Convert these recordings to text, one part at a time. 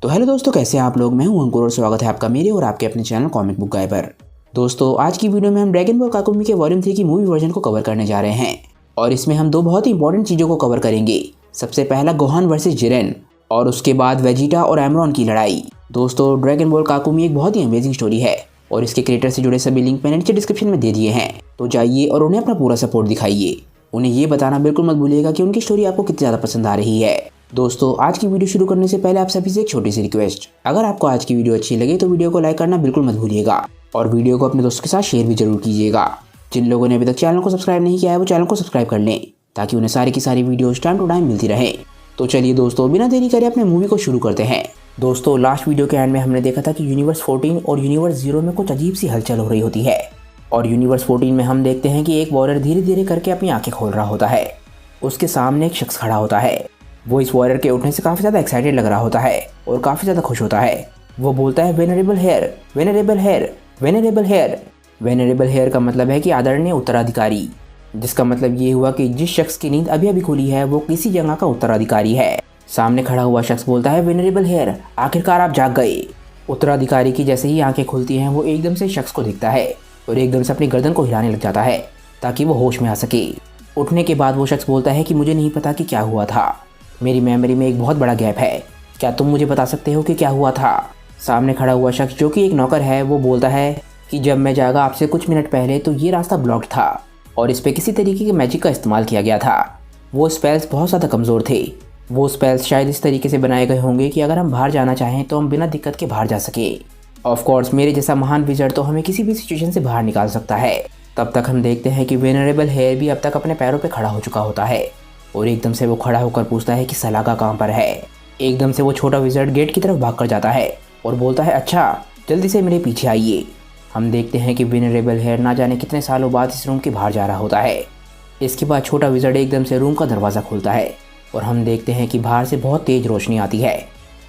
तो हेलो दोस्तों, कैसे हैं आप लोग। मैं हूं अंकुर और स्वागत है आपका मेरे और आपके अपने चैनल कॉमिक बुक गाय पर। दोस्तों, आज की वीडियो में हम ड्रैगन बॉल काकुमी के वॉल्यूम 3 की मूवी वर्जन को कवर करने जा रहे हैं और इसमें हम दो बहुत ही इंपॉर्टेंट चीज़ों को कवर करेंगे। सबसे पहला गोहान वर्सेस जिरेन और उसके बाद वेजिटा और एमरॉन की लड़ाई। दोस्तों, ड्रैगन बॉल काकुमी एक बहुत ही अमेजिंग स्टोरी है और इसके क्रिएटर से जुड़े सभी लिंक मैंने नीचे डिस्क्रिप्शन में दे दिए हैं, तो जाइए और उन्हें अपना पूरा सपोर्ट दिखाइए। उन्हें ये बताना बिल्कुल मत भूलिएगा कि उनकी स्टोरी आपको कितनी ज़्यादा पसंद आ रही है। दोस्तों, आज की वीडियो शुरू करने से पहले आप सभी से एक छोटी सी रिक्वेस्ट, अगर आपको आज की वीडियो अच्छी लगे तो वीडियो को लाइक करना बिल्कुल मत भूलिएगा और वीडियो को अपने दोस्तों के साथ शेयर भी जरूर कीजिएगा। जिन लोगों ने अभी तक चैनल को सब्सक्राइब नहीं किया है वो चैनल को सब्सक्राइब कर लें ताकि उन्हें सारी की सारी वीडियोस टाइम टू टाइम मिलती रहे। तो चलिए दोस्तों, बिना देरी करे अपने मूवी को शुरू करते हैं। दोस्तों, लास्ट वीडियो के एंड में हमने देखा था कि यूनिवर्स 14 और यूनिवर्स 0 में कुछ अजीब सी हलचल हो रही होती है और यूनिवर्स 14 में हम देखते हैं कि एक वॉरियर धीरे धीरे करके अपनी आंखें खोल रहा होता है। उसके सामने एक शख्स खड़ा होता है। वो इस वॉरियर के उठने से काफ़ी ज़्यादा एक्साइटेड लग रहा होता है और काफ़ी ज़्यादा खुश होता है। वो बोलता है venerable here, venerable here, venerable here. Venerable here का मतलब है कि आदरणीय उत्तराधिकारी, जिसका मतलब ये हुआ कि जिस शख्स की नींद अभी अभी खुली है वो किसी जगह का उत्तराधिकारी है। सामने खड़ा हुआ शख्स बोलता है वेनरेबल हेयर, आखिरकार आप जाग गए। उत्तराधिकारी की जैसे ही आंखें खुलती हैं वो एकदम से शख्स को दिखता है और एकदम से अपनी गर्दन को हिलाने लग जाता है ताकि वो होश में आ सके। उठने के बाद वो शख्स बोलता है कि मुझे नहीं पता कि क्या हुआ था, मेरी मेमोरी में एक बहुत बड़ा गैप है, क्या तुम मुझे बता सकते हो कि क्या हुआ था। सामने खड़ा हुआ शख्स जो कि एक नौकर है वो बोलता है कि जब मैं जागा आपसे कुछ मिनट पहले तो ये रास्ता ब्लॉक्ड था और इस पर किसी तरीके के मैजिक का इस्तेमाल किया गया था। वो स्पेल्स बहुत ज़्यादा कमज़ोर थे। वो स्पेल्स शायद इस तरीके से बनाए गए होंगे कि अगर हम बाहर जाना चाहें तो हम बिना दिक्कत के बाहर जा सके। ऑफ कोर्स मेरे जैसा महान विज़र्ड तो हमें किसी भी सिचुएशन से बाहर निकाल सकता है। तब तक हम देखते हैं कि वेनरेबल हेयर भी अब तक अपने पैरों पे खड़ा हो चुका होता है और एकदम से वो खड़ा होकर पूछता है कि सलागा कहाँ पर है। एकदम से वो छोटा विज़र्ड गेट की तरफ भाग कर जाता है और बोलता है अच्छा, जल्दी से मेरे पीछे आइए। हम देखते हैं कि वेनरेबल हेयर ना जाने कितने सालों बाद इस रूम के बाहर जा रहा होता है। इसके बाद छोटा विज़र्ड एकदम से रूम का दरवाज़ा खोलता है और हम देखते हैं कि बाहर से बहुत तेज़ रोशनी आती है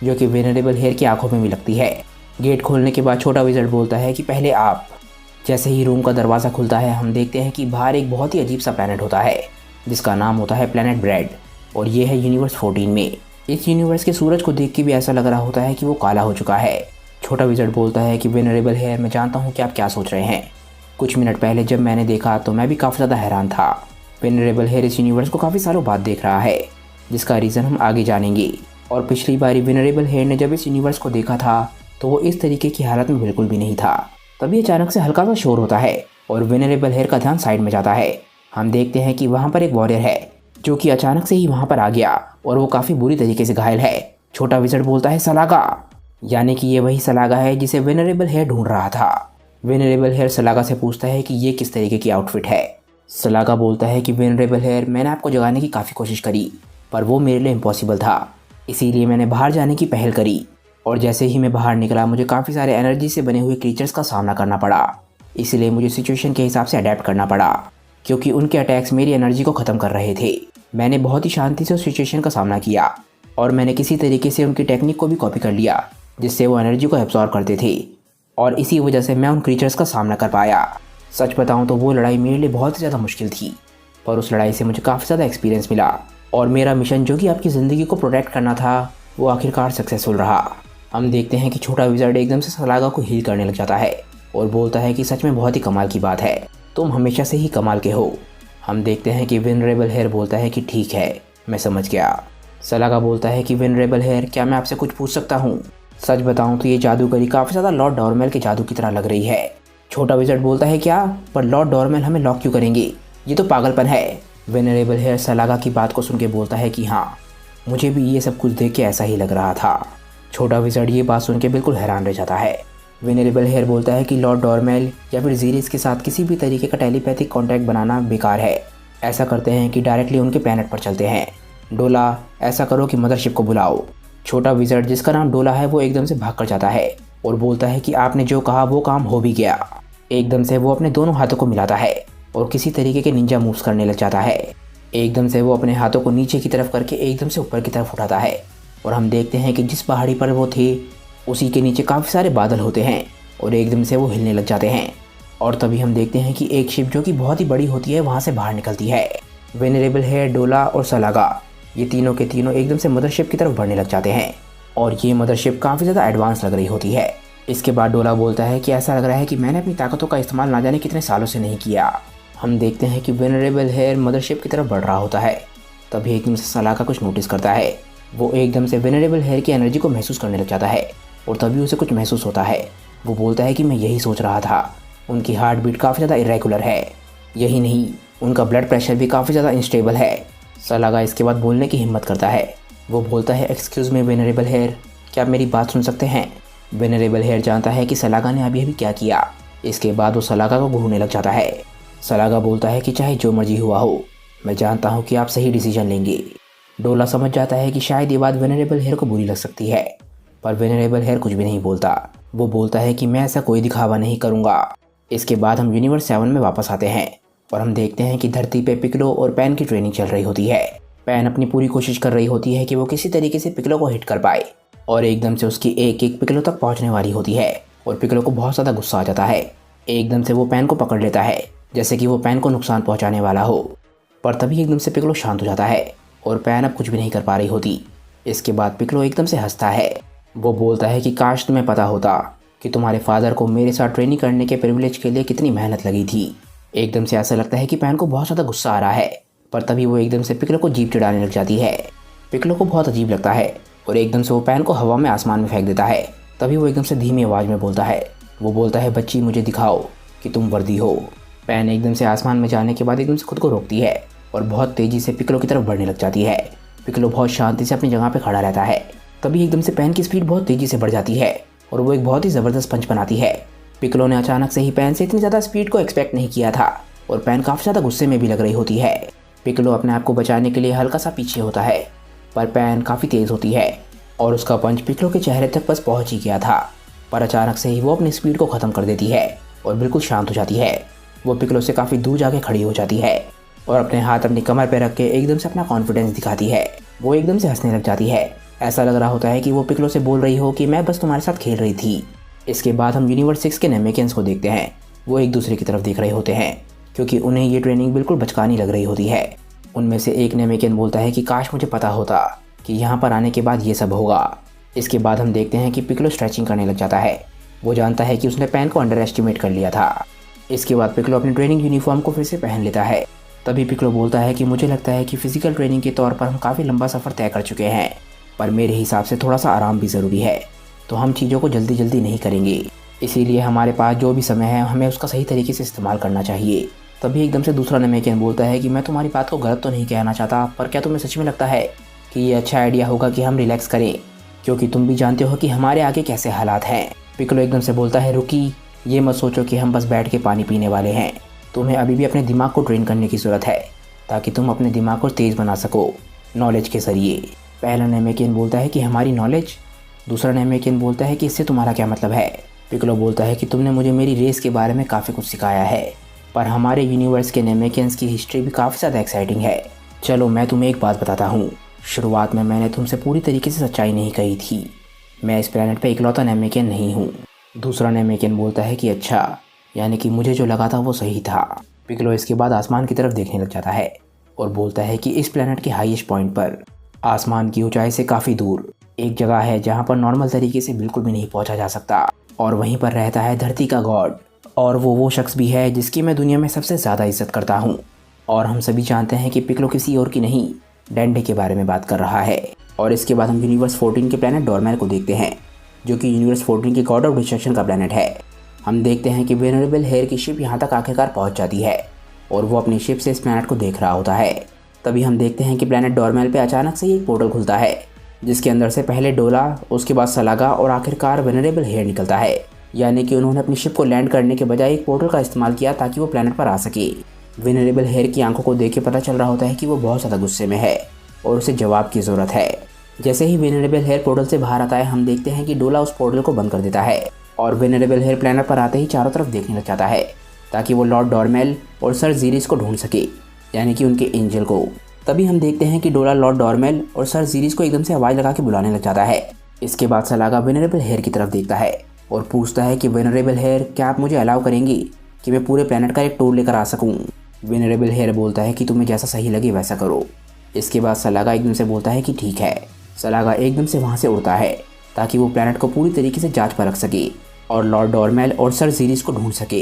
जो कि वेनरेबल हेयर की आंखों में भी लगती है। गेट खोलने के बाद छोटा विज़र्ड बोलता है कि पहले आप। जैसे ही रूम का दरवाज़ा खुलता है हम देखते हैं कि बाहर एक बहुत ही अजीब सा प्लैनेट होता है जिसका नाम होता है प्लैनेट ब्रेड और ये है यूनिवर्स 14 में। इस यूनिवर्स के सूरज को देख के भी ऐसा लग रहा होता है कि वो काला हो चुका है। छोटा विज़र्ड बोलता है कि वेनरेबल हेयर, मैं जानता हूँ कि आप क्या सोच रहे हैं। कुछ मिनट पहले जब मैंने देखा तो मैं भी काफ़ी ज़्यादा हैरान था। वेनरेबल हेयर इस यूनिवर्स को काफ़ी सालों बाद देख रहा है जिसका रीज़न हम आगे जानेंगे। और पिछली बारी वेनरेबल हेयर ने जब इस यूनिवर्स को देखा था तो वो इस तरीके की हालत में बिल्कुल भी नहीं था। तभी अचानक से हल्का सा शोर होता है और वेनरेबल हेयर का ध्यान साइड में जाता है। हम देखते हैं कि वहाँ पर एक वॉरियर है जो कि अचानक से ही वहाँ पर आ गया और वो काफ़ी बुरी तरीके से घायल है। छोटा विज़र्ड बोलता है सलागा, यानी कि ये वही सलागा है जिसे वेनरेबल हेयर ढूंढ रहा था। वेनरेबल हेयर सलागा से पूछता है कि ये किस तरीके की आउटफिट है। सलागा बोलता है कि वेनरेबल हेयर, मैंने आपको जगाने की काफ़ी कोशिश करी पर वो मेरे लिए इम्पॉसिबल था, इसीलिए मैंने बाहर जाने की पहल करी और जैसे ही मैं बाहर निकला मुझे काफ़ी सारे एनर्जी से बने हुए क्रीचर्स का सामना करना पड़ा, इसलिए मुझे सिचुएशन के हिसाब से अडेप्ट करना पड़ा क्योंकि उनके अटैक्स मेरी एनर्जी को ख़त्म कर रहे थे। मैंने बहुत ही शांति से उस सिचुएशन का सामना किया और मैंने किसी तरीके से उनकी टेक्निक को भी कॉपी कर लिया जिससे वो एनर्जी को एब्जॉर्ब करते थे और इसी वजह से मैं उन क्रीचर्स का सामना कर पाया। सच बताऊं तो वो लड़ाई मेरे लिए बहुत ही ज़्यादा मुश्किल थी पर उस लड़ाई से मुझे काफ़ी ज़्यादा एक्सपीरियंस मिला और मेरा मिशन जो कि आपकी ज़िंदगी को प्रोटेक्ट करना था वो आखिरकार सक्सेसफुल रहा। हम देखते हैं कि छोटा विज़र्ड एकदम से सलागा को हील करने लग जाता है और बोलता है कि सच में बहुत ही कमाल की बात है, तुम हमेशा से ही कमाल के हो। हम देखते हैं कि वेनरेबल हेयर बोलता है कि ठीक है, मैं समझ गया। सलागा बोलता है कि वेनरेबल हेयर, क्या मैं आपसे कुछ पूछ सकता हूँ। सच बताऊँ तो ये जादूगरी काफ़ी ज़्यादा लॉर्ड डॉर्मेल के जादू की तरह लग रही है। छोटा विज़र्ड बोलता है क्या, पर लॉर्ड डॉर्मेल हमें लॉक क्यों करेंगे, ये तो पागलपन है। वेनरेबल हेयर सलागा की बात को सुन के बोलता है कि हाँ, मुझे भी ये सब कुछ देख के ऐसा ही लग रहा था। छोटा विज़र्ड ये बात सुन के बिल्कुल हैरान रह जाता है। वेनरेबल हेयर बोलता है कि लॉर्ड डॉर्मेल या फिर जीरिस के साथ किसी भी तरीके का टेलीपैथिक कॉन्टैक्ट बनाना बेकार है। ऐसा करते हैं कि डायरेक्टली उनके प्लैनेट पर चलते हैं। डोला, ऐसा करो कि मदरशिप को बुलाओ। छोटा विज़र्ड जिसका नाम डोला है वो एकदम से भाग कर जाता है और बोलता है कि आपने जो कहा वो काम हो भी गया। एकदम से वो अपने दोनों हाथों को मिलाता है और किसी तरीके के निंजा मूव्स करने लग जाता है। एकदम से वो अपने हाथों को नीचे की तरफ करके एकदम से ऊपर की तरफ उठाता है और हम देखते हैं कि जिस पहाड़ी पर वो थे उसी के नीचे काफ़ी सारे बादल होते हैं और एकदम से वो हिलने लग जाते हैं और तभी हम देखते हैं कि एक शिप जो कि बहुत ही बड़ी होती है वहाँ से बाहर निकलती है। वेनरेबल हेयर, डोला और सलागा ये तीनों के तीनों एकदम से मदरशिप की तरफ बढ़ने लग जाते हैं और ये मदरशिप काफ़ी ज़्यादा एडवांस लग रही होती है। इसके बाद डोला बोलता है कि ऐसा लग रहा है कि मैंने अपनी ताकतों का इस्तेमाल ना जाने कितने सालों से नहीं किया। हम देखते हैं कि वेनरेबल हेयर मदरशिप की तरफ बढ़ रहा होता है। तभी एकदम से सलाका कुछ नोटिस करता है। वो एकदम से वेनरेबल हेयर की एनर्जी को महसूस करने लग जाता है और तभी उसे कुछ महसूस होता है। वो बोलता है कि मैं यही सोच रहा था, उनकी हार्ट बीट काफ़ी ज़्यादा इरेगुलर है। यही नहीं, उनका ब्लड प्रेशर भी काफ़ी ज़्यादा अनस्टेबल है। सलागा इसके बाद बोलने की हिम्मत करता है। वो बोलता है, एक्सक्यूज़ मी वेनरेबल हेयर, क्या आप मेरी बात सुन सकते हैं? वेनरेबल हेयर जानता है कि सलागा ने अभी क्या किया। इसके बाद वो सलागा को घूरने लग जाता है। सलागा बोलता है कि चाहे जो मर्जी हुआ हो, मैं जानता हूँ कि आप सही डिसीजन लेंगे। डोला समझ जाता है कि शायद ये बात वेनरेबल हेयर को बुरी लग सकती है, पर वेनरेबल हेयर कुछ भी नहीं बोलता। वो बोलता है कि मैं ऐसा कोई दिखावा नहीं करूँगा। इसके बाद हम यूनिवर्स 7 में वापस आते हैं और हम देखते हैं कि धरती पे पिकलो और पैन की ट्रेनिंग चल रही होती है। पैन अपनी पूरी कोशिश कर रही होती है कि वो किसी तरीके से पिकलो को हिट कर पाए और एकदम से उसकी एक एक पिकलो तक पहुंचने वाली होती है और पिकलो को बहुत ज़्यादा गुस्सा आ जाता है। एकदम से वो पैन को पकड़ लेता है जैसे कि वो पैन को नुकसान पहुंचाने वाला हो, पर तभी एकदम से पिकलो शांत हो जाता है और पैन अब कुछ भी नहीं कर पा रही होती। इसके बाद पिकलो एकदम से हंसता है। वो बोलता है कि काश तुम्हें पता होता कि तुम्हारे फादर को मेरे साथ ट्रेनिंग करने के प्रिविलेज के लिए कितनी मेहनत लगी थी। एकदम से ऐसा लगता है कि पैन को बहुत ज़्यादा गुस्सा आ रहा है, पर तभी वो एकदम से पिकलो को जीभ चढ़ाने लग जाती है। पिकलो को बहुत अजीब लगता है और एकदम से वो पैन को हवा में आसमान में फेंक देता है। तभी वो एकदम से धीमी आवाज़ में बोलता है, वो बोलता है, बच्ची मुझे दिखाओ कि तुम वर्दी हो। पैन एकदम से आसमान में जाने के बाद एकदम से खुद को रोकती है और बहुत तेज़ी से पिकलो की तरफ बढ़ने लग जाती है। पिकलो बहुत शांति से अपनी जगह पर खड़ा रहता है। तभी एकदम से पैन की स्पीड बहुत तेज़ी से बढ़ जाती है और वो एक बहुत ही ज़बरदस्त पंच बनाती है। पिकलो ने अचानक से ही पैन से इतनी ज़्यादा स्पीड को एक्सपेक्ट नहीं किया था और पैन काफ़ी ज़्यादा गुस्से में भी लग रही होती है। पिकलो अपने आप को बचाने के लिए हल्का सा पीछे होता है, पर पैन काफ़ी तेज़ होती है और उसका पंच पिकलो के चेहरे तक बस पहुंच ही गया था। पर अचानक से ही वो अपनी स्पीड को ख़त्म कर देती है और बिल्कुल शांत हो जाती है। वो पिकलो से काफ़ी दूर जाके खड़ी हो जाती है और अपने हाथ अपनी कमर पर रख के एकदम से अपना कॉन्फिडेंस दिखाती है। वो एकदम से हंसने लग जाती है। ऐसा लग रहा होता है कि वो पिकलो से बोल रही हो कि मैं बस तुम्हारे साथ खेल रही थी। इसके बाद हम यूनिवर्स 6 के नेमेकियंस को देखते हैं। वो एक दूसरे की तरफ देख रहे होते हैं क्योंकि उन्हें ये ट्रेनिंग बिल्कुल बचकानी लग रही होती है। उनमें से एक नेमेकियन बोलता है कि काश मुझे पता होता कि यहाँ पर आने के बाद ये सब होगा। इसके बाद हम देखते हैं कि पिकलो स्ट्रेचिंग करने लग जाता है। वो जानता है कि उसने पैन को अंडर एस्टिमेट कर लिया था। इसके बाद पिकलो अपनी ट्रेनिंग यूनिफॉर्म को फिर से पहन लेता है। तभी पिकलो बोलता है कि मुझे लगता है कि फिजिकल ट्रेनिंग के तौर पर हम काफ़ी लंबा सफ़र तय कर चुके हैं, पर मेरे हिसाब से थोड़ा सा आराम भी ज़रूरी है। तो हम चीज़ों को जल्दी जल्दी नहीं करेंगे, इसीलिए हमारे पास जो भी समय है हमें उसका सही तरीके से इस्तेमाल करना चाहिए। तभी एकदम से दूसरा नेमेकियन बोलता है कि मैं तुम्हारी बात को गलत तो नहीं कहना चाहता, पर क्या तुम्हें सच में लगता है कि ये अच्छा आइडिया होगा कि हम रिलैक्स करें, क्योंकि तुम भी जानते हो कि हमारे आगे कैसे हालात हैं। पिकलो एकदम से बोलता है, रुकी, ये मत सोचो कि हम बस बैठ के पानी पीने वाले हैं। तुम्हें अभी भी अपने दिमाग को ट्रेन करने की ज़रूरत है ताकि तुम अपने दिमाग को तेज़ बना सको नॉलेज के ज़रिए। पहला नेमेकियन बोलता है कि हमारी नॉलेज। दूसरा नेमेकियन बोलता है कि इससे तुम्हारा क्या मतलब है। पिकलो बोलता है कि तुमने मुझे मेरी रेस के बारे में काफ़ी कुछ सिखाया है, पर हमारे यूनिवर्स के नेमेकियंस की हिस्ट्री भी काफ़ी ज़्यादा एक्साइटिंग है। चलो मैं तुम्हें एक बात बताता हूँ। शुरुआत में मैंने तुमसे पूरी तरीके से सच्चाई नहीं कही थी। मैं इस प्लेनेट पे इकलौता नेमेकियन नहीं हूँ। दूसरा नेमेकियन बोलता है कि अच्छा, यानी कि मुझे जो लगा था वो सही था। पिकलो इसके बाद आसमान की तरफ देखने लग जाता है और बोलता है कि इस प्लेनेट के हाईएस्ट पॉइंट पर आसमान की ऊंचाई से काफ़ी दूर एक जगह है जहाँ पर नॉर्मल तरीके से बिल्कुल भी नहीं पहुँचा जा सकता, और वहीं पर रहता है धरती का गॉड, और वो शख्स भी है जिसकी मैं दुनिया में सबसे ज़्यादा इज्जत करता हूँ। और हम सभी जानते हैं कि पिकलो किसी और की नहीं, डेंडे के बारे में बात कर रहा है। और इसके बाद हम यूनिवर्स 14 के प्लेनेट डोरमेल को देखते हैं, जो कि यूनिवर्स 14 के गॉड ऑफ डिस्ट्रक्शन का प्लेनेट है। हम देखते हैं कि वेनरेबल हेयर की शिप यहाँ तक आखिरकार पहुँच जाती है और वो अपनी शिप से इस प्लेनेट को देख रहा होता है। तभी हम देखते हैं कि प्लेनेट डोरमेल पे अचानक से एक पोर्टल खुलता है, जिसके अंदर से पहले डोला, उसके बाद सलागा और आखिरकार वेनरेबल हेयर निकलता है। यानी कि उन्होंने अपनी शिप को लैंड करने के बजाय एक पोर्टल का इस्तेमाल किया ताकि वो प्लेनेट पर आ सके। वेनरेबल हेयर की आंखों को देख के पता चल रहा होता है कि वो बहुत ज़्यादा गुस्से में है और उसे जवाब की ज़रूरत है। जैसे ही वेनरेबल हेयर पोर्टल से बाहर आता है, हम देखते हैं कि डोला उस पोर्टल को बंद कर देता है और वेनरेबल हेयर प्लेनेट पर आते ही चारों तरफ देखने लग जाता है ताकि वो लॉर्ड डोरमेल और सर जीरिस को ढूंढ सके, यानी कि उनके एंजल को। तभी हम देखते हैं कि डोला लॉर्ड डोरमेल और सर जीरिस को एकदम से आवाज़ लगा के बुलाने लग जाता है। इसके बाद सलागा वेनरेबल हेयर की तरफ देखता है और पूछता है कि वेनरेबल हेयर, क्या आप मुझे अलाउ करेंगी कि मैं पूरे प्लेनेट का एक टूर लेकर आ सकूं? वेनरेबल हेयर बोलता है कि तुम्हें जैसा सही लगे वैसा करो। इसके बाद सलागा एकदम से बोलता है कि ठीक है। सलागा एकदम से वहाँ से उड़ता है ताकि वो प्लैनेट को पूरी तरीके से जांच परख सके और लॉर्ड डॉर्मेल और सर सीरीज को ढूंढ सके।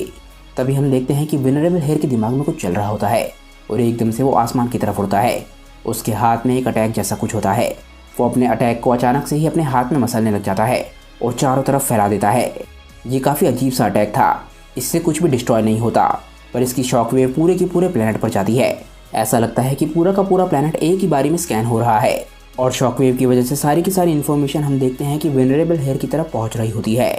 तभी हम देखते हैं कि वेनरेबल हेयर के दिमाग में कुछ चल रहा होता है और एकदम से वो आसमान की तरफ उड़ता है। उसके हाथ में एक अटैक जैसा कुछ होता है। वो अपने अटैक को अचानक से ही अपने हाथ में मसलने लग जाता है और चारों तरफ फैला देता है। ये काफ़ी अजीब सा अटैक था। इससे कुछ भी डिस्ट्रॉय नहीं होता, पर इसकी शॉकवेव पूरे के पूरे प्लैनेट पर जाती है। ऐसा लगता है कि पूरा का पूरा प्लैनेट एक ही बारी में स्कैन हो रहा है और शॉकवेव की वजह से सारी की सारी इन्फॉर्मेशन हम देखते हैं कि वेनरेबल हेयर की तरफ पहुंच रही होती है।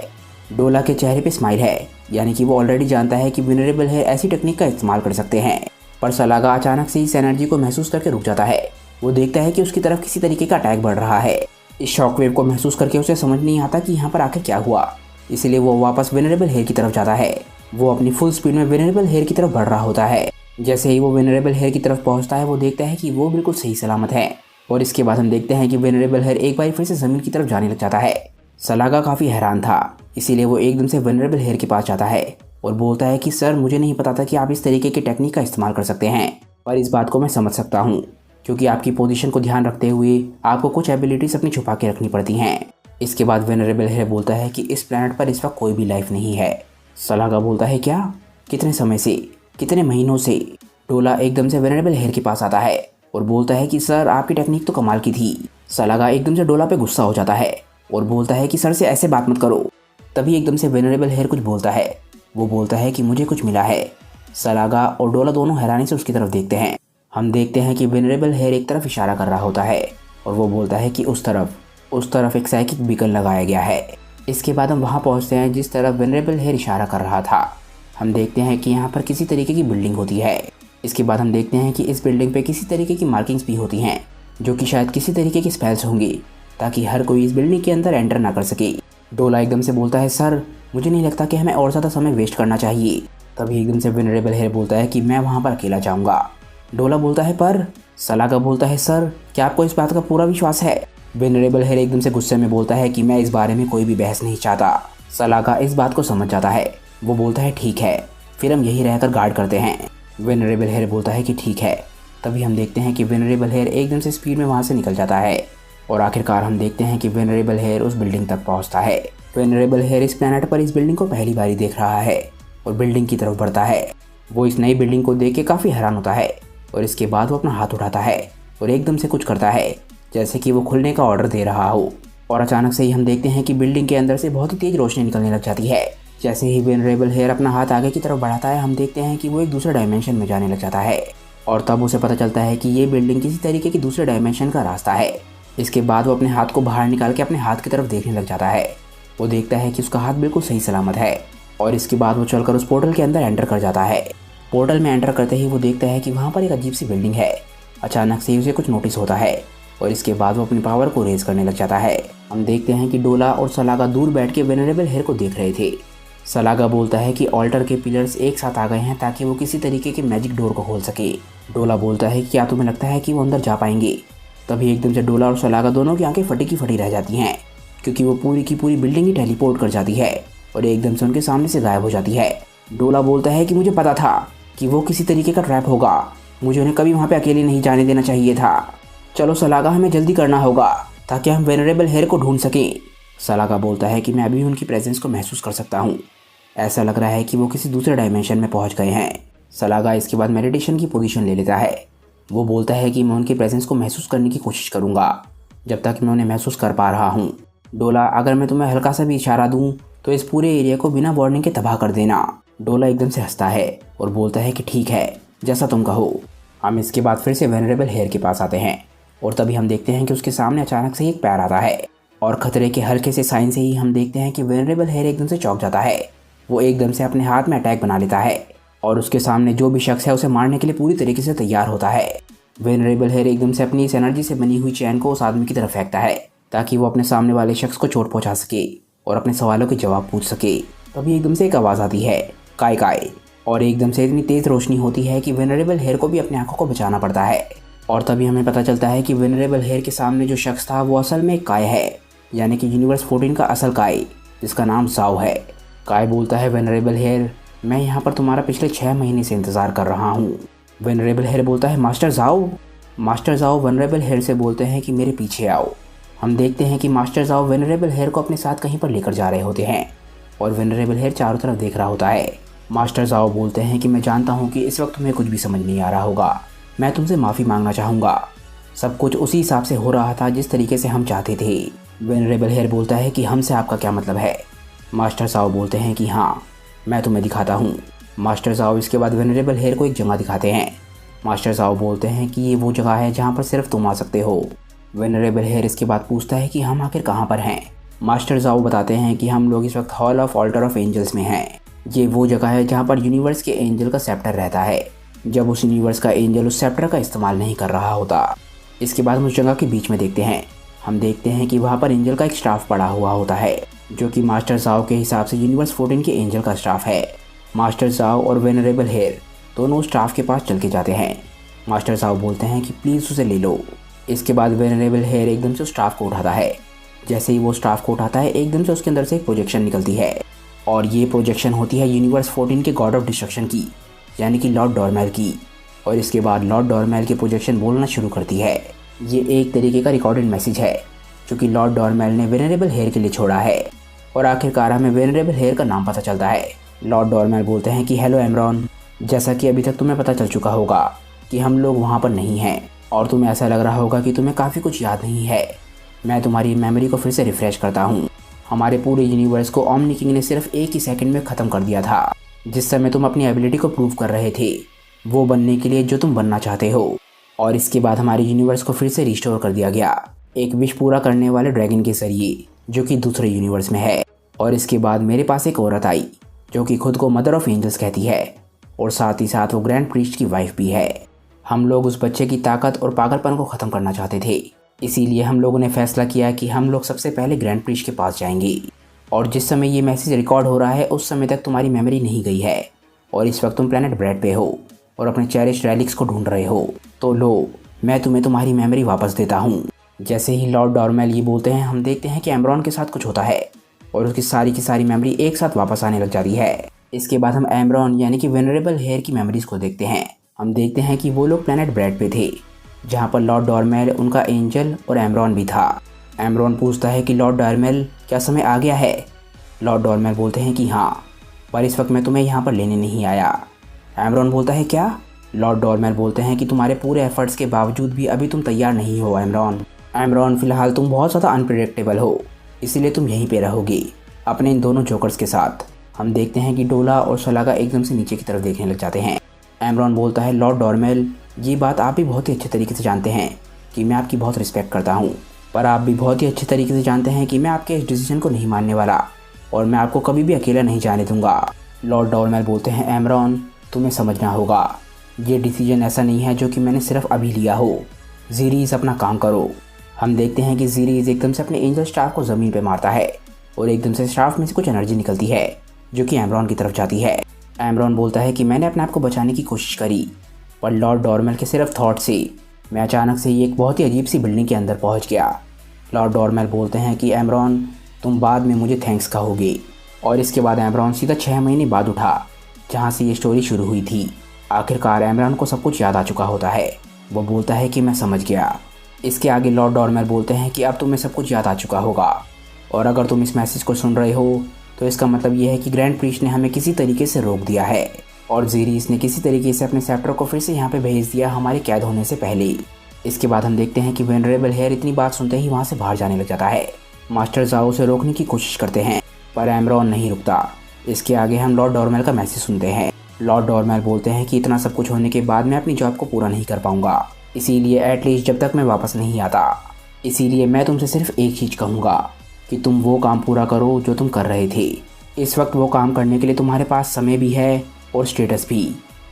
डोला के चेहरे पे स्माइल है, यानी कि वो ऑलरेडी जानता है कि वेनरेबल हेयर ऐसी टेक्निक का इस्तेमाल कर सकते हैं। पर सलागा अचानक से इस एनर्जी को महसूस करके रुक जाता है। वो देखता है कि उसकी तरफ किसी तरीके का अटैक बढ़ रहा है। इस शॉकवेव को महसूस करके उसे समझ नहीं आता कि यहाँ पर आखिर क्या हुआ, इसलिए वो वापस वेनरेबल हेयर की तरफ जाता है। वो अपनी फुल स्पीड में वेनरेबल हेयर की तरफ बढ़ रहा होता है। जैसे ही वो वेनरेबल हेयर की तरफ पहुंचता है, वो देखता है कि वो बिल्कुल सही सलामत है। और इसके बाद हम देखते हैं कि वेनरेबल हेयर एक बार फिर से ज़मीन की तरफ जाने लग जाता है। सलागा काफ़ी हैरान था, इसीलिए वो एकदम से वेनरेबल हेयर के पास जाता है और बोलता है कि सर, मुझे नहीं पता था कि आप इस तरीके की टेक्निक का इस्तेमाल कर सकते हैं, पर इस बात को मैं समझ सकता हूँ क्योंकि आपकी पोजीशन को ध्यान रखते हुए आपको कुछ एबिलिटीज अपनी छुपा के रखनी पड़ती हैं। इसके बाद वेनरेबल हेयर बोलता है कि इस प्लैनेट पर इस वक्त कोई भी लाइफ नहीं है। सलागा बोलता है, क्या? कितने समय से? कितने महीनों से? डोला एकदम से वेनरेबल हेयर के पास आता है और बोलता है कि सर, आपकी टेक्निक तो कमाल की थी। सलागा एकदम से डोला पे गुस्सा हो जाता है और बोलता है कि सर से ऐसे बात मत करो। तभी एकदम से वेनरेबल हेयर कुछ बोलता है। वो बोलता है कि मुझे कुछ मिला है। सलागा और डोला दोनों हैरानी से उसकी तरफ देखते हैं। हम देखते हैं कि वेनरेबल हेयर एक तरफ इशारा कर रहा होता है और वो बोलता है कि उस तरफ एक साइकिक बीकन लगाया गया है। इसके बाद हम वहाँ पहुँचते हैं जिस तरफ वेनरेबल हेयर इशारा कर रहा था। हम देखते हैं कि यहाँ पर किसी तरीके की बिल्डिंग होती है। इसके बाद हम देखते हैं कि इस बिल्डिंग पे किसी तरीके की मार्किंग्स भी होती हैं, जो कि शायद किसी तरीके की स्पेल्स होंगी ताकि हर कोई इस बिल्डिंग के अंदर एंटर ना कर सके। डोला एकदम से बोलता है, सर, मुझे नहीं लगता कि हमें और ज़्यादा समय वेस्ट करना चाहिए। तभी एकदम से वेनरेबल हेयर बोलता है कि मैं वहाँ पर अकेला जाऊँगा। डोला बोलता है, पर? सलागा बोलता है, सर, क्या आपको इस बात का पूरा विश्वास है? वेनरेबल हेयर एकदम से गुस्से में बोलता है कि मैं इस बारे में कोई भी बहस नहीं चाहता। सलागा इस बात को समझ जाता है। वो बोलता है, ठीक है, फिर हम यहीं रहकर गार्ड करते हैं। वेनरेबल हेयर बोलता है कि ठीक है। तभी हम देखते हैं कि वेनरेबल हेयर एकदम से स्पीड में वहाँ से निकल जाता है और आखिरकार हम देखते हैं कि वेनरेबल हेयर उस बिल्डिंग तक पहुँचता है। वेनरेबल हेयर इस प्लैनेट पर इस बिल्डिंग को पहली बारी देख रहा है और बिल्डिंग की तरफ बढ़ता है। वो इस नई बिल्डिंग को देख के काफ़ी हैरान होता है और इसके बाद वो अपना हाथ उठाता है और एकदम से कुछ करता है जैसे कि वो खुलने का ऑर्डर दे रहा हो। और अचानक से ही हम देखते हैं कि बिल्डिंग के अंदर से बहुत ही तेज रोशनी निकलने लग जाती है। जैसे ही वेनरेबल हेयर अपना हाथ आगे की तरफ बढ़ाता है, हम देखते हैं कि वो एक दूसरे डायमेंशन में जाने लग जाता है और तब उसे पता चलता है कि ये बिल्डिंग किसी तरीके की दूसरे डायमेंशन का रास्ता है। इसके बाद वो अपने हाथ को बाहर निकाल के अपने हाथ की तरफ देखने लग जाता है। वो देखता है कि उसका हाथ बिल्कुल सही सलामत है और इसके बाद वो चलकर उस पोर्टल के अंदर एंटर कर जाता है। पोर्टल में एंटर करते ही वो देखता है कि वहाँ पर एक अजीब सी बिल्डिंग है। अचानक से उसे कुछ नोटिस होता है और इसके बाद वो अपनी पावर को रेज करने लग जाता है। हम देखते हैं कि डोला और सलागा दूर बैठ के वेनरेबल हेयर को देख रहे थे। सलागा बोलता है कि ऑल्टर के पिलर्स एक साथ आ गए हैं ताकि वो किसी तरीके के मैजिक डोर को खोल सके। डोला बोलता है कि क्या तुम्हें लगता है कि वो अंदर जा पाएंगे? तभी एकदम से डोला और सलागा दोनों की आंखें फटी की फटी रह जाती हैं क्योंकि वो पूरी की पूरी बिल्डिंग ही टेलीपोर्ट कर जाती है और एकदम से उनके सामने से गायब हो जाती है। डोला बोलता है कि मुझे पता था कि वो किसी तरीके का ट्रैप होगा, मुझे उन्हें कभी वहाँ पे अकेले नहीं जाने देना चाहिए था। चलो सलागा, हमें जल्दी करना होगा ताकि हम वेनरेबल हेयर को ढूंढ सकें। सलागा बोलता है कि मैं अभी उनकी प्रेजेंस को महसूस कर सकता हूँ। ऐसा लग रहा है कि वो किसी दूसरे डायमेंशन में पहुँच गए हैं। सलागा इसके बाद मेडिटेशन की पोजीशन ले लेता है। वो बोलता है कि मैं उनकी प्रेजेंस को महसूस करने की कोशिश करूँगा जब तक मैं उन्हें महसूस कर पा रहा हूँ। डोला, अगर मैं तुम्हें हल्का सा भी इशारा दूँ तो इस पूरे एरिया को बिना वार्निंग के तबाह कर देना। डोला एकदम से हंसता है और बोलता है कि ठीक है, जैसा तुम कहो। हम इसके बाद फिर से वेनरेबल हेयर के पास आते हैं और तभी हम देखते हैं कि उसके सामने अचानक से एक पैर आता है और खतरे के हल्के से साइन से ही हम देखते हैं कि वेनरेबल हेयर एकदम से चौंक जाता है। वो एकदम से अपने हाथ में अटैक बना लेता है और उसके सामने जो भी शख्स है उसे मारने के लिए पूरी तरीके से तैयार होता है। वेनरेबल हेयर एकदम से अपनी इस एनर्जी से बनी हुई चैन को उस आदमी की तरफ फेंकता है ताकि वो अपने सामने वाले शख्स को चोट पहुंचा सके और अपने सवालों के जवाब पूछ सके। तभी एकदम से एक आवाज़ आती है, काय काय, और एकदम से इतनी तेज़ रोशनी होती है कि वेनरेबल हेयर को भी अपनी आंखों को बचाना पड़ता है। और तभी हमें पता चलता है कि वेनरेबल हेयर के सामने जो शख्स था वो असल में एक काय है, यानी कि यूनिवर्स 14 का असल काय, जिसका नाम जाओ है। काय बोलता है, वेनरेबल हेयर, मैं यहाँ पर तुम्हारा पिछले 6 महीने से इंतज़ार कर रहा हूँ। वेनरेबल हेयर बोलता है, मास्टर जाओ। मास्टर जाओ वेनरेबल हेयर से बोलते हैं कि मेरे पीछे आओ। हम देखते हैं कि मास्टर जाओ वेनरेबल हेयर को अपने साथ कहीं पर लेकर जा रहे होते हैं और वेनरेबल हेयर चारों तरफ देख रहा होता है। मास्टर जाओ बोलते हैं कि मैं जानता हूँ कि इस वक्त तुम्हें कुछ भी समझ नहीं आ रहा होगा, मैं तुमसे माफ़ी मांगना चाहूँगा। सब कुछ उसी हिसाब से हो रहा था जिस तरीके से हम चाहते थे। वेनरेबल हेयर बोलता है कि हमसे आपका क्या मतलब है। मास्टर साओ बोलते हैं कि हाँ, मैं तुम्हें दिखाता हूँ। मास्टर साओ इसके बाद वेनरेबल हेयर को एक जगह दिखाते हैं। मास्टर साओ बोलते हैं कि ये वो जगह है जहाँ पर सिर्फ तुम आ सकते हो। वेनरेबल हेयर इसके बाद पूछता है कि हम आखिर कहाँ पर हैं। मास्टर साओ बताते हैं कि हम लोग इस वक्त hall of altar of angels में हैं। ये वो जगह है जहाँ पर यूनिवर्स के एंजल का सेप्टर रहता है, जब उस यूनिवर्स का एंजल उस सेप्टर का इस्तेमाल नहीं कर रहा होता। इसके बाद हम उस जगह के बीच में देखते हैं। हम देखते हैं कि वहाँ पर एंजल का एक स्टाफ पड़ा हुआ होता है, जो कि मास्टर साओ के हिसाब से यूनिवर्स 14 के एंजल का स्टाफ है। मास्टर साओ और वेनरेबल हेयर दोनों स्टाफ के पास चल के जाते हैं। मास्टर साओ बोलते हैं कि प्लीज़ उसे ले लो। इसके बाद वेनरेबल हेयर एकदम से उस स्टाफ को उठाता है। जैसे ही वो स्टाफ को उठाता है, एकदम से उसके अंदर से एक प्रोजेक्शन निकलती है और ये प्रोजेक्शन होती है यूनिवर्स 14 के गॉड ऑफ डिस्ट्रक्शन की, यानी कि लॉर्ड डॉर्मेल की। और इसके बाद लॉर्ड डॉर्मेल की प्रोजेक्शन बोलना शुरू करती है। ये एक तरीके का रिकॉर्डेड मैसेज है जो कि लॉर्ड डॉर्मेल ने वेनरेबल हेयर के लिए छोड़ा है और आखिरकार हमें वेनरेबल हेयर का नाम पता चलता है। लॉर्ड डॉर्मेल बोलते हैं कि हेलो एमरॉन, जैसा कि अभी तक तुम्हें पता चल चुका होगा कि हम लोग वहाँ पर नहीं हैं और तुम्हें ऐसा लग रहा होगा कि तुम्हें काफ़ी कुछ याद नहीं है। मैं तुम्हारी मेमोरी को फिर से रिफ़्रेश करता हूँ। हमारे पूरे यूनिवर्स को ओमनी किंग ने सिर्फ एक ही सेकंड में ख़त्म कर दिया था, जिस समय तुम अपनी एबिलिटी को प्रूव कर रहे थे वो बनने के लिए जो तुम बनना चाहते हो। और इसके बाद हमारे यूनिवर्स को फिर से रिस्टोर कर दिया गया एक विश पूरा करने वाले ड्रैगन के जरिए, जो कि दूसरे यूनिवर्स में है। और इसके बाद मेरे पास एक औरत आई जो कि खुद को मदर ऑफ एंजल्स कहती है और साथ ही साथ वो ग्रैंड प्रीस्ट की वाइफ भी है। हम लोग उस बच्चे की ताकत और पागलपन को ख़त्म करना चाहते थे, इसीलिए हम लोगों ने फैसला किया कि हम लोग सबसे पहले ग्रैंड प्रीस्ट के पास जाएंगे। और जिस समय ये मैसेज रिकॉर्ड हो रहा है उस समय तक तुम्हारी मेमोरी नहीं गई है और इस वक्त तुम प्लेनेट ब्रैड पे हो और अपने चेरिश रेलिक्स को ढूंढ रहे हो। तो लो, मैं तुम्हें तुम्हारी मेमोरी वापस देता हूँ। जैसे ही लॉर्ड डॉर्मेल ये बोलते हैं, हम देखते हैं कि एमरॉन के साथ कुछ होता है और उसकी सारी की सारी मेमोरी एक साथ वापस आने लग जाती है। इसके बाद हम एमरॉन यानी कि वेनरेबल हेयर की मेमोरीज को देखते हैं। हम देखते हैं कि वो लोग प्लेनेट ब्रैड पे थे, जहाँ पर लॉर्ड डॉर्मेल, उनका एंजल और एमरॉन भी था। एमरॉन पूछता है कि लॉर्ड डॉर्मेल, क्या समय आ गया है? लॉर्ड डॉर्मेल बोलते हैं कि हाँ, पर इस वक्त मैं तुम्हें यहाँ पर लेने नहीं आया। एमरॉन बोलता है क्या? लॉर्ड डॉर्मेल बोलते हैं कि तुम्हारे पूरे एफर्ट्स के बावजूद भी अभी तुम तैयार नहीं हो एमरॉन। एमरॉन, फिलहाल तुम बहुत ज़्यादा अनप्रेडिक्टेबल हो, इसीलिए तुम यहीं पे रहोगे अपने इन दोनों जोकर्स के साथ। हम देखते हैं कि डोला और सलागा एकदम से नीचे की तरफ देखने लग जाते हैं। एमरॉन बोलता है, लॉर्ड डॉर्मेल, ये बात आप भी बहुत ही अच्छे तरीके से जानते हैं कि मैं आपकी बहुत रिस्पेक्ट करता हूँ, पर आप भी बहुत ही अच्छे तरीके से जानते हैं कि मैं आपके इस डिसीजन को नहीं मानने वाला और मैं आपको कभी भी अकेला नहीं जाने दूंगा। लॉर्ड डॉर्मेल बोलते हैं, एमरॉन, तुम्हें समझना होगा, ये डिसीजन ऐसा नहीं है जो कि मैंने सिर्फ अभी लिया हो। ज़ीरीज़, अपना काम करो। हम देखते हैं कि ज़ीरीज़ एकदम से अपने एंजल स्टाफ को ज़मीन पे मारता है और एकदम से स्टाफ में से कुछ एनर्जी निकलती है जो कि एमरॉन की तरफ जाती है। एमरॉन बोलता है कि मैंने अपने आप को बचाने की कोशिश करी, पर लॉर्ड डॉर्मेल के सिर्फ थॉट से मैं अचानक से ही एक बहुत ही अजीब सी बिल्डिंग के अंदर पहुंच गया। लॉर्ड डॉर्मेल बोलते हैं कि एमरॉन, तुम बाद में मुझे थैंक्स कहोगे। और इसके बाद एमरॉन सीधा 6 महीने बाद उठा जहाँ से ये स्टोरी शुरू हुई थी। आखिरकार एमरॉन को सब कुछ याद आ चुका होता है। वो बोलता है कि मैं समझ गया। इसके आगे लॉर्ड डॉर्मेल बोलते हैं कि अब तुम्हें सब कुछ याद आ चुका होगा और अगर तुम इस मैसेज को सुन रहे हो तो इसका मतलब ये है कि ग्रैंड प्रीस्ट ने हमें किसी तरीके से रोक दिया है और ज़ीरीज़ ने किसी तरीके से अपने सेप्टर को फिर से यहाँ पे भेज दिया हमारे कैद होने से पहले। इसके बाद हम देखते हैं कि वेनरेबल हेयर इतनी बात सुनते ही वहाँ से बाहर जाने लग जाता है। मास्टर जाओ उसे रोकने की कोशिश करते हैं पर एमरॉन नहीं रुकता। इसके आगे हम लॉर्ड डॉर्मेल का मैसेज सुनते हैं। लॉर्ड डॉर्मेल बोलते हैं कि इतना सब कुछ होने के बाद मैं अपनी जॉब को पूरा नहीं कर पाऊंगा, इसीलिए एटलीस्ट जब तक मैं वापस नहीं आता, इसीलिए मैं तुमसे सिर्फ एक चीज़ कहूँगा कि तुम वो काम पूरा करो जो तुम कर रहे थे। इस वक्त वो काम करने के लिए तुम्हारे पास समय भी है और स्टेटस भी,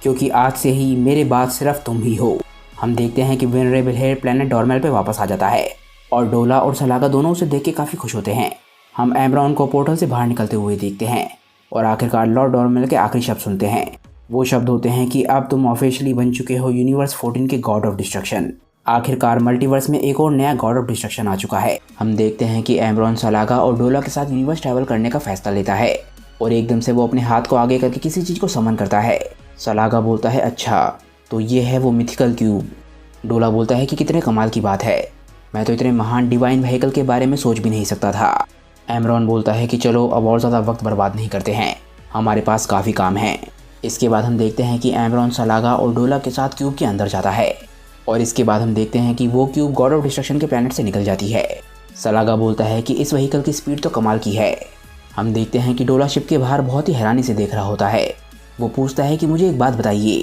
क्योंकि आज से ही मेरे बाद सिर्फ तुम ही हो। हम देखते हैं कि वेनरेबल हेयर प्लेनेट डॉर्मेल पे वापस आ जाता है और डोला और सलागा दोनों उसे देख के काफ़ी खुश होते हैं। हम एमरॉन को पोर्टल से बाहर निकलते हुए देखते हैं और आखिरकार लॉर्ड डॉर्मेल के आखिरी शब्द सुनते हैं। वो शब्द होते हैं कि अब तुम ऑफिशियली बन चुके हो यूनिवर्स 14 के गॉड ऑफ डिस्ट्रक्शन। आखिरकार मल्टीवर्स में एक और नया गॉड ऑफ डिस्ट्रक्शन आ चुका है। हम देखते हैं कि एमरॉन सलागा और डोला के साथ यूनिवर्स ट्रैवल करने का फैसला लेता है और एकदम से वो अपने हाथ को आगे करके किसी चीज़ को समन करता है। सलागा बोलता है, अच्छा तो ये है वो मिथिकल क्यूब। डोला बोलता है कि कितने कमाल की बात है। मैं तो इतने महान डिवाइन व्हीकल के बारे में सोच भी नहीं सकता था। एमरॉन बोलता है कि चलो अब और ज़्यादा वक्त बर्बाद नहीं करते हैं, हमारे पास काफ़ी काम है। इसके बाद हम देखते हैं कि एमरॉन सलागा और डोला के साथ क्यूब के अंदर जाता है और इसके बाद हम देखते हैं कि वो क्यूब गॉड ऑफ डिस्ट्रक्शन के प्लैनेट से निकल जाती है। सलागा बोलता है कि इस व्हीकल की स्पीड तो कमाल की है। हम देखते हैं कि डोला शिप के बाहर बहुत ही हैरानी से देख रहा होता है। वो पूछता है कि मुझे एक बात बताइए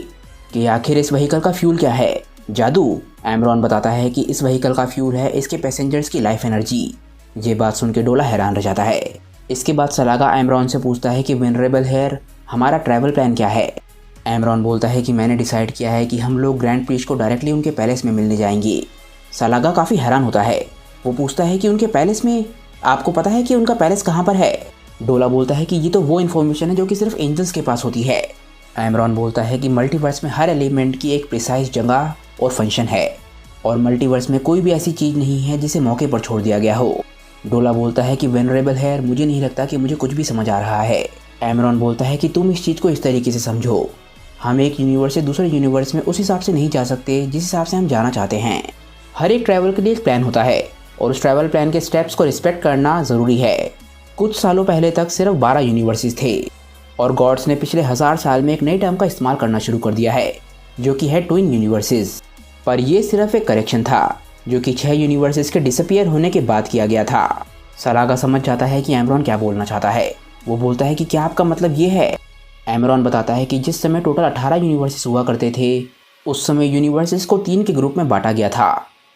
कि आखिर इस व्हीकल का फ्यूल क्या है? जादू? एमरॉन बताता है कि इस व्हीकल का फ्यूल है इसके पैसेंजर्स की लाइफ एनर्जी। ये बात सुन के डोला हैरान रह जाता है। इसके बाद सलागा एमरॉन से पूछता है कि वेनरेबल हेयर, हमारा ट्रैवल प्लान क्या है? एमरॉन बोलता है कि मैंने डिसाइड किया है कि हम लोग ग्रैंड प्रीस्ट को डायरेक्टली उनके पैलेस में मिलने जाएंगे। सलागा काफ़ी हैरान होता है। वो पूछता है कि उनके पैलेस में? आपको पता है कि उनका पैलेस कहाँ पर है? डोला बोलता है कि ये तो वो इन्फॉर्मेशन है जो कि सिर्फ एंजल्स के पास होती है। एमरॉन बोलता है कि मल्टीवर्स में हर एलिमेंट की एक प्रिसाइज जगह और फंक्शन है और मल्टीवर्स में कोई भी ऐसी चीज़ नहीं है जिसे मौके पर छोड़ दिया गया हो। डोला बोलता है कि वेनरेबल हेयर, मुझे नहीं लगता कि मुझे कुछ भी समझ आ रहा है। एमरॉन बोलता है कि तुम इस चीज़ को इस तरीके से समझो, हम एक यूनिवर्स से दूसरे यूनिवर्स में उस हिसाब से नहीं जा सकते जिस हिसाब से हम जाना चाहते हैं। हर एक ट्रैवल के लिए एक प्लान होता है और उस ट्रैवल प्लान के स्टेप्स को रिस्पेक्ट करना ज़रूरी है। कुछ सालों पहले तक सिर्फ 12 यूनिवर्सेस थे और गॉड्स ने पिछले 1000 साल में एक नई टर्म का इस्तेमाल करना शुरू कर दिया है जो कि है ट्विन यूनिवर्सेस। पर यह सिर्फ एक करेक्शन था जो कि 6 यूनिवर्सेस के डिसअपियर होने के बाद किया गया था। सलागा समझ जाता है कि एमरॉन क्या बोलना चाहता है। वो बोलता है कि क्या आपका मतलब ये है? एमरॉन बताता है कि जिस समय टोटल 18 यूनिवर्सेस हुआ करते थे उस समय यूनिवर्सेस को 3 के ग्रुप में बांटा गया था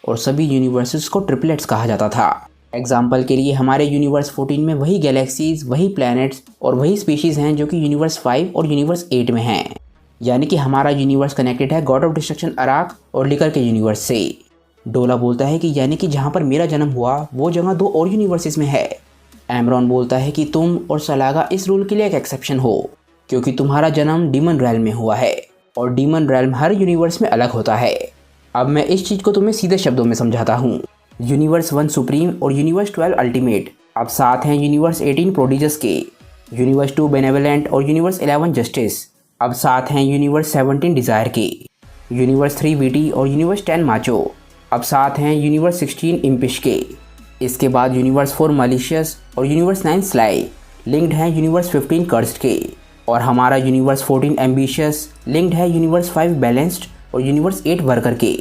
और सभी यूनिवर्सेस को ट्रिपलेट्स कहा जाता था। एग्जाम्पल के लिए हमारे यूनिवर्स 14 में वही गैलेक्सीज, वही प्लैनेट्स और वही स्पीशीज़ हैं जो कि यूनिवर्स 5 और यूनिवर्स 8 में हैं। यानी कि हमारा यूनिवर्स कनेक्टेड है गॉड ऑफ डिस्ट्रक्शन अराक और लिकर के यूनिवर्स से। डोला बोलता है कि यानी कि जहाँ पर मेरा जन्म हुआ वो जगह 2 और यूनिवर्सेस में है। एमरॉन बोलता है कि तुम और सलागा इस रूल के लिए एक एक्सेप्शन हो क्योंकि तुम्हारा जन्म डीमन रैल्म में हुआ है और डीमन रैल्म हर यूनिवर्स में अलग होता है। अब मैं इस चीज़ को तुम्हें सीधे शब्दों में समझाता हूँ। यूनिवर्स 1 सुप्रीम और यूनिवर्स 12 अल्टीमेट अब साथ हैं यूनिवर्स 18 प्रोडिजस के। यूनिवर्स 2 बेनेवलेंट और यूनिवर्स 11 जस्टिस अब साथ हैं यूनिवर्स 17 डिज़ायर के। यूनिवर्स 3 वीटी और यूनिवर्स 10 माचो अब साथ हैं यूनिवर्स 16 इम्पिश के। इसके बाद यूनिवर्स 4 मलिशियस और यूनिवर्स 9 स्लाई लिंक्ड हैं यूनिवर्स 15 कर्स्ड के और हमारा यूनिवर्स 14 एम्बिशियस लिंक्ड है यूनिवर्स 5 बैलेंस्ड और यूनिवर्स 8 वर्कर के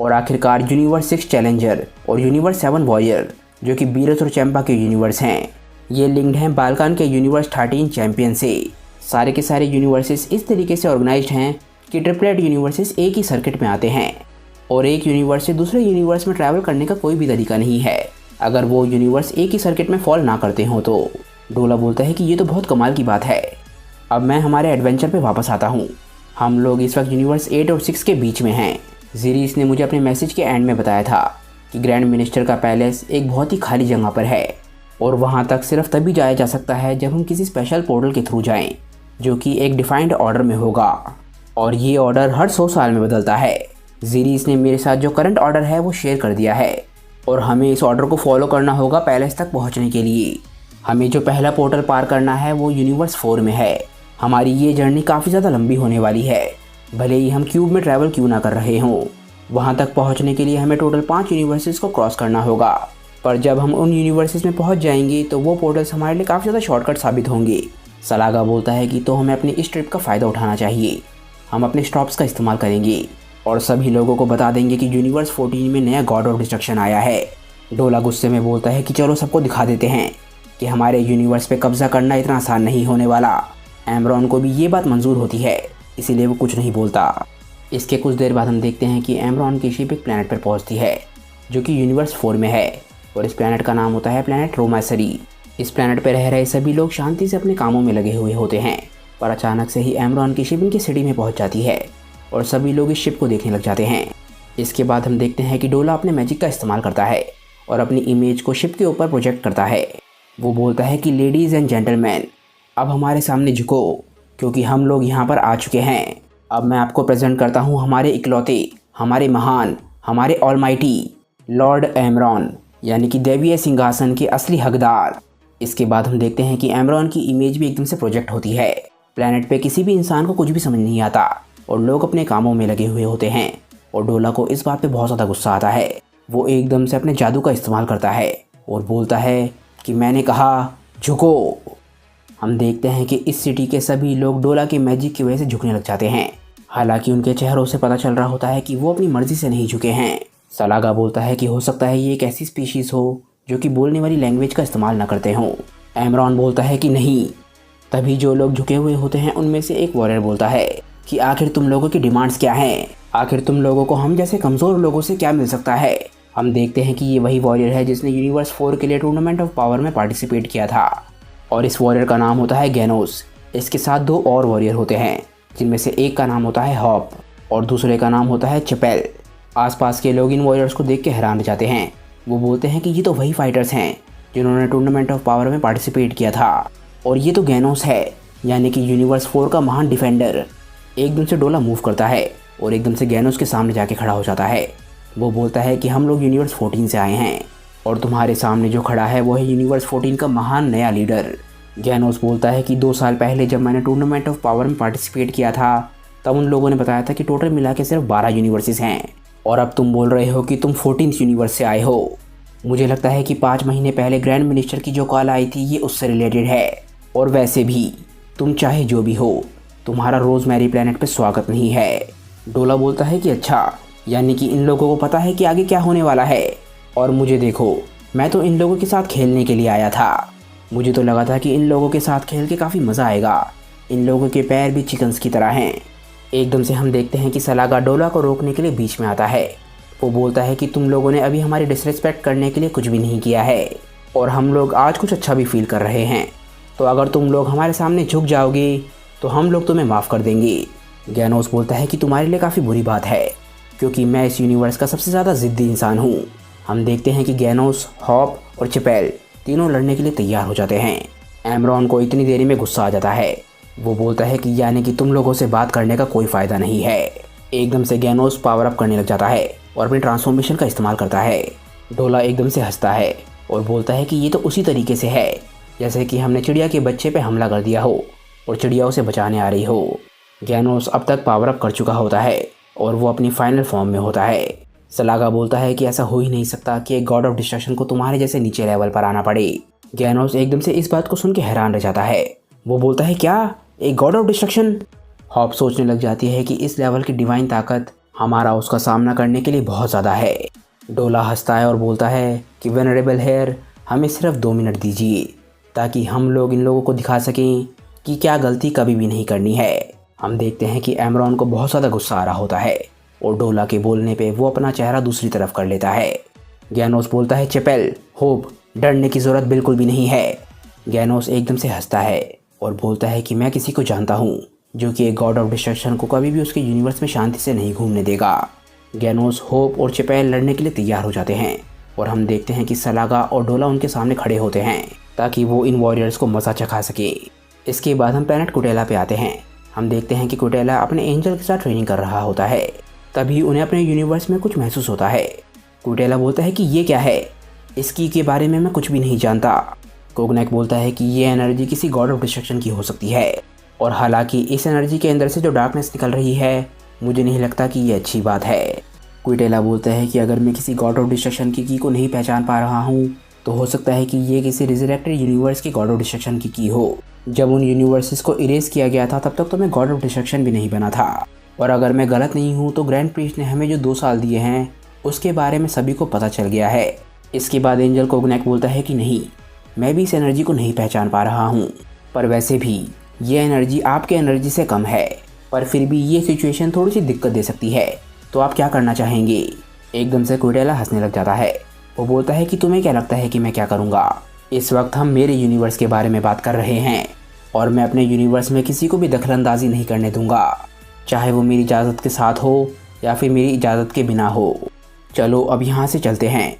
और आखिरकार यूनिवर्स 6 चैलेंजर और यूनिवर्स 7 वॉरियर जो कि बीरस और चैम्पा के यूनिवर्स हैं। ये लिंक्ड हैं बाल्कान के यूनिवर्स 13 चैंपियन से। सारे के सारे यूनिवर्सेस इस तरीके से ऑर्गेनाइज्ड हैं कि ट्रिपलेट यूनिवर्सेस एक ही सर्किट में आते हैं और एक यूनिवर्स से दूसरे यूनिवर्स में ट्रैवल करने का कोई भी तरीका नहीं है अगर वो यूनिवर्स एक ही सर्किट में फॉल ना करते हों तो। डोला बोलता है कि ये तो बहुत कमाल की बात है। अब मैं हमारे एडवेंचर पे वापस आता हूँ। हम लोग इस वक्त यूनिवर्स 8 और 6 के बीच में हैं। जीरीस ने मुझे अपने मैसेज के एंड में बताया था कि ग्रैंड मिनिस्टर का पैलेस एक बहुत ही खाली जगह पर है और वहाँ तक सिर्फ तभी जाया जा सकता है जब हम किसी स्पेशल पोर्टल के थ्रू जाएं जो कि एक डिफाइंड ऑर्डर में होगा और ये ऑर्डर हर 100 साल में बदलता है। जीरीस ने मेरे साथ जो करंट ऑर्डर है वो शेयर कर दिया है और हमें इस ऑर्डर को फॉलो करना होगा पैलेस तक पहुँचने के लिए। हमें जो पहला पोर्टल पार करना है वो यूनिवर्स 4 में है। हमारी ये जर्नी काफ़ी ज़्यादा लंबी होने वाली है, भले ही हम क्यूब में ट्रैवल क्यों ना कर रहे हों। वहाँ तक पहुँचने के लिए हमें टोटल 5 यूनिवर्सेस को क्रॉस करना होगा, पर जब हम उन यूनिवर्सेस में पहुँच जाएंगे तो वो पोर्टल्स हमारे लिए काफ़ी ज़्यादा शॉर्टकट साबित होंगे। सलागा बोलता है कि तो हमें अपनी इस ट्रिप का फ़ायदा उठाना चाहिए। हम अपने स्टॉप्स का इस्तेमाल करेंगे और सभी लोगों को बता देंगे कि यूनिवर्स 14 में नया गॉड ऑफ डिस्ट्रक्शन आया है। डोला गुस्से में बोलता है कि चलो सबको दिखा देते हैं कि हमारे यूनिवर्स पे कब्जा करना इतना आसान नहीं होने वाला। एमरॉन को भी ये बात मंजूर होती है, इसीलिए वो कुछ नहीं बोलता। इसके कुछ देर बाद हम देखते हैं कि एमरॉन की शिप एक प्लैनेट पर पहुंचती है जो कि यूनिवर्स 4 में है और इस प्लैनेट का नाम होता है प्लैनेट रोमासरी। इस प्लैनेट पर रह रहे सभी लोग शांति से अपने कामों में लगे हुए होते हैं, पर अचानक से ही एमरॉन की शिप इनकी सिटी में पहुँच जाती है और सभी लोग इस शिप को देखने लग जाते हैं। इसके बाद हम देखते हैं कि डोला अपने मैजिक का इस्तेमाल करता है और अपनी इमेज को शिप के ऊपर प्रोजेक्ट करता है। वो बोलता है कि लेडीज़ एंड जेंटलमैन, अब हमारे सामने झुको क्योंकि हम लोग यहाँ पर आ चुके हैं। अब मैं आपको प्रेजेंट करता हूँ हमारे इकलौते, हमारे महान, हमारे ऑलमाइटी लॉर्ड एमरॉन, यानी कि दैवीय सिंहासन के असली हकदार। इसके बाद हम देखते हैं कि एमरॉन की इमेज भी एकदम से प्रोजेक्ट होती है। प्लैनेट पे किसी भी इंसान को कुछ भी समझ नहीं आता और लोग अपने कामों में लगे हुए होते हैं और डोला को इस बात पे बहुत ज़्यादा गुस्सा आता है। वो एकदम से अपने जादू का इस्तेमाल करता है और बोलता है कि मैंने कहा झुको। हम देखते हैं कि इस सिटी के सभी लोग डोला के मैजिक की वजह से झुकने लग जाते हैं। हालांकि उनके चेहरों से पता चल रहा होता है कि वो अपनी मर्जी से नहीं झुके हैं। सलागा बोलता है कि हो सकता है ये एक ऐसी स्पीशीज़ हो जो कि बोलने वाली लैंग्वेज का इस्तेमाल ना करते हों। एमरॉन बोलता है कि नहीं। तभी जो लोग झुके हुए होते हैं उनमें से एक वॉरियर बोलता है कि आखिर तुम लोगों की डिमांड्स क्या हैं? आखिर तुम लोगों को हम जैसे कमज़ोर लोगों से क्या मिल सकता है? हम देखते हैं कि ये वही वॉरियर है जिसने यूनिवर्स 4 के लिए टूर्नामेंट ऑफ पावर में पार्टिसिपेट किया था और इस वॉरियर का नाम होता है गैनोस। इसके साथ 2 और वॉरियर होते हैं जिनमें से एक का नाम होता है हॉप और दूसरे का नाम होता है चपेल। आसपास के लोग इन वॉरियर्स को देख के हैरान रह जाते हैं। वो बोलते हैं कि ये तो वही फाइटर्स हैं जिन्होंने टूर्नामेंट ऑफ पावर में पार्टिसिपेट किया था और ये तो गैनोस है, यानी कि यूनिवर्स 4 का महान डिफेंडर। एकदम से डोला मूव करता है और एकदम से गैनोस के सामने जाके खड़ा हो जाता है। वो बोलता है कि हम लोग यूनिवर्स 14 से आए हैं और तुम्हारे सामने जो खड़ा है वो है यूनिवर्स 14 का महान नया लीडर। गैनोस बोलता है कि 2 साल पहले जब मैंने टूर्नामेंट ऑफ पावर में पार्टिसिपेट किया था तब उन लोगों ने बताया था कि टोटल मिला के सिर्फ 12 यूनिवर्सेस हैं और अब तुम बोल रहे हो कि तुम 14th यूनिवर्स से आए हो। मुझे लगता है कि 5 महीने पहले ग्रैंड मिनिस्टर की जो कॉल आई थी ये उससे रिलेटेड है। और वैसे भी तुम चाहे जो भी हो, तुम्हारा रोज़मेरी प्लैनेट पे स्वागत नहीं है। डोला बोलता है कि अच्छा, यानी कि इन लोगों को पता है कि आगे क्या होने वाला है। और मुझे देखो, मैं तो इन लोगों के साथ खेलने के लिए आया था। मुझे तो लगा था कि इन लोगों के साथ खेल के काफ़ी मज़ा आएगा। इन लोगों के पैर भी चिकन्स की तरह हैं। एकदम से हम देखते हैं कि सलागा डोला को रोकने के लिए बीच में आता है। वो बोलता है कि तुम लोगों ने अभी हमारी डिसरिस्पेक्ट करने के लिए कुछ भी नहीं किया है और हम लोग आज कुछ अच्छा भी फील कर रहे हैं। तो अगर तुम लोग हमारे सामने झुक जाओगे तो हम लोग तुम्हें माफ़ कर देंगे। गैनोस बोलता है कि तुम्हारे लिए काफ़ी बुरी बात है क्योंकि मैं इस यूनिवर्स का सबसे ज़्यादा ज़िद्दी इंसान हूँ। हम देखते हैं कि गैनोस, हॉप और चपेल तीनों लड़ने के लिए तैयार हो जाते हैं। एमरॉन को इतनी देरी में गुस्सा आ जाता है। वो बोलता है कि यानी कि तुम लोगों से बात करने का कोई फ़ायदा नहीं है। एकदम से गैनोस पावर अप करने लग जाता है और अपनी ट्रांसफॉर्मेशन का इस्तेमाल करता है। डोला एकदम से हंसता है और बोलता है कि ये तो उसी तरीके से है जैसे कि हमने चिड़िया के बच्चे पे हमला कर दिया हो और चिड़िया उसे बचाने आ रही हो। गैनोस अब तक पावर अप कर चुका होता है और वो अपनी फाइनल फॉर्म में होता है। सलागा बोलता है कि ऐसा हो ही नहीं सकता कि एक गॉड ऑफ डिस्ट्रक्शन को तुम्हारे जैसे नीचे लेवल पर आना पड़े। गैनोस एकदम से इस बात को सुन के हैरान रह जाता है। वो बोलता है क्या, एक गॉड ऑफ डिस्ट्रक्शन? हॉप सोचने लग जाती है कि इस लेवल की डिवाइन ताकत हमारा उसका सामना करने के लिए बहुत ज़्यादा है। डोला हंसता है और बोलता है कि वेनरेबल हेयर, हमें सिर्फ 2 मिनट दीजिए ताकि हम लोग इन लोगों को दिखा सकें कि क्या गलती कभी भी नहीं करनी है। हम देखते हैं कि एमरॉन को बहुत ज़्यादा गुस्सा आ रहा होता है और डोला के बोलने पे वो अपना चेहरा दूसरी तरफ कर लेता है। गैनोस बोलता है चपेल, होप, डरने की ज़रूरत बिल्कुल भी नहीं है। गैनोस एकदम से हंसता है और बोलता है कि मैं किसी को जानता हूँ जो कि एक गॉड ऑफ डिस्ट्रक्शन को कभी भी उसके यूनिवर्स में शांति से नहीं घूमने देगा। गैनोस, होप और चपेल लड़ने के लिए तैयार हो जाते हैं और हम देखते हैं कि सलागा और डोला उनके सामने खड़े होते हैं ताकि वो इन वॉरियर्स को मज़ा चखा सके। इसके बाद हम प्लैनेट कुटेला पे आते हैं। हम देखते हैं कि कुटेला अपने एंजल के साथ ट्रेनिंग कर रहा होता है। तभी उन्हें अपने यूनिवर्स में कुछ महसूस होता है। कुटेला बोलता है कि ये क्या है, इसकी के बारे में मैं कुछ भी नहीं जानता। कोगनैक बोलता है कि ये एनर्जी किसी गॉड ऑफ डिस्ट्रक्शन की हो सकती है और हालांकि इस एनर्जी के अंदर से जो डार्कनेस निकल रही है मुझे नहीं लगता कि ये अच्छी बात है। कुटेला बोलता है कि अगर मैं किसी गॉड ऑफ डिस्ट्रक्शन की को नहीं पहचान पा रहा हूँ तो हो सकता है कि ये किसी रिजरेक्टेड यूनिवर्स की गॉड ऑफ डिस्ट्रक्शन की हो। जब उन यूनिवर्सेस को इरेज किया गया था तब तक तो मैं गॉड ऑफ डिस्ट्रक्शन भी नहीं बना था और अगर मैं गलत नहीं हूँ तो ग्रैंड प्रीस्ट ने हमें जो 2 साल दिए हैं उसके बारे में सभी को पता चल गया है। इसके बाद एंजल कोगनैक बोलता है कि नहीं, मैं भी इस एनर्जी को नहीं पहचान पा रहा हूँ, पर वैसे भी ये एनर्जी आपके एनर्जी से कम है, पर फिर भी ये सिचुएशन थोड़ी सी दिक्कत दे सकती है, तो आप क्या करना चाहेंगे? एकदम से कुटेला हंसने लग जाता है। वो बोलता है कि तुम्हें क्या लगता है कि मैं क्या करूँगा? इस वक्त हम मेरे यूनिवर्स के बारे में बात कर रहे हैं और मैं अपने यूनिवर्स में किसी को भी दखलंदाजी नहीं करने दूंगा, चाहे वो मेरी इजाज़त के साथ हो या फिर मेरी इजाज़त के बिना हो। चलो अब यहाँ से चलते हैं।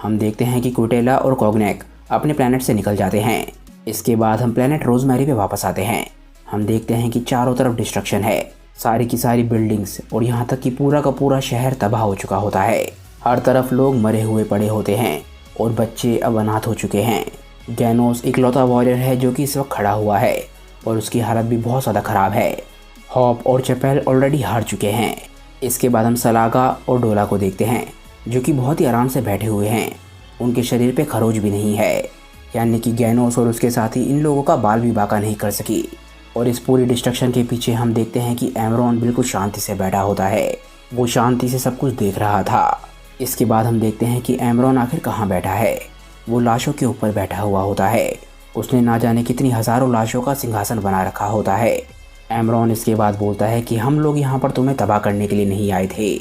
हम देखते हैं कि कुटेला और कोगनैक अपने प्लैनेट से निकल जाते हैं। इसके बाद हम प्लैनेट रोज़मेरी पे वापस आते हैं। हम देखते हैं कि चारों तरफ डिस्ट्रक्शन है, सारी की सारी बिल्डिंग्स और यहाँ तक कि पूरा का पूरा शहर तबाह हो चुका होता है। हर तरफ लोग मरे हुए पड़े होते हैं और बच्चे अब अनाथ हो चुके हैं। गैनोस इकलौता वॉरियर है जो कि इस वक्त खड़ा हुआ है और उसकी हालत भी बहुत ज़्यादा ख़राब है। हॉप और चपेल ऑलरेडी हार चुके हैं। इसके बाद हम सलागा और डोला को देखते हैं। जो कि बहुत ही आराम से बैठे हुए हैं। उनके शरीर पे खरोच भी नहीं है, यानी कि गैनोस और उसके साथी इन लोगों का बाल भी बाका नहीं कर सकी। और इस पूरी डिस्ट्रक्शन के पीछे हम देखते हैं कि एमरॉन बिल्कुल शांति से बैठा होता है। वो शांति से सब कुछ देख रहा था। इसके बाद हम देखते हैं कि एमरॉन आखिर कहाँ बैठा है। वो लाशों के ऊपर बैठा हुआ होता है। उसने ना जाने कितनी हज़ारों लाशों का सिंहासन बना रखा होता है। एमरॉन इसके बाद बोलता है कि हम लोग यहाँ पर तुम्हें तबाह करने के लिए नहीं आए थे।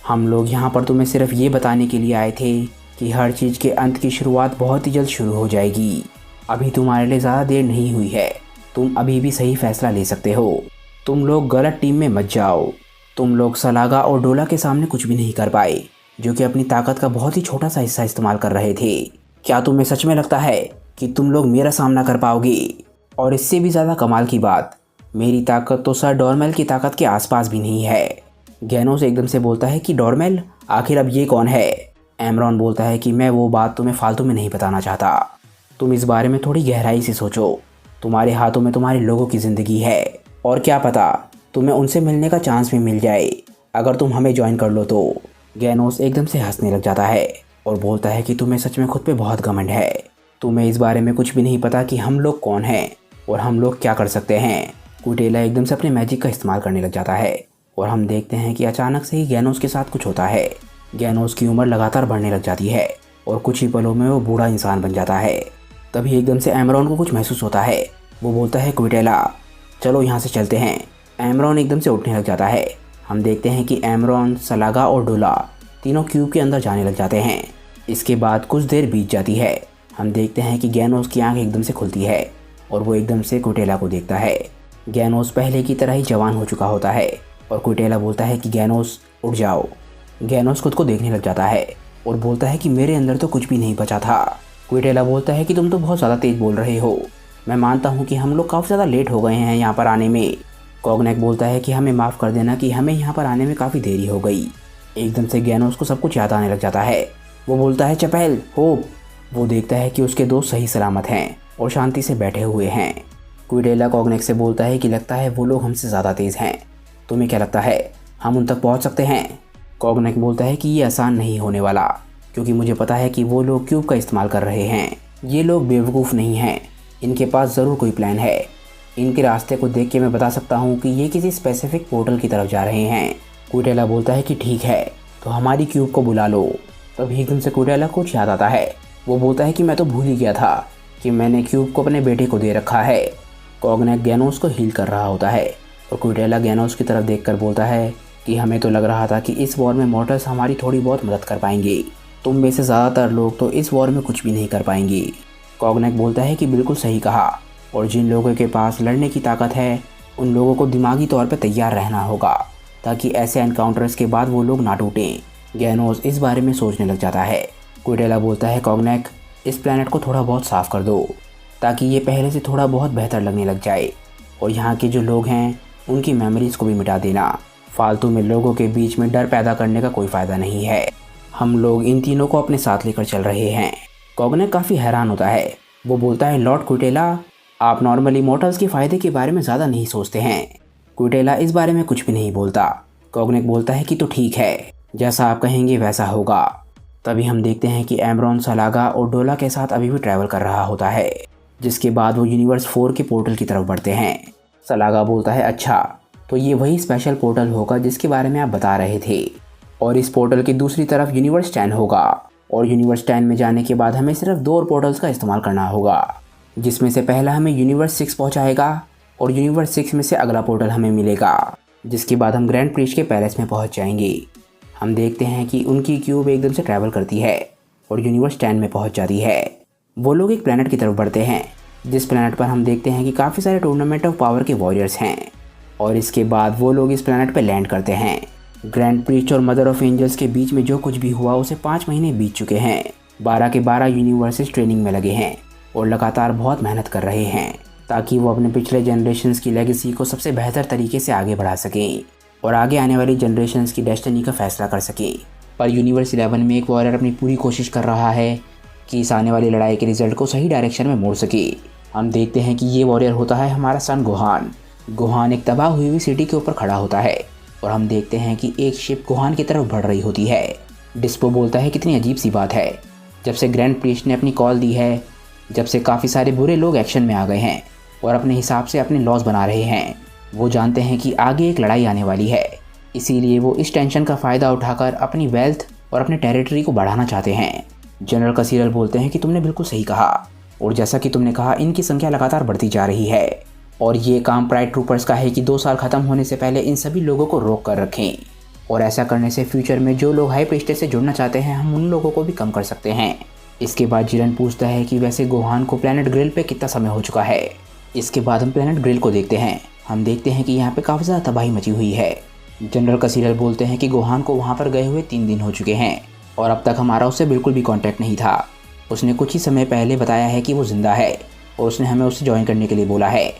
हम लोग यहाँ पर तुम्हें सिर्फ ये बताने के लिए आए थे कि हर चीज़ के अंत की शुरुआत बहुत ही जल्द शुरू हो जाएगी। अभी तुम्हारे लिए ज़्यादा देर नहीं हुई है। तुम अभी भी सही फैसला ले सकते हो। तुम लोग गलत टीम में मत जाओ। तुम लोग सलागा और डोला के सामने कुछ भी नहीं कर पाए, जो कि अपनी ताकत का बहुत ही छोटा सा हिस्सा इस्तेमाल कर रहे थे। क्या तुम्हें सच में लगता है कि तुम लोग मेरा सामना कर पाओगे? और इससे भी ज़्यादा कमाल की बात, मेरी ताकत तो सर डॉर्मेल की ताकत के आसपास भी नहीं है। गैनोस एकदम से बोलता है कि डॉर्मेल, आखिर अब ये कौन है? एमरॉन बोलता है कि मैं वो बात तुम्हें फालतू में नहीं बताना चाहता। तुम इस बारे में थोड़ी गहराई से सोचो। तुम्हारे हाथों में तुम्हारे लोगों की ज़िंदगी है, और क्या पता तुम्हें उनसे मिलने का चांस भी मिल जाए अगर तुम हमें ज्वाइन कर लो तो। गैनोस एकदम से हंसने लग जाता है और बोलता है कि तुम्हें सच में खुद पे बहुत घमंड है। तुम्हें इस बारे में कुछ भी नहीं पता कि हम लोग कौन हैं और हम लोग क्या कर सकते हैं। कुटेला एकदम से अपने मैजिक का इस्तेमाल करने लग जाता है और हम देखते हैं कि अचानक से ही गैनोस के साथ कुछ होता है। गैनोस की उम्र लगातार बढ़ने लग जाती है और कुछ ही पलों में वो बूढ़ा इंसान बन जाता है। तभी एकदम से एमरॉन को कुछ महसूस होता है। वो बोलता है कुटेला, चलो यहाँ से चलते हैं। एमरॉन एकदम से उठने लग जाता है। हम देखते हैं कि एमरॉन, सलागा और डोला तीनों क्यूब के अंदर जाने लग जाते हैं। इसके बाद कुछ देर बीत जाती है। हम देखते हैं कि गैनोस की आंख एकदम से खुलती है और वो एकदम से कुटेला को देखता है। गैनोस पहले की तरह ही जवान हो चुका होता है और कुटेला बोलता है कि गैनोस उठ जाओ। गैनोस खुद को देखने लग जाता है और बोलता है कि मेरे अंदर तो कुछ भी नहीं बचा था। कुटेला बोलता है कि तुम तो बहुत ज़्यादा तेज़ बोल रहे हो। मैं मानता हूँ कि हम लोग काफ़ी ज़्यादा लेट हो गए हैं यहाँ पर आने में। कॉग्नैक बोलता है कि हमें माफ़ कर देना कि हमें यहाँ पर आने में काफ़ी देरी हो गई। एकदम से गैनोस को सब कुछ याद आने लग जाता है। वो बोलता है चपैल, होप। वो देखता है कि उसके दोस्त सही सलामत हैं और शांति से बैठे हुए हैं। कुटेला कॉग्नैक से बोलता है कि लगता है वो लोग हमसे ज़्यादा तेज़ हैं। तुम्हें क्या लगता है हम उन तक पहुँच सकते हैं? कॉग्नैक बोलता है कि ये आसान नहीं होने वाला, क्योंकि मुझे पता है कि वो लोग क्यूब का इस्तेमाल कर रहे हैं। ये लोग बेवकूफ़ नहीं हैं, इनके पास ज़रूर कोई प्लान है। इनके रास्ते को देख के मैं बता सकता हूँ कि ये किसी स्पेसिफिक पोर्टल की तरफ जा रहे हैं। कुटेला बोलता है कि ठीक है, तो हमारी क्यूब को बुला लो। तभी एकदम से कुटेला को कुछ याद आता है। वो बोलता है कि मैं तो भूल ही गया था कि मैंने क्यूब को अपने बेटे को दे रखा है। कॉग्नैक गैनोस को हील कर रहा होता है और कुटेला गैनोस की तरफ देखकर बोलता है कि हमें तो लग रहा था कि इस वॉर में मॉर्टल्स हमारी थोड़ी बहुत मदद कर पाएंगे। तुम में से ज़्यादातर लोग तो इस वॉर में कुछ भी नहीं कर पाएंगे। कॉग्नैक बोलता है कि बिल्कुल सही कहा, और जिन लोगों के पास लड़ने की ताकत है उन लोगों को दिमागी तौर पर तैयार रहना होगा, ताकि ऐसे एनकाउंटर्स के बाद वो लोग ना टूटें। गैनोस इस बारे में सोचने लग जाता है। कुटेला बोलता है कॉग्नैक, इस प्लैनेट को थोड़ा बहुत साफ़ कर दो, ताकि ये पहले से थोड़ा बहुत बेहतर लगने लग जाए, और यहाँ के जो लोग हैं उनकी मेमोरीज़ को भी मिटा देना। फालतू में लोगों के बीच में डर पैदा करने का कोई फ़ायदा नहीं है। हम लोग इन तीनों को अपने साथ लेकर चल रहे हैं। कॉग्नैक काफ़ी हैरान होता है। वो बोलता है लॉर्ड कुटेला, आप नॉर्मली मॉर्टल्स के फ़ायदे के बारे में ज़्यादा नहीं सोचते हैं। कुटेला इस बारे में कुछ भी नहीं बोलता। कॉग्नैक बोलता है कि तो ठीक है, जैसा आप कहेंगे वैसा होगा। तभी हम देखते हैं कि एमरॉन, सलागा और डोला के साथ अभी भी ट्रैवल कर रहा होता है, जिसके बाद वो यूनिवर्स 4 के पोर्टल की तरफ बढ़ते हैं। सलागा बोलता है अच्छा, तो ये वही स्पेशल पोर्टल होगा जिसके बारे में आप बता रहे थे, और इस पोर्टल की दूसरी तरफ यूनिवर्स 10 होगा, और यूनिवर्स 10 में जाने के बाद हमें सिर्फ 2 और पोर्टल्स का इस्तेमाल करना होगा, जिसमें से पहला हमें यूनिवर्स 6 पहुंचाएगा और यूनिवर्स 6 में से अगला पोर्टल हमें मिलेगा, जिसके बाद हम ग्रैंड प्रीस्ट के पैलेस में पहुंच जाएंगे। हम देखते हैं कि उनकी क्यूब एकदम से ट्रैवल करती है और यूनिवर्स 10 में पहुंच जाती है। वो लोग एक प्लैनेट की तरफ बढ़ते हैं, जिस प्लैनेट पर हम देखते हैं कि काफ़ी सारे टूर्नामेंट ऑफ पावर के वॉरियर्स हैं, और इसके बाद वो लोग इस प्लैनेट पर लैंड करते हैं। ग्रैंड प्रीस्ट और मदर ऑफ एंजल्स के बीच में जो कुछ भी हुआ उसे 5 महीने बीत चुके हैं। 12 के 12 यूनिवर्सेस ट्रेनिंग में लगे हैं और लगातार बहुत मेहनत कर रहे हैं, ताकि वो अपने पिछले जनरेशन्स की लेगेसी को सबसे बेहतर तरीके से आगे बढ़ा सकें और आगे आने वाली जनरेशन्स की डेस्टिनी का फैसला कर सकें। पर यूनिवर्स 11 में एक वॉरियर अपनी पूरी कोशिश कर रहा है कि इस आने वाली लड़ाई के रिजल्ट को सही डायरेक्शन में मोड़ सके। हम देखते हैं कि ये वॉरियर होता है हमारा सन गोहान। गोहान एक तबाह हुई हुई सिटी के ऊपर खड़ा होता है और हम देखते हैं कि एक शिप गोहान की तरफ बढ़ रही होती है। डिस्पो बोलता है कितनी अजीब सी बात है, जब से ग्रैंड प्रीस्ट ने अपनी कॉल दी है, जब से काफ़ी सारे बुरे लोग एक्शन में आ गए हैं और अपने हिसाब से अपने लॉस बना रहे हैं। वो जानते हैं कि आगे एक लड़ाई आने वाली है, इसीलिए वो इस टेंशन का फ़ायदा उठाकर अपनी वेल्थ और अपने टेरिटरी को बढ़ाना चाहते हैं। जनरल कसीरल बोलते हैं कि तुमने बिल्कुल सही कहा, और जैसा कि तुमने कहा इनकी संख्या लगातार बढ़ती जा रही है और ये काम प्राइड ट्रूपर्स का है कि 2 साल ख़त्म होने से पहले इन सभी लोगों को रोक कर रखें, और ऐसा करने से फ्यूचर में जो लोग हाई प्रीस्टेस से जुड़ना चाहते हैं हम उन लोगों को भी कम कर सकते हैं। इसके बाद जिरेन पूछता है कि वैसे गोहान को प्लैनेट ग्रिल पे कितना समय हो चुका है। इसके बाद हम प्लैनेट ग्रिल को देखते हैं। हम देखते हैं कि यहाँ पे काफ़ी ज़्यादा तबाही मची हुई है। जनरल कसीरल बोलते हैं कि गोहान को वहाँ पर गए हुए 3 दिन हो चुके हैं और अब तक हमारा उससे बिल्कुल भी कांटेक्ट नहीं था। उसने कुछ ही समय पहले बताया है कि वो ज़िंदा है और उसने हमें उससे ज्वाइन करने के लिए बोला है।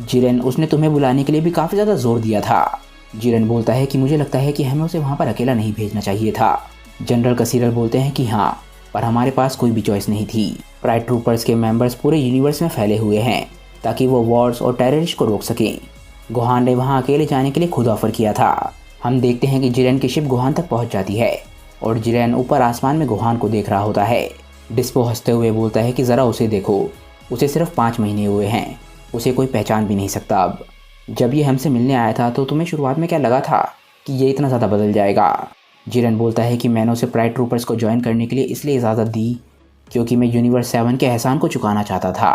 जिरेन, उसने तुम्हें बुलाने के लिए भी काफ़ी ज़्यादा जोर दिया था। जिरेन बोलता है कि मुझे लगता है कि हमें उसे वहाँ पर अकेला नहीं भेजना चाहिए था। जनरल कसीरल बोलते हैं कि हाँ, पर हमारे पास कोई भी चॉइस नहीं थी। प्राइड ट्रूपर्स के मेंबर्स पूरे यूनिवर्स में फैले हुए हैं ताकि वो वॉर्स और टेररिस्ट को रोक सकें। गोहान ने वहाँ अकेले जाने के लिए खुद ऑफर किया था। हम देखते हैं कि जिरेन की शिप गोहान तक पहुँच जाती है और जिरेन ऊपर आसमान में गोहान को देख रहा होता है। डिस्पो हंसते हुए बोलता है कि ज़रा उसे देखो, उसे सिर्फ 5 महीने हुए हैं, उसे कोई पहचान भी नहीं सकता अब। जब ये हमसे मिलने आया था तो तुम्हें शुरुआत में क्या लगा था कि ये इतना ज़्यादा बदल जाएगा? जिरेन बोलता है कि मैंने उसे प्राइड ट्रूपर्स को ज्वाइन करने के लिए इसलिए इजाज़त दी क्योंकि मैं यूनिवर्स 7 के एहसान को चुकाना चाहता था,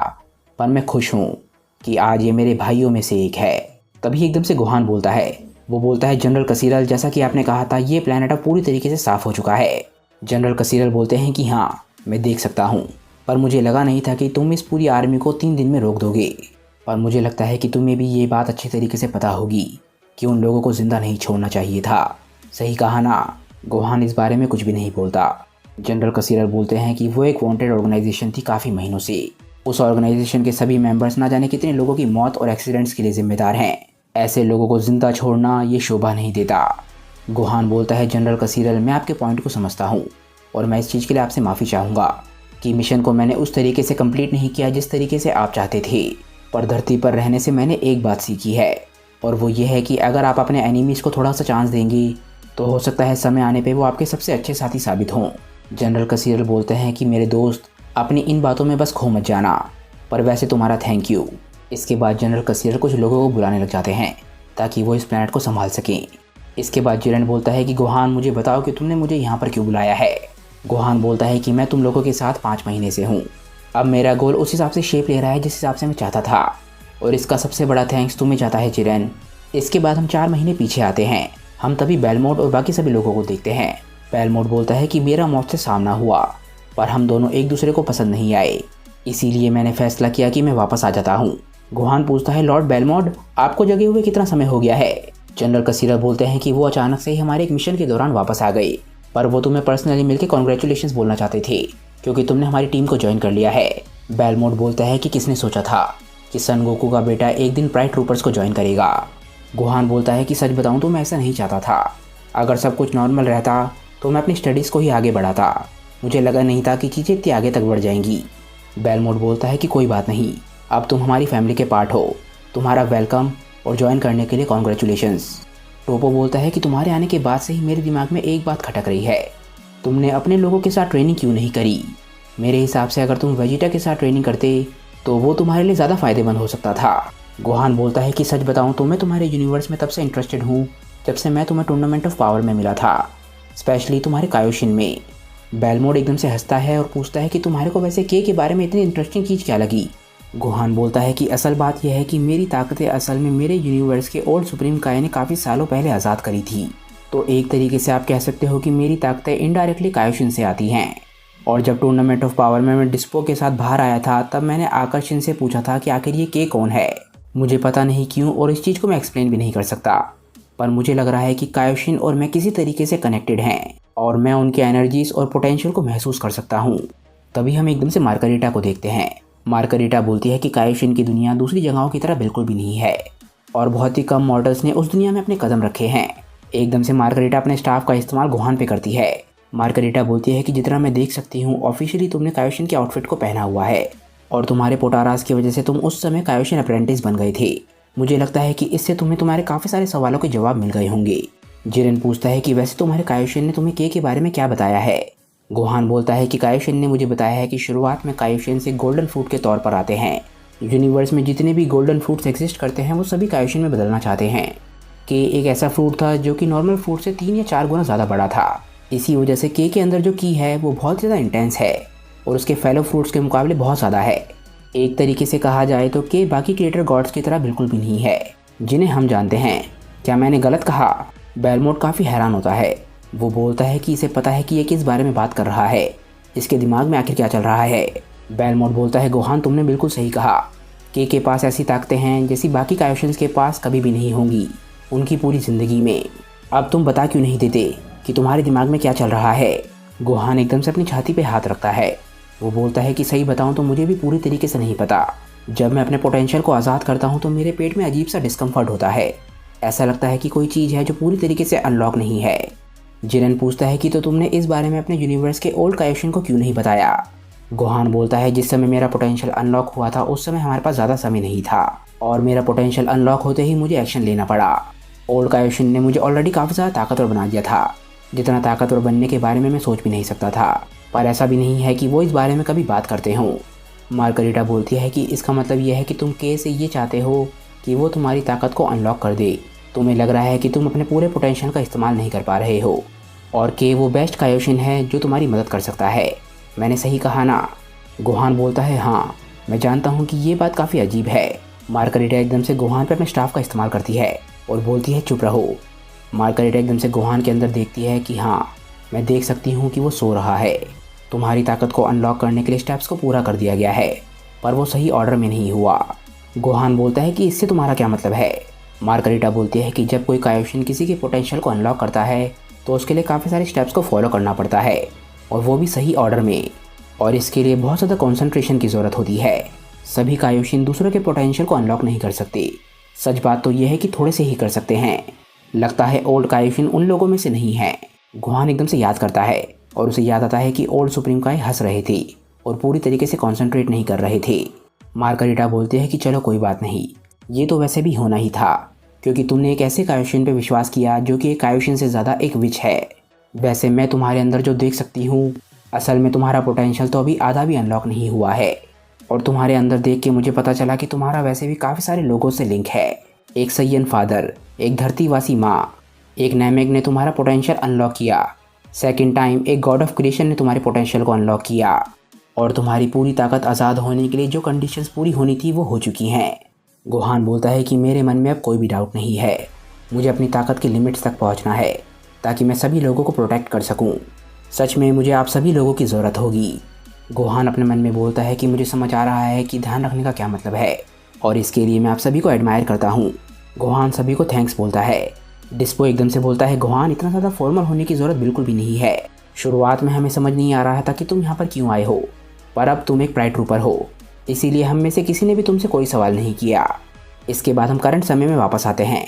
पर मैं खुश हूँ कि आज ये मेरे भाइयों में से एक है। तभी एकदम से गोहान बोलता है। वो बोलता है, जनरल कसीरल, जैसा कि आपने कहा था ये प्लैनेट अब पूरी तरीके से साफ़ हो चुका है। जनरल कसीरल बोलते हैं कि हाँ, मैं देख सकता हूँ, पर मुझे लगा नहीं था कि तुम इस पूरी आर्मी को 3 दिन में रोक दोगे। पर मुझे लगता है कि तुम्हें भी ये बात अच्छी तरीके से पता होगी कि उन लोगों को ज़िंदा नहीं छोड़ना चाहिए था। सही कहा ना? गोहान इस बारे में कुछ भी नहीं बोलता। जनरल कसीरल बोलते हैं कि वो एक वांटेड ऑर्गेनाइजेशन थी काफ़ी महीनों से। उस ऑर्गेनाइजेशन के सभी मेंबर्स ना जाने कितने लोगों की मौत और एक्सीडेंट्स के लिए जिम्मेदार हैं। ऐसे लोगों को ज़िंदा छोड़ना ये शोभा नहीं देता। गोहान बोलता है, जनरल कसीरल, मैं आपके पॉइंट को समझता हूँ और मैं इस चीज़ के लिए आपसे माफ़ी चाहूँगा कि मिशन को मैंने उस तरीके से कंप्लीट नहीं किया जिस तरीके से आप चाहते थे। पर धरती पर रहने से मैंने एक बात सीखी है, और वो ये है कि अगर आप अपने एनिमीज़ को थोड़ा सा चांस देंगी तो हो सकता है समय आने पे वो आपके सबसे अच्छे साथी साबित हों। जनरल कसीरल बोलते हैं कि मेरे दोस्त, अपनी इन बातों में बस खो मत जाना, पर वैसे तुम्हारा थैंक यू। इसके बाद जनरल कसीरल कुछ लोगों को बुलाने लग जाते हैं ताकि वो इस प्लैनेट को संभाल सकें। इसके बाद जिरेन बोलता है कि गोहान, मुझे बताओ कि तुमने मुझे यहाँ पर क्यों बुलाया है। गोहान बोलता है कि मैं तुम लोगों के साथ 5 महीने से हूँ। अब मेरा गोल उस हिसाब से शेप ले रहा है जिस हिसाब से मैं चाहता था, और इसका सबसे बड़ा थैंक्स तुम्हें जाता है जिरेन। इसके बाद हम 4 महीने पीछे आते हैं। हम तभी बेलमोड और बाकी सभी लोगों को देखते हैं। बेलमोड बोलता है कि मेरा मौत से सामना हुआ, पर हम दोनों एक दूसरे को पसंद नहीं आए, इसीलिए मैंने फैसला किया कि मैं वापस आ जाता हूँ। गोहान पूछता है, लॉर्ड बेलमोड, आपको जगे हुए कितना समय हो गया है? जनरल कसीरल बोलते हैं कि वो अचानक से ही हमारे एक मिशन के दौरान वापस आ गए, पर वो तुम्हें पर्सनली मिलकर कॉन्ग्रेचुलेशंस बोलना चाहते थे क्योंकि तुमने हमारी टीम को ज्वाइन कर लिया है। बेलमोड बोलता है कि किसने सोचा था कि सन गोकू का बेटा एक दिन प्राइड ट्रूपर्स को ज्वाइन करेगा। गोहान बोलता है कि सच बताऊं तो मैं ऐसा नहीं चाहता था। अगर सब कुछ नॉर्मल रहता तो मैं अपनी स्टडीज़ को ही आगे बढ़ाता। मुझे लगा नहीं था कि चीज़ें इतनी आगे तक बढ़ जाएंगी। बेलमोड बोलता है कि कोई बात नहीं, अब तुम हमारी फैमिली के पार्ट हो। तुम्हारा वेलकम और ज्वाइन करने के लिए कॉन्ग्रेचुलेशंस। टोपो बोलता है कि तुम्हारे आने के बाद से ही मेरे दिमाग में एक बात खटक रही है, तुमने अपने लोगों के साथ ट्रेनिंग क्यों नहीं करी? मेरे हिसाब से अगर तुम वेजिटा के साथ ट्रेनिंग करते तो वो तुम्हारे लिए ज़्यादा फ़ायदेमंद हो सकता था। गोहान बोलता है कि सच बताऊं तो मैं तुम्हारे यूनिवर्स में तब से इंटरेस्टेड हूँ जब से मैं तुम्हें टूर्नामेंट ऑफ पावर में मिला था, स्पेशली तुम्हारे कायोशिन में। बेलमोड एकदम से हंसता है और पूछता है कि तुम्हारे को वैसे के बारे में इतनी इंटरेस्टिंग चीज़ क्या लगी? गोहान बोलता है कि असल बात यह है कि मेरी ताकतें असल में मेरे यूनिवर्स के ओल्ड सुप्रीम काय ने काफ़ी सालों पहले आज़ाद करी थी। तो एक तरीके से आप कह सकते हो कि मेरी ताकतें इनडायरेक्टली कायोशिन से आती हैं। और जब टूर्नामेंट ऑफ पावर में मैं डिस्पो के साथ बाहर आया था तब मैंने आकर्षण से पूछा था कि आखिर ये के कौन है। मुझे पता नहीं क्यों और इस चीज़ को मैं एक्सप्लेन भी नहीं कर सकता, पर मुझे लग रहा है कि कायोशिन और मैं किसी तरीके से कनेक्टेड हैं और मैं उनके एनर्जीज और पोटेंशियल को महसूस कर सकता हूँ। तभी हम एकदम से मार्गरीटा को देखते हैं। मार्गरीटा बोलती है कि कायोशिन की दुनिया दूसरी जगहों की तरह बिल्कुल भी नहीं है और बहुत ही कम मॉडल्स ने उस दुनिया में अपने कदम रखे हैं। एकदम से मार्गरीटा अपने स्टाफ का इस्तेमाल गोहान पे करती है। मार्गरीटा बोलती है कि जितना मैं देख सकती हूँ ऑफिशियली तुमने कायोशिन के आउटफिट को पहना हुआ है और तुम्हारे पोटारास की वजह से तुम उस समय कायोशिन अप्रेंटिस बन गए थे। मुझे लगता है कि इससे तुम्हें तुम्हारे काफ़ी सारे सवालों के जवाब मिल गए होंगे। जिरेन पूछता है कि वैसे तुम्हारे कायोशिन ने तुम्हें के बारे में क्या बताया है। गोहान बोलता है कि कायोशिन ने मुझे बताया है कि शुरुआत में कायोशिन से गोल्डन फ्रूट के तौर पर आते हैं। यूनिवर्स में जितने भी गोल्डन फ्रूट्स एग्जिस्ट करते हैं वो सभी कायोशिन में बदलना चाहते हैं। के एक ऐसा फ्रूट था जो कि नॉर्मल फ्रूट से 3 या 4 गुना ज़्यादा बड़ा था। इसी वजह से के अंदर जो की है वो बहुत ज़्यादा इंटेंस है और उसके फेलो फ्रूट्स के मुकाबले बहुत ज़्यादा है। एक तरीके से कहा जाए तो के बाकी क्रिएटर गॉड्स की तरह बिल्कुल भी नहीं है जिन्हें हम जानते हैं। क्या मैंने गलत कहा? बेलमोट काफ़ी हैरान होता है। वो बोलता है कि इसे पता है कि ये किस बारे में बात कर रहा है, इसके दिमाग में आखिर क्या चल रहा है। बेलमोट बोलता है गोहान तुमने बिल्कुल सही कहा। के पास ऐसी ताकतें हैं जैसी बाकी कायोशिन्स के पास कभी भी नहीं होंगी उनकी पूरी ज़िंदगी में। अब तुम बता क्यों नहीं देते कि तुम्हारे दिमाग में क्या चल रहा है? गोहान एकदम से अपनी छाती पे हाथ रखता है। वो बोलता है कि सही बताऊं तो मुझे भी पूरी तरीके से नहीं पता। जब मैं अपने पोटेंशियल को आज़ाद करता हूं तो मेरे पेट में अजीब सा डिस्कम्फर्ट होता है। ऐसा लगता है कि कोई चीज़ है जो पूरी तरीके से अनलॉक नहीं है। जिरेन पूछता है कि तो तुमने इस बारे में अपने यूनिवर्स के ओल्ड कायोशिन को क्यों नहीं बताया? गोहान बोलता है जिस समय मेरा पोटेंशियल अनलॉक हुआ था उस समय हमारे पास ज़्यादा समय नहीं था और मेरा पोटेंशियल अनलॉक होते ही मुझे एक्शन लेना पड़ा। ओल्ड कायोशिन ने मुझे ऑलरेडी काफ़ी ज़्यादा ताकतवर बना दिया था, जितना ताकतवर बनने के बारे में मैं सोच भी नहीं सकता था। पर ऐसा भी नहीं है कि वो इस बारे में कभी बात करते हों। मार्गरीटा बोलती है कि इसका मतलब यह है कि तुम के से ये चाहते हो कि वो तुम्हारी ताकत को अनलॉक कर दे। तुम्हें लग रहा है कि तुम अपने पूरे पोटेंशियल का इस्तेमाल नहीं कर पा रहे हो और के वो बेस्ट कायोशिन है जो तुम्हारी मदद कर सकता है। मैंने सही कहा ना? गोहान बोलता है हाँ, मैं जानता हूँ कि ये बात काफ़ी अजीब है। मार्गरीटा एकदम से गोहान पर अपने स्टाफ का इस्तेमाल करती है और बोलती है चुप रहो। मार्गरीटा एकदम से गोहान के अंदर देखती है कि हाँ, मैं देख सकती हूँ कि वो सो रहा है। तुम्हारी ताकत को अनलॉक करने के लिए स्टेप्स को पूरा कर दिया गया है पर वो सही ऑर्डर में नहीं हुआ। गोहान बोलता है कि इससे तुम्हारा क्या मतलब है? मार्गरीटा बोलती है कि जब कोई कायोशिन किसी के पोटेंशियल को अनलॉक करता है तो उसके लिए काफ़ी सारे स्टेप्स को फॉलो करना पड़ता है और वो भी सही ऑर्डर में, और इसके लिए बहुत ज़्यादा कॉन्सेंट्रेशन की ज़रूरत होती है। सभी कायोशिन दूसरों के पोटेंशियल को अनलॉक नहीं कर सकते। सच बात तो यह है कि थोड़े से ही कर सकते हैं। लगता है ओल्ड कायोशिन उन लोगों में से नहीं है। गोहान एकदम से याद करता है और उसे याद आता है कि ओल्ड सुप्रीम काय हंस रहे थे और पूरी तरीके से कॉन्सेंट्रेट नहीं कर रहे थे। मार्गरीटा बोलते हैं कि चलो कोई बात नहीं, ये तो वैसे भी होना ही था क्योंकि तुमने एक ऐसे कायोशिन पे विश्वास किया जो कि एक कायोशिन से ज़्यादा एक विच है। वैसे मैं तुम्हारे अंदर जो देख सकती हूँ, असल में तुम्हारा पोटेंशियल तो अभी आधा भी अनलॉक नहीं हुआ है और तुम्हारे अंदर देख के मुझे पता चला कि तुम्हारा वैसे भी काफ़ी सारे लोगों से लिंक है। एक सैयन फादर, एक धरतीवासी माँ, एक नैमेग ने तुम्हारा पोटेंशियल अनलॉक किया। सेकंड टाइम एक गॉड ऑफ क्रिएशन ने तुम्हारे पोटेंशियल को अनलॉक किया और तुम्हारी पूरी ताकत आज़ाद होने के लिए जो कंडीशंस पूरी होनी थी वो हो चुकी हैं। गोहान बोलता है कि मेरे मन में अब कोई भी डाउट नहीं है। मुझे अपनी ताकत की लिमिट्स तक पहुंचना है ताकि मैं सभी लोगों को प्रोटेक्ट कर सकूं। सच में मुझे आप सभी लोगों की ज़रूरत होगी। गोहान अपने मन में बोलता है कि मुझे समझ आ रहा है कि ध्यान रखने का क्या मतलब है और इसके लिए मैं आप सभी को एडमायर करता हूँ। गोहान सभी को थैंक्स बोलता है। डिस्पो एकदम से बोलता है गोहान इतना ज़्यादा फॉर्मल होने की ज़रूरत बिल्कुल भी नहीं है। शुरुआत में हमें समझ नहीं आ रहा था कि तुम यहाँ पर क्यों आए हो, पर अब तुम एक प्राइड ट्रूपर हो, इसीलिए हम में से किसी ने भी तुमसे कोई सवाल नहीं किया। इसके बाद हम करंट समय में वापस आते हैं।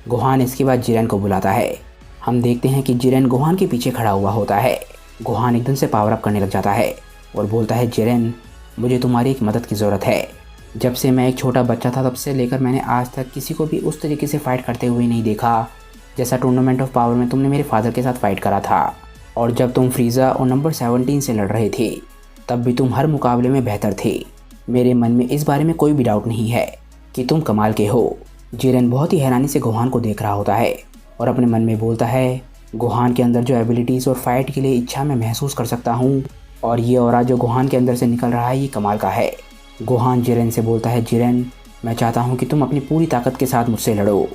गोहान इसके बाद जिरेन को बुलाता है। हम देखते हैं कि जिरेन गोहान के पीछे खड़ा हुआ होता है। गोहान एकदम से पावर अप करने लग जाता है और बोलता है जिरेन, मुझे तुम्हारी एक मदद की ज़रूरत है। जब से मैं एक छोटा बच्चा था तब से लेकर मैंने आज तक किसी को भी उस तरीके से फ़ाइट करते हुए नहीं देखा जैसा टूर्नामेंट ऑफ पावर में तुमने मेरे फादर के साथ फ़ाइट करा था। और जब तुम फ्रीज़ा और नंबर 17 से लड़ रहे थे तब भी तुम हर मुकाबले में बेहतर थे। मेरे मन में इस बारे में कोई भी डाउट नहीं है कि तुम कमाल के हो। जिरेन बहुत ही हैरानी से गोहान को देख रहा होता है और अपने मन में बोलता है गोहान के अंदर जो एबिलिटीज़ और फाइट के लिए इच्छा मैं महसूस कर सकता हूँ और ये ऑरा जो गोहान के अंदर से निकल रहा है ये कमाल का है। गोहान जिरेन से बोलता है जिरेन, मैं चाहता हूँ कि तुम अपनी पूरी ताकत के साथ मुझसे लड़ो।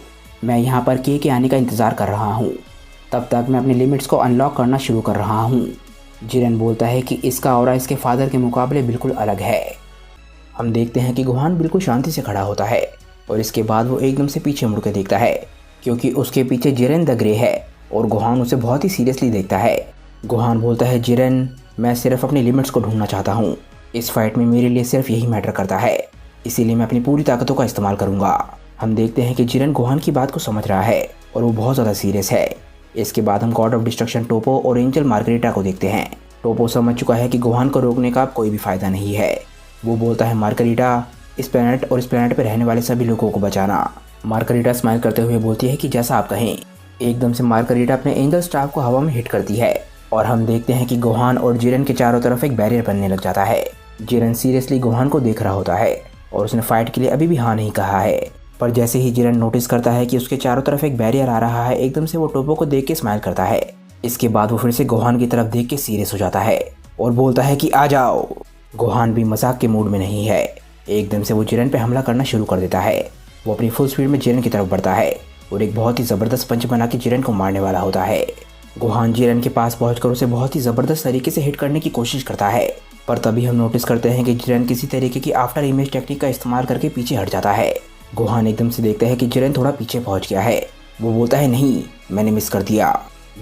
मैं यहाँ पर के आने का इंतज़ार कर रहा हूँ, तब तक मैं अपने लिमिट्स को अनलॉक करना शुरू कर रहा हूँ। जिरेन बोलता है कि इसका ऑरा इसके फादर के मुकाबले बिल्कुल अलग है। हम देखते हैं कि गोहान बिल्कुल शांति से खड़ा होता है और इसके बाद वो एकदम से पीछे मुड़ के देखता है क्योंकि उसके पीछे जिरेन द ग्रे है और गोहान उसे बहुत ही सीरियसली देखता है। गोहान बोलता है जिरेन, मैं सिर्फ अपनी लिमिट्स को ढूंढना चाहता हूँ। इस फाइट में मेरे लिए सिर्फ यही मैटर करता है, इसीलिए मैं अपनी पूरी ताकतों का इस्तेमाल करूँगा। हम देखते हैं कि जिरेन गोहान की बात को समझ रहा है और वो बहुत ज़्यादा सीरियस है। इसके बाद हम गॉड ऑफ डिस्ट्रक्शन टोपो और एंजल मार्गरीटा को देखते हैं। टोपो समझ चुका है कि गोहान को रोकने का अब कोई भी फ़ायदा नहीं है। वो बोलता है मार्गरीटा, इस प्लैनेट और इस प्लैनेट पर रहने वाले सभी लोगों को बचाना। मार्गरीटा स्माइल करते हुए बोलती है कि जैसा आप कहें। एकदम से मार्गरीटा अपने एंगल स्टाफ को हवा में हिट करती है और हम देखते हैं कि गोहान और जिरेन के चारों तरफ एक बैरियर बनने लग जाता है। जिरेन सीरियसली गोहान को देख रहा होता है और उसने फाइट के लिए अभी भी हाँ नहीं कहा है, पर जैसे ही जिरेन नोटिस करता है कि उसके चारों तरफ एक बैरियर आ रहा है, एकदम से वो टोपो को देख के स्माइल करता है। इसके बाद वो फिर से गोहान की तरफ देख के सीरियस हो जाता है और बोलता है कि आ जाओ। गोहान भी मजाक के मूड में नहीं है। एकदम से वो जिरेन पे हमला करना शुरू कर देता है। वो अपनी फुल स्पीड में जिरेन की तरफ बढ़ता है और एक बहुत ही ज़बरदस्त पंच बना के जिरेन को मारने वाला होता है। गोहान जिरेन के पास पहुंचकर उसे बहुत ही ज़बरदस्त तरीके से हिट करने की कोशिश करता है, पर तभी हम नोटिस करते हैं कि जिरेन किसी तरीके की आफ्टर इमेज टेक्निक का इस्तेमाल करके पीछे हट जाता है। गोहान एकदम से देखता है कि जिरेन थोड़ा पीछे पहुंच गया है। वो बोलता है नहीं, मैंने मिस कर दिया।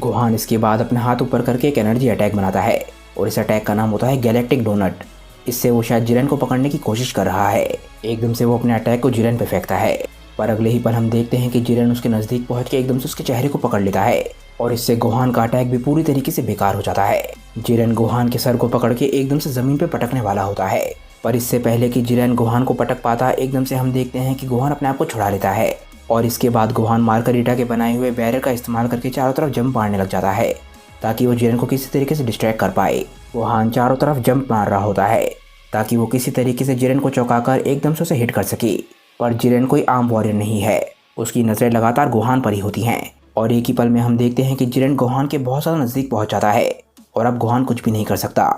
गोहान इसके बाद अपना हाथ ऊपर करके एक एनर्जी अटैक बनाता है और इस अटैक का नाम होता है गैलेक्टिक डोनट। इससे वो शायद जिरेन को पकड़ने की कोशिश कर रहा है। एकदम से वो अपने अटैक को जिरेन पे फेंकता है, पर अगले ही पल हम देखते हैं कि जिरेन उसके नज़दीक पहुंच के एकदम से उसके चेहरे को पकड़ लेता है और इससे गोहान का अटैक भी पूरी तरीके से बेकार हो जाता है। जिरेन गोहान के सर को पकड़ के एकदम से ज़मीन पे पटकने वाला होता है, पर इससे पहले कि जिरेन गोहान को पटक पाता, एकदम से हम देखते हैं कि गोहान अपने आप को छुड़ा लेता है और इसके बाद गोहान मार्गरीटा के बनाए हुए बैरियर का इस्तेमाल करके चारों तरफ जंप मारने लग जाता है ताकि वो जिरेन को किसी तरीके से डिस्ट्रैक्ट कर पाए। गोहान चारों तरफ जंप मार रहा होता है ताकि वो किसी तरीके से जिरेन को चौंकाकर एकदम से उसे हिट कर सके, पर जिरेन कोई आम वॉरियर नहीं है। उसकी नज़रें लगातार गोहान पर ही होती हैं और एक ही पल में हम देखते हैं कि जिरेन गोहान के बहुत ज़्यादा नज़दीक पहुंच जाता है और अब गोहान कुछ भी नहीं कर सकता।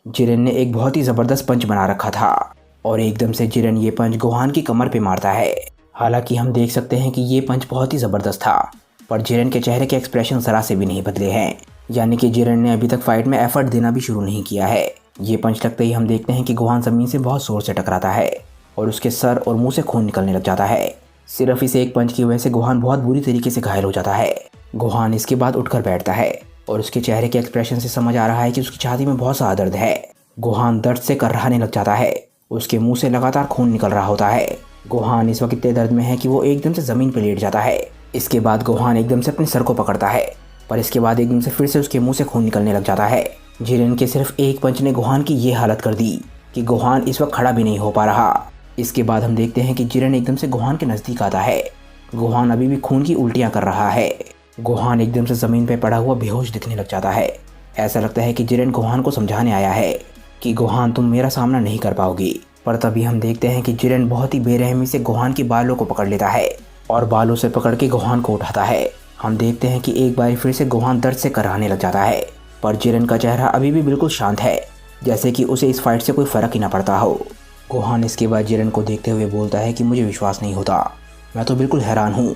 जिरेन ने एक बहुत ही ज़बरदस्त पंच बना रखा था और एकदम से जिरेन ये पंच गोहान की कमर पे मारता है। हालांकि हम देख सकते हैं कि ये पंच बहुत ही ज़बरदस्त था, पर जिरेन के चेहरे के एक्सप्रेशन ज़रा से भी नहीं बदले हैं, यानी कि जिरेन ने अभी तक फाइट में एफर्ट देना भी शुरू नहीं किया है। ये पंच लगते ही हम देखते हैं कि गोहान ज़मीन से बहुत ज़ोर से टकराता है और उसके सर और मुंह से खून निकलने लग जाता है। सिर्फ इस एक पंच की वजह से गोहान बहुत बुरी तरीके से घायल हो जाता है। गोहान इसके बाद उठकर बैठता है और उसके चेहरे के एक्सप्रेशन से समझ आ रहा है कि उसकी छाती में बहुत सा दर्द है। गोहान दर्द से कर्राने लग जाता है। उसके मुंह से लगातार खून निकल रहा होता है। गोहान इस वक्त इतने दर्द में है कि वो एकदम से ज़मीन पर लेट जाता है। इसके बाद गोहान एकदम से अपने सर को पकड़ता है, पर इसके बाद एकदम से फिर से उसके मुंह से खून निकलने लग जाता है। जिरेन के सिर्फ एक पंच ने गोहान की ये हालत कर दी कि गोहान इस वक्त खड़ा भी नहीं हो पा रहा। इसके बाद हम देखते हैं कि जिरेन एकदम से गोहान के नज़दीक आता है। गोहान अभी भी खून की उल्टियाँ कर रहा है। गोहान एकदम से ज़मीन पर पड़ा हुआ बेहोश दिखने लग जाता है। ऐसा लगता है कि जिरेन गोहान को समझाने आया है कि गोहान तुम मेरा सामना नहीं कर पाओगी, पर तभी हम देखते हैं कि जिरेन बहुत ही बेरहमी से गोहान की बालों को पकड़ लेता है और बालों से पकड़ के गोहान को उठाता है। हम देखते हैं कि एक बार फिर से गोहान दर्द से कराहने लग जाता है, पर जिरेन का चेहरा अभी भी बिल्कुल शांत है, जैसे कि उसे इस फाइट से कोई फ़र्क ही ना पड़ता हो। गोहान इसके बाद जिरेन को देखते हुए बोलता है कि मुझे विश्वास नहीं होता, मैं तो बिल्कुल हैरान हूँ,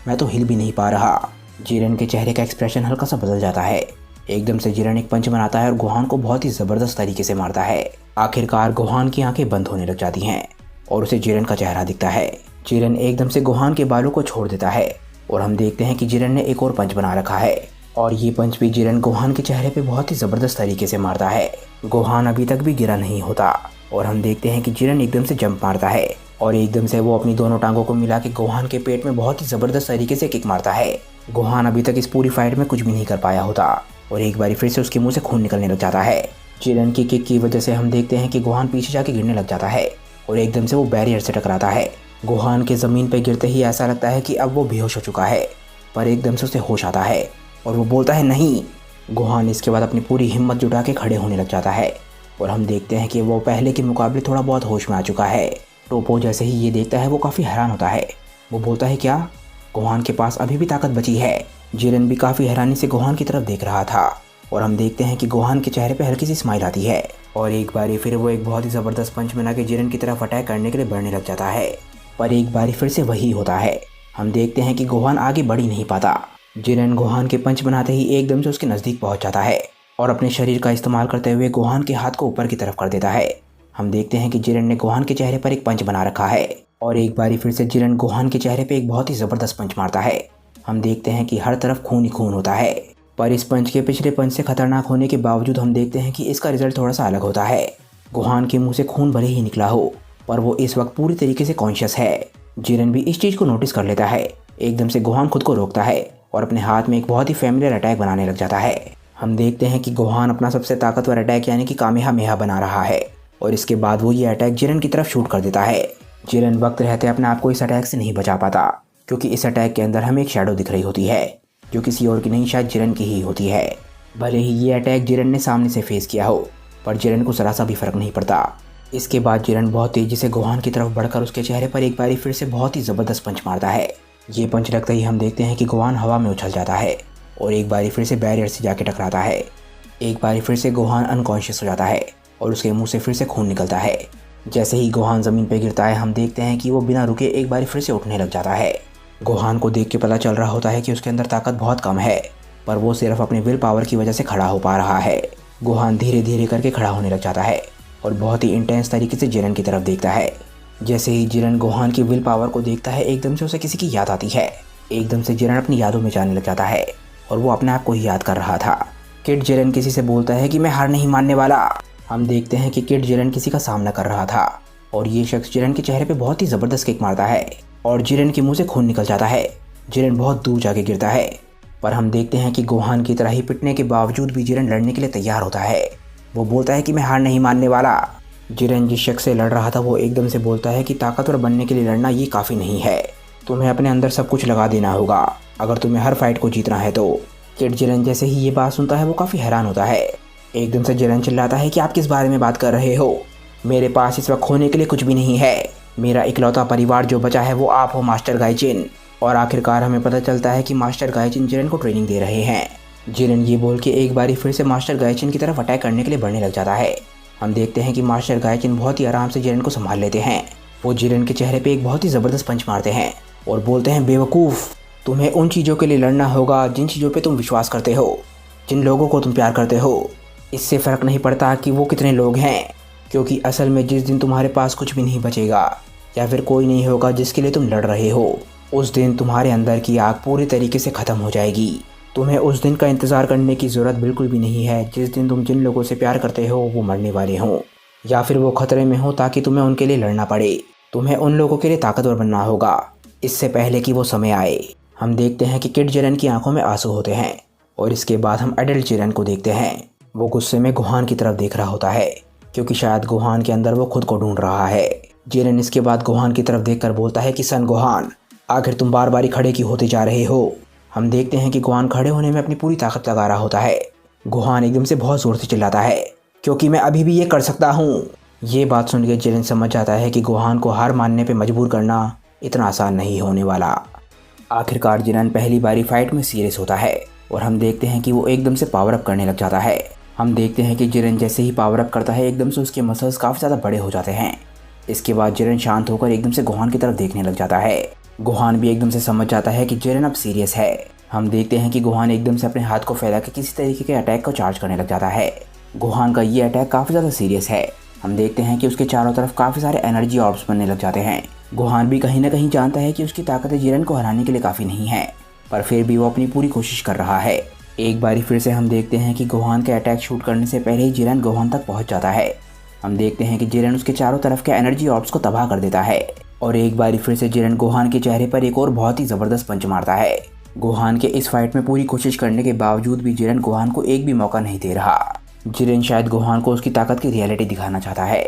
मैं तो हिल भी नहीं पा रहा। जिरेन के चेहरे का एक्सप्रेशन हल्का सा बदल जाता है। एकदम से जिरेन एक पंच बनाता है और गोहान को बहुत ही ज़बरदस्त तरीके से मारता है। आखिरकार गोहान की आंखें बंद होने लग जाती हैं और उसे जिरेन का चेहरा दिखता है। जिरेन एकदम से गोहान के बालों को छोड़ देता है और हम देखते हैं कि जिरेन ने एक और पंच बना रखा है और ये पंच भी जिरेन गोहान के चेहरे पे बहुत ही ज़बरदस्त तरीके से मारता है। गोहान अभी तक भी गिरा नहीं होता और हम देखते हैं कि जिरेन एकदम से जंप मारता है और एकदम से वो अपनी दोनों टांगों को मिला के गोहान के पेट में बहुत ही ज़बरदस्त तरीके से किक मारता है। गोहान अभी तक इस पूरी फाइट में कुछ भी नहीं कर पाया होता और एक बार फिर से उसके मुंह से खून निकलने लग जाता है। जिरेन की किक की वजह से हम देखते हैं कि गोहान पीछे जाके गिरने लग जाता है और एकदम से वो बैरियर से टकराता है। गोहान के ज़मीन पर गिरते ही ऐसा लगता है कि अब वो बेहोश हो चुका है, पर एकदम से उसे होश आता है और वो बोलता है नहीं। गोहान इसके बाद अपनी पूरी हिम्मत जुटा के खड़े होने लग जाता है और हम देखते हैं कि वो पहले के मुकाबले थोड़ा बहुत होश में आ चुका है। टोपो जैसे ही ये देखता है वो काफ़ी हैरान होता है। वो बोलता है क्या गोहान के पास अभी भी ताकत बची है? जिरेन भी काफ़ी हैरानी से गोहान की तरफ देख रहा था और हम देखते हैं कि गोहान के चेहरे पे हल्की सी स्माइल आती है और एक बारी फिर वो एक बहुत ही ज़बरदस्त पंच बना के जिरेन की तरफ अटैक करने के लिए बढ़ने लग जाता है, पर एक बारी फिर से वही होता है। हम देखते हैं कि गोहान आगे बढ़ ही नहीं पाता। जिरेन गोहान के पंच बनाते ही एकदम से उसके नज़दीक पहुंच जाता है और अपने शरीर का इस्तेमाल करते हुए गोहान के हाथ को ऊपर की तरफ कर देता है। हम देखते हैं कि जिरेन ने गोहान के चेहरे पर एक पंच बना रखा है और एक बारी फिर से जिरेन गोहान के चेहरे पे एक बहुत ही ज़बरदस्त पंच मारता है। हम देखते हैं कि हर तरफ खून ही खून होता है, पर इस पंच के पिछले पंच से खतरनाक होने के बावजूद हम देखते हैं कि इसका रिजल्ट थोड़ा सा अलग होता है। गोहान के मुंह से खून भले ही निकला हो, पर वो इस वक्त पूरी तरीके से कॉन्शियस है। जिरेन भी इस चीज़ को नोटिस कर लेता है। एकदम से गोहान खुद को रोकता है और अपने हाथ में एक बहुत ही फेमिलियर अटैक बनाने लग जाता है। हम देखते हैं कि गोहान अपना सबसे ताकतवर अटैक यानी कि कामेहामेहा बना रहा है और इसके बाद वो ये अटैक जिरेन की तरफ शूट कर देता है। जिरेन वक्त रहते अपने आप को इस अटैक से नहीं बचा पाता क्योंकि इस अटैक के अंदर हमें एक शैडो दिख रही होती है। जो किसी और की नहीं शायद जिरन की ही होती है। भले ही ये अटैक जिरन ने सामने से फेस किया हो, पर जिरन को जरा सा भी फर्क नहीं पड़ता। इसके बाद जिरन बहुत तेजी से गोहान की तरफ बढ़कर उसके चेहरे पर एक बारी फिर से बहुत ही ज़बरदस्त पंच मारता है। ये पंच लगते ही हम देखते हैं कि गोहान हवा में उछल जाता है और एक बारी फिर से बैरियर से जाके टकराता है। एक बारी फिर से गोहान अनकॉन्शियस हो जाता है और उसके मुंह से फिर से खून निकलता है। जैसे ही गोहान ज़मीन पर गिरता है हम देखते हैं कि वो बिना रुके एक बारी फिर से उठने लग जाता है। गोहान को देख के पता चल रहा होता है कि उसके अंदर ताकत बहुत कम है, पर वो सिर्फ अपने विल पावर की वजह से खड़ा हो पा रहा है। गोहान धीरे धीरे करके खड़ा होने लग जाता है और बहुत ही इंटेंस तरीके से जिरन की तरफ देखता है। जैसे ही जिरन गोहान की विल पावर को देखता है एकदम से उसे किसी की याद आती है। एकदम से जिरन अपनी यादों में जाने लग जाता है और वो अपने आप को ही याद कर रहा था। किड जिरन किसी से बोलता है कि मैं हार नहीं मानने वाला। हम देखते हैं कि किड जिरन किसी का सामना कर रहा था और ये शख्स जिरन के चेहरे पे बहुत ही ज़बरदस्त किक मारता है और जिरन के मुंह से खून निकल जाता है। जिरन बहुत दूर जाके गिरता है, पर हम देखते हैं कि गोहान की तरह ही पिटने के बावजूद भी जिरन लड़ने के लिए तैयार होता है। वो बोलता है कि मैं हार नहीं मानने वाला। जिरन जिस शख्स से लड़ रहा था वो एकदम से बोलता है कि ताकतवर बनने के लिए लड़ना ये काफ़ी नहीं है, तुम्हें अपने अंदर सब कुछ लगा देना होगा अगर तुम्हें हर फाइट को जीतना है तो। किड जिरन जैसे ही ये बात सुनता है वो काफ़ी हैरान होता है। एकदम से जिरन चिल्लाता है कि आप किस बारे में बात कर रहे हो, मेरे पास इस वक्त खोने के लिए कुछ भी नहीं है। मेरा इकलौता परिवार जो बचा है वो आप हो मास्टर गाइचिन। और आखिरकार हमें पता चलता है कि मास्टर गाइचिन जिरन को ट्रेनिंग दे रहे हैं। जिरन ये बोल के एक बारी फिर से मास्टर गाइचिन की तरफ अटैक करने के लिए बढ़ने लग जाता है। हम देखते हैं कि मास्टर गाइचिन बहुत ही आराम से जिरन को संभाल लेते हैं। वो जिरन के चेहरे पे एक बहुत ही ज़बरदस्त पंच मारते हैं और बोलते हैं, बेवकूफ़, तुम्हें उन चीज़ों के लिए लड़ना होगा जिन चीज़ों पे तुम विश्वास करते हो, जिन लोगों को तुम प्यार करते हो। इससे फ़र्क नहीं पड़ता कि वो कितने लोग हैं, क्योंकि असल में जिस दिन तुम्हारे पास कुछ भी नहीं बचेगा या फिर कोई नहीं होगा जिसके लिए तुम लड़ रहे हो, उस दिन तुम्हारे अंदर की आग पूरी तरीके से ख़त्म हो जाएगी। तुम्हें उस दिन का इंतज़ार करने की ज़रूरत बिल्कुल भी नहीं है जिस दिन तुम जिन लोगों से प्यार करते हो वो मरने वाले हों या फिर वो ख़तरे में हो ताकि तुम्हें उनके लिए लड़ना पड़े। तुम्हें उन लोगों के लिए ताकतवर बनना होगा इससे पहले कि वो समय आए। हम देखते हैं कि किड जिरन की आंखों में आंसू होते हैं और इसके बाद हम एडल्ट जिरन को देखते हैं। वो गुस्से में गोहान की तरफ देख रहा होता है क्योंकि शायद गोहान के अंदर वो खुद को ढूंढ रहा है। जिरन इसके बाद गोहान की तरफ देखकर बोलता है कि सन गोहान, आखिर तुम बार बार खड़े क्यों होते जा रहे हो। हम देखते हैं कि गोहान खड़े होने में अपनी पूरी ताकत लगा रहा होता है। गोहान एकदम से बहुत ज़ोर से चिल्लाता है, क्योंकि मैं अभी भी ये कर सकता हूँ। ये बात सुन के जिरन समझ जाता है कि गोहान को हार मानने पे मजबूर करना इतना आसान नहीं होने वाला। आखिरकार जिरन पहली बारी फाइट में सीरियस होता है और हम देखते हैं कि वो एकदम से पावर अप करने लग जाता है। हम देखते हैं कि जिरन जैसे ही पावर अप करता है एकदम से उसके मसल्स काफ़ी ज़्यादा बड़े हो जाते हैं। इसके बाद जिरन शांत होकर एकदम से गोहान की तरफ देखने लग जाता है। गोहान भी एकदम से समझ जाता है कि जिरन अब सीरियस है। हम देखते हैं कि गोहान एकदम से अपने हाथ को फैला के किसी तरीके के अटैक को चार्ज करने लग जाता है। गोहान का ये अटैक काफ़ी ज़्यादा सीरियस है। हम देखते हैं कि उसके चारों तरफ काफ़ी सारे एनर्जी ऑर्ब्स बनने लग जाते हैं। गोहान भी कहीं ना कहीं जानता है कि उसकी ताकतें जिरन को हराने के लिए काफ़ी नहीं है, पर फिर भी वो अपनी पूरी कोशिश कर रहा है। एक बारी फिर से हम देखते हैं कि गोहान के अटैक शूट करने से पहले ही जिरन गोहान तक पहुंच जाता है। हम देखते हैं कि जिरन उसके चारों तरफ के एनर्जी ऑर्ब्स को तबाह कर देता है और एक बारी फिर से जिरन गोहान के चेहरे पर एक और बहुत ही ज़बरदस्त पंच मारता है। गोहान के इस फाइट में पूरी कोशिश करने के बावजूद भी जिरन गोहान को एक भी मौका नहीं दे रहा। जिरन शायद गोहान को उसकी ताकत की रियलिटी दिखाना चाहता है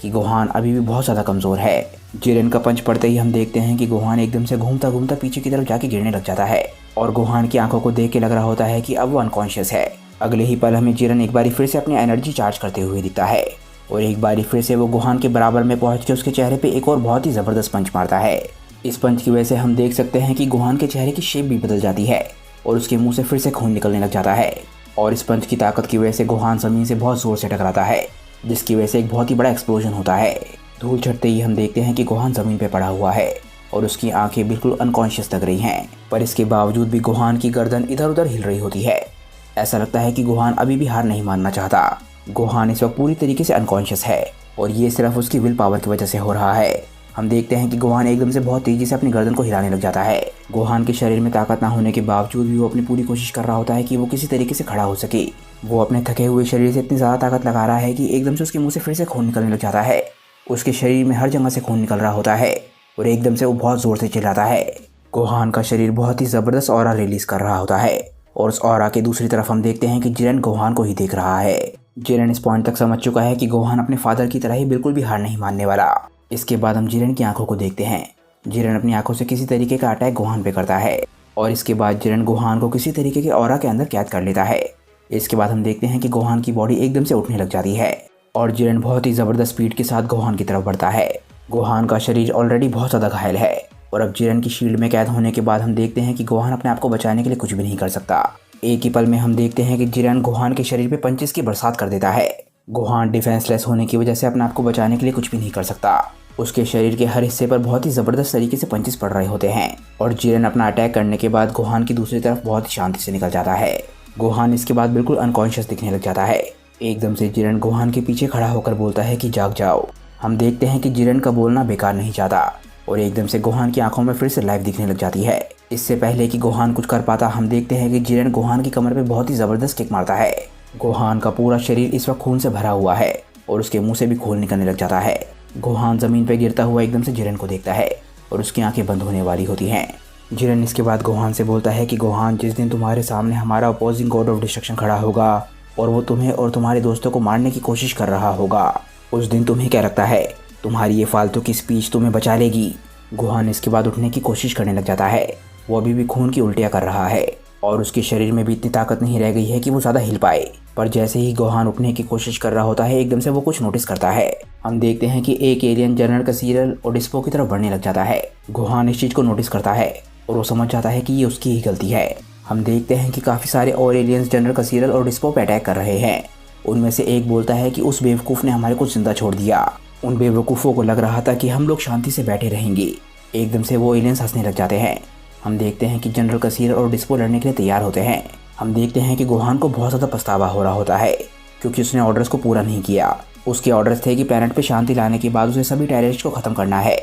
कि गोहान अभी भी बहुत ज़्यादा कमज़ोर है। जिरन का पंच पड़ते ही हम देखते हैं कि गोहान एकदम से घूमता घूमता पीछे की तरफ जाके गिरने लग जाता है और गोहान की आंखों को देख के लग रहा होता है कि अब वो अनकॉन्शियस है। अगले ही पल हमें जिरन एक बारी फिर से अपनी एनर्जी चार्ज करते हुए दिखता है और एक बारी फिर से वो गोहान के बराबर में पहुंच के उसके चेहरे पे एक और बहुत ही ज़बरदस्त पंच मारता है। इस पंच की वजह से हम देख सकते हैं कि गोहान के चेहरे की शेप भी बदल जाती है और उसके मुंह से फिर से खून निकलने लग जाता है और इस पंच की ताकत की वजह से गोहान ज़मीन से बहुत ज़ोर से टकराता है, जिसकी वजह से एक बहुत ही बड़ा एक्सप्लोजन होता है। धूल छटते ही हम देखते हैं कि गोहान ज़मीन पर पड़ा हुआ है और उसकी आंखें बिल्कुल अनकॉन्शियस लग रही हैं, पर इसके बावजूद भी गोहान की गर्दन इधर उधर हिल रही होती है। ऐसा लगता है कि गोहान अभी भी हार नहीं मानना चाहता। गोहान इस वक्त पूरी तरीके से अनकॉन्शियस है और ये सिर्फ उसकी विल पावर की वजह से हो रहा है। हम देखते हैं कि गोहान एकदम से बहुत तेज़ी से अपनी गर्दन को हिलाने लग जाता है। गोहान के शरीर में ताकत ना होने के बावजूद भी वो अपनी पूरी कोशिश कर रहा होता है कि वो किसी तरीके से खड़ा हो सके। वो अपने थके हुए शरीर से इतनी ज़्यादा ताकत लगा रहा है कि एकदम से उसके मुँह से फिर से खून निकलने लग जाता है। उसके शरीर में हर जगह से खून निकल रहा होता है और एकदम से वो बहुत ज़ोर से चिल्लाता है। गोहान का शरीर बहुत ही ज़बरदस्त ऑरा रिलीज़ कर रहा होता है और उस ऑरा के दूसरी तरफ हम देखते हैं कि जिरन गोहान को ही देख रहा है। जिरन इस पॉइंट तक समझ चुका है कि गोहान अपने फादर की तरह ही बिल्कुल भी हार नहीं मानने वाला। इसके बाद हम जिरन की आंखों को देखते हैं। जिरन अपनी आंखों से किसी तरीके का अटैक गोहान पे करता है और इसके बाद जिरन गोहान को किसी तरीके के ऑरा के अंदर कैद कर लेता है। इसके बाद हम देखते हैं कि गोहान की बॉडी एकदम से उठने लग जाती है और जिरन बहुत ही ज़बरदस्त स्पीड के साथ गोहान की तरफ बढ़ता है। गोहान का शरीर ऑलरेडी बहुत ज़्यादा घायल है और अब जिरन की शील्ड में कैद होने के बाद हम देखते हैं कि गोहान अपने आप को बचाने के लिए कुछ भी नहीं कर सकता। एक ही पल में हम देखते हैं कि जिरन गोहान के शरीर पे पंचेस की बरसात कर देता है। गोहान डिफेंसलेस होने की वजह से अपने आप को बचाने के लिए कुछ भी नहीं कर सकता। उसके शरीर के हर हिस्से पर बहुत ही ज़बरदस्त तरीके से पंचेस पड़ रहे होते हैं और जिरन अपना अटैक करने के बाद गोहान की दूसरी तरफ बहुत ही शांति से निकल जाता है। गोहान इसके बाद बिल्कुल अनकॉन्शियस दिखने लग जाता है। एकदम से जिरन गोहान के पीछे खड़ा होकर बोलता है कि जाग जाओ। हम देखते हैं कि जिरन का बोलना बेकार नहीं जाता और एकदम से गोहान की आंखों में फिर से लाइफ दिखने लग जाती है। इससे पहले कि गोहान कुछ कर पाता हम देखते हैं कि जिरन गोहान की कमर पे बहुत ही ज़बरदस्त किक मारता है। गोहान का पूरा शरीर इस वक्त खून से भरा हुआ है और उसके मुंह से भी खून निकलने लग जाता है। गोहान ज़मीन पर गिरता हुआ एकदम से जिरन को देखता है और उसकी आंखें बंद होने वाली होती हैं। जिरन इसके बाद गोहान से बोलता है कि गोहान, जिस दिन तुम्हारे सामने हमारा अपोजिंग गॉड ऑफ डिस्ट्रक्शन खड़ा होगा और वो तुम्हें और तुम्हारे दोस्तों को मारने की कोशिश कर रहा होगा, उस दिन तुम्हें क्या लगता है तुम्हारी ये फालतू की स्पीच तुम्हें बचा लेगी? गोहान इसके बाद उठने की कोशिश करने लग जाता है। वो अभी भी खून की उल्टियाँ कर रहा है और उसके शरीर में भी इतनी ताकत नहीं रह गई है कि वो ज़्यादा हिल पाए। पर जैसे ही गोहान उठने की कोशिश कर रहा होता है एकदम से वो कुछ नोटिस करता है। हम देखते हैं कि एक एलियन जनरल कसीरल और डिस्पो की तरफ बढ़ने लग जाता है। गोहान इस चीज़ को नोटिस करता है और वो समझ जाता है कि ये उसकी ही गलती है। हम देखते हैं कि काफ़ी सारे और एलियंस जनरल कसीरल और डिस्पो पे अटैक कर रहे हैं। उनमें से एक बोलता है कि उस बेवकूफ़ ने हमारे को जिंदा छोड़ दिया। उन बेवकूफ़ों को लग रहा था कि हम लोग शांति से बैठे रहेंगे। एकदम से वो एलियंस हंसने लग जाते हैं। हम देखते हैं कि जनरल कसीरल और डिस्पो लड़ने के लिए तैयार होते हैं। हम देखते हैं कि गोहान को बहुत ज़्यादा पछतावा हो रहा होता है क्योंकि उसने ऑर्डर्स को पूरा नहीं किया। उसके ऑर्डर्स थे कि प्लैनेट पे शांति लाने के बाद उसे सभी टेररिस्ट को ख़त्म करना है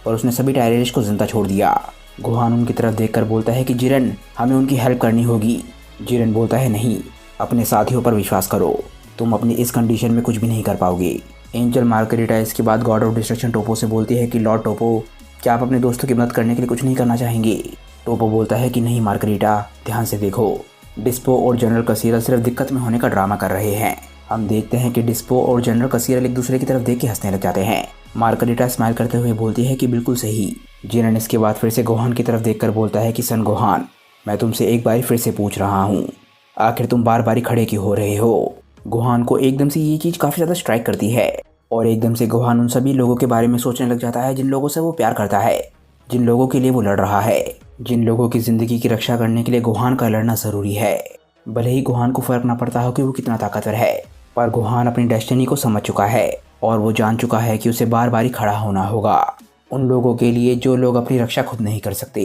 और उसने सभी टेररिस्ट को जिंदा छोड़ दिया। गोहान उनकी तरफ देखकर बोलता है कि जिरन, हमें उनकी हेल्प करनी होगी। जिरन बोलता है नहीं, अपने साथियों पर विश्वास करो, तुम अपनी इस कंडीशन में कुछ भी नहीं कर पाओगे। एंजल मार्गरीटा इसके बाद गॉड ऑफ डिस्ट्रक्शन टोपो से बोलती है कि लॉर्ड टोपो, क्या आप अपने दोस्तों की मदद करने के लिए कुछ नहीं करना चाहेंगे? टोपो बोलता है कि नहीं मार्गरीटा, ध्यान से देखो, डिस्पो और जनरल कसीरल सिर्फ दिक्कत में होने का ड्रामा कर रहे हैं। हम देखते हैं कि डिस्पो और जनरल कसीरल एक दूसरे की तरफ देख के हंसने लग जाते हैं। मार्गरीटा स्माइल करते हुए बोलती है कि बिल्कुल सही। जिरन इसके बाद फिर से गोहान की तरफ देखकर बोलता है कि सन गोहान, मैं तुमसे एक बार फिर से पूछ रहा हूँ, आखिर तुम बार बार खड़े क्यों हो रहे हो? गोहान को एकदम से ये चीज़ काफ़ी ज़्यादा स्ट्राइक करती है और एकदम से गोहान उन सभी लोगों के बारे में सोचने लग जाता है जिन लोगों से वो प्यार करता है, जिन लोगों के लिए वो लड़ रहा है, जिन लोगों की ज़िंदगी की रक्षा करने के लिए गोहान का लड़ना ज़रूरी है। भले ही गोहान को फ़र्क ना पड़ता हो कि वो कितना ताकतवर है, पर गोहान अपनी डेस्टिनी को समझ चुका है और वो जान चुका है कि उसे बार बार खड़ा होना होगा उन लोगों के लिए जो लोग अपनी रक्षा खुद नहीं कर सकते।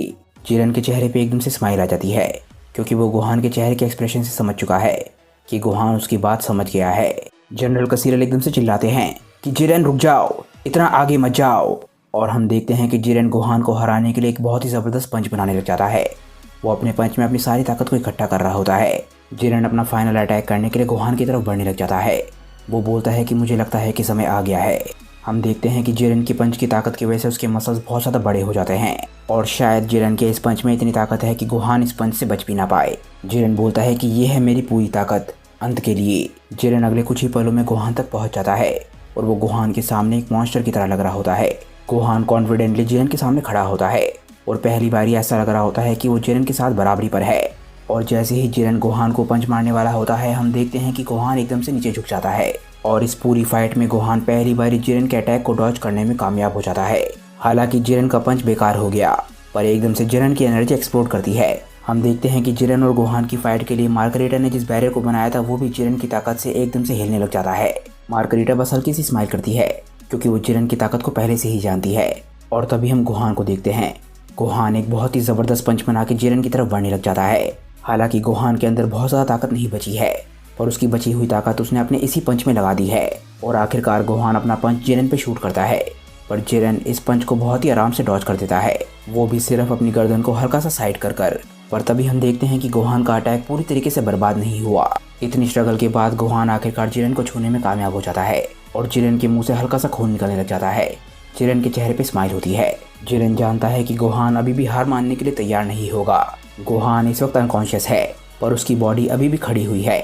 जिरन के चेहरे पे एकदम से स्माइल आ जाती है क्योंकि वो गोहान के चेहरे के एक्सप्रेशन से समझ चुका है कि गोहान उसकी बात समझ गया है। जनरल कसीरल एकदम से चिल्लाते हैं कि जिरन रुक जाओ, इतना आगे मत जाओ। और हम देखते हैं कि जिरन गोहान को हराने के लिए एक बहुत ही ज़बरदस्त पंच बनाने लग जाता है। वो अपने पंच में अपनी सारी ताकत को इकट्ठा कर रहा होता है। जिरन अपना फाइनल अटैक करने के लिए गोहान की तरफ बढ़ने लग जाता है। वो बोलता है कि मुझे लगता है कि समय आ गया है। हम देखते हैं कि जिरन की पंच की ताकत की वजह से उसके मसल्स बहुत ज़्यादा बड़े हो जाते हैं और शायद जिरन के इस पंच में इतनी ताकत है कि गोहान इस पंच से बच भी ना पाए। जिरन बोलता है कि ये है मेरी पूरी ताकत अंत के लिए। जिरन अगले कुछ ही पलों में गोहान तक पहुंच जाता है और वो गोहान के सामने एक मॉन्स्टर की तरह लग रहा होता है। गोहान कॉन्फिडेंटली जिरन के सामने खड़ा होता है और पहली बार ऐसा लग रहा होता है कि वो जिरन के साथ बराबरी पर है। और जैसे ही जिरन गोहान को पंच मारने वाला होता है हम देखते हैं कि गोहान एकदम से नीचे झुक जाता है और इस पूरी फाइट में गोहान पहली बार जिरन के अटैक को डॉज करने में कामयाब हो जाता है। हालांकि जिरन का पंच बेकार हो गया पर एकदम से जिरन की एनर्जी एक्सप्लोड करती है। हम देखते हैं कि जिरन और गोहान की फाइट के लिए मार्गरीटा ने जिस बैरियर को बनाया था वो भी जिरन की ताकत से एकदम से हिलने लग जाता है। मार्गरीटा बस हल्की सी स्माइल करती है क्योंकि वो जिरन की ताकत को पहले से ही जानती है। और तभी हम गोहान को देखते हैं। गोहान एक बहुत ही ज़बरदस्त पंच बना के जिरन की तरफ बढ़ने लग जाता है। हालांकि गोहान के अंदर बहुत ज़्यादा ताकत नहीं बची है पर उसकी बची हुई ताकत उसने अपने इसी पंच में लगा दी है और आखिरकार गोहान अपना पंच जिरन पे शूट करता है पर जिरन इस पंच को बहुत ही आराम से डॉज कर देता है, वो भी सिर्फ अपनी गर्दन को हल्का सा साइड कर कर। पर तभी हम देखते हैं कि गोहान का अटैक पूरी तरीके से बर्बाद नहीं हुआ। इतनी स्ट्रगल के बाद गोहान आखिरकार जिरन को छूने में कामयाब हो जाता है और जिरन के मुंह से हल्का सा खून निकलने लग जाता है। जिरन के चेहरे पे स्माइल होती है। जिरन जानता है कि गोहान अभी भी हार मानने के लिए तैयार नहीं होगा। गोहान इस वक्त अनकॉन्शियस है पर उसकी बॉडी अभी भी खड़ी हुई है।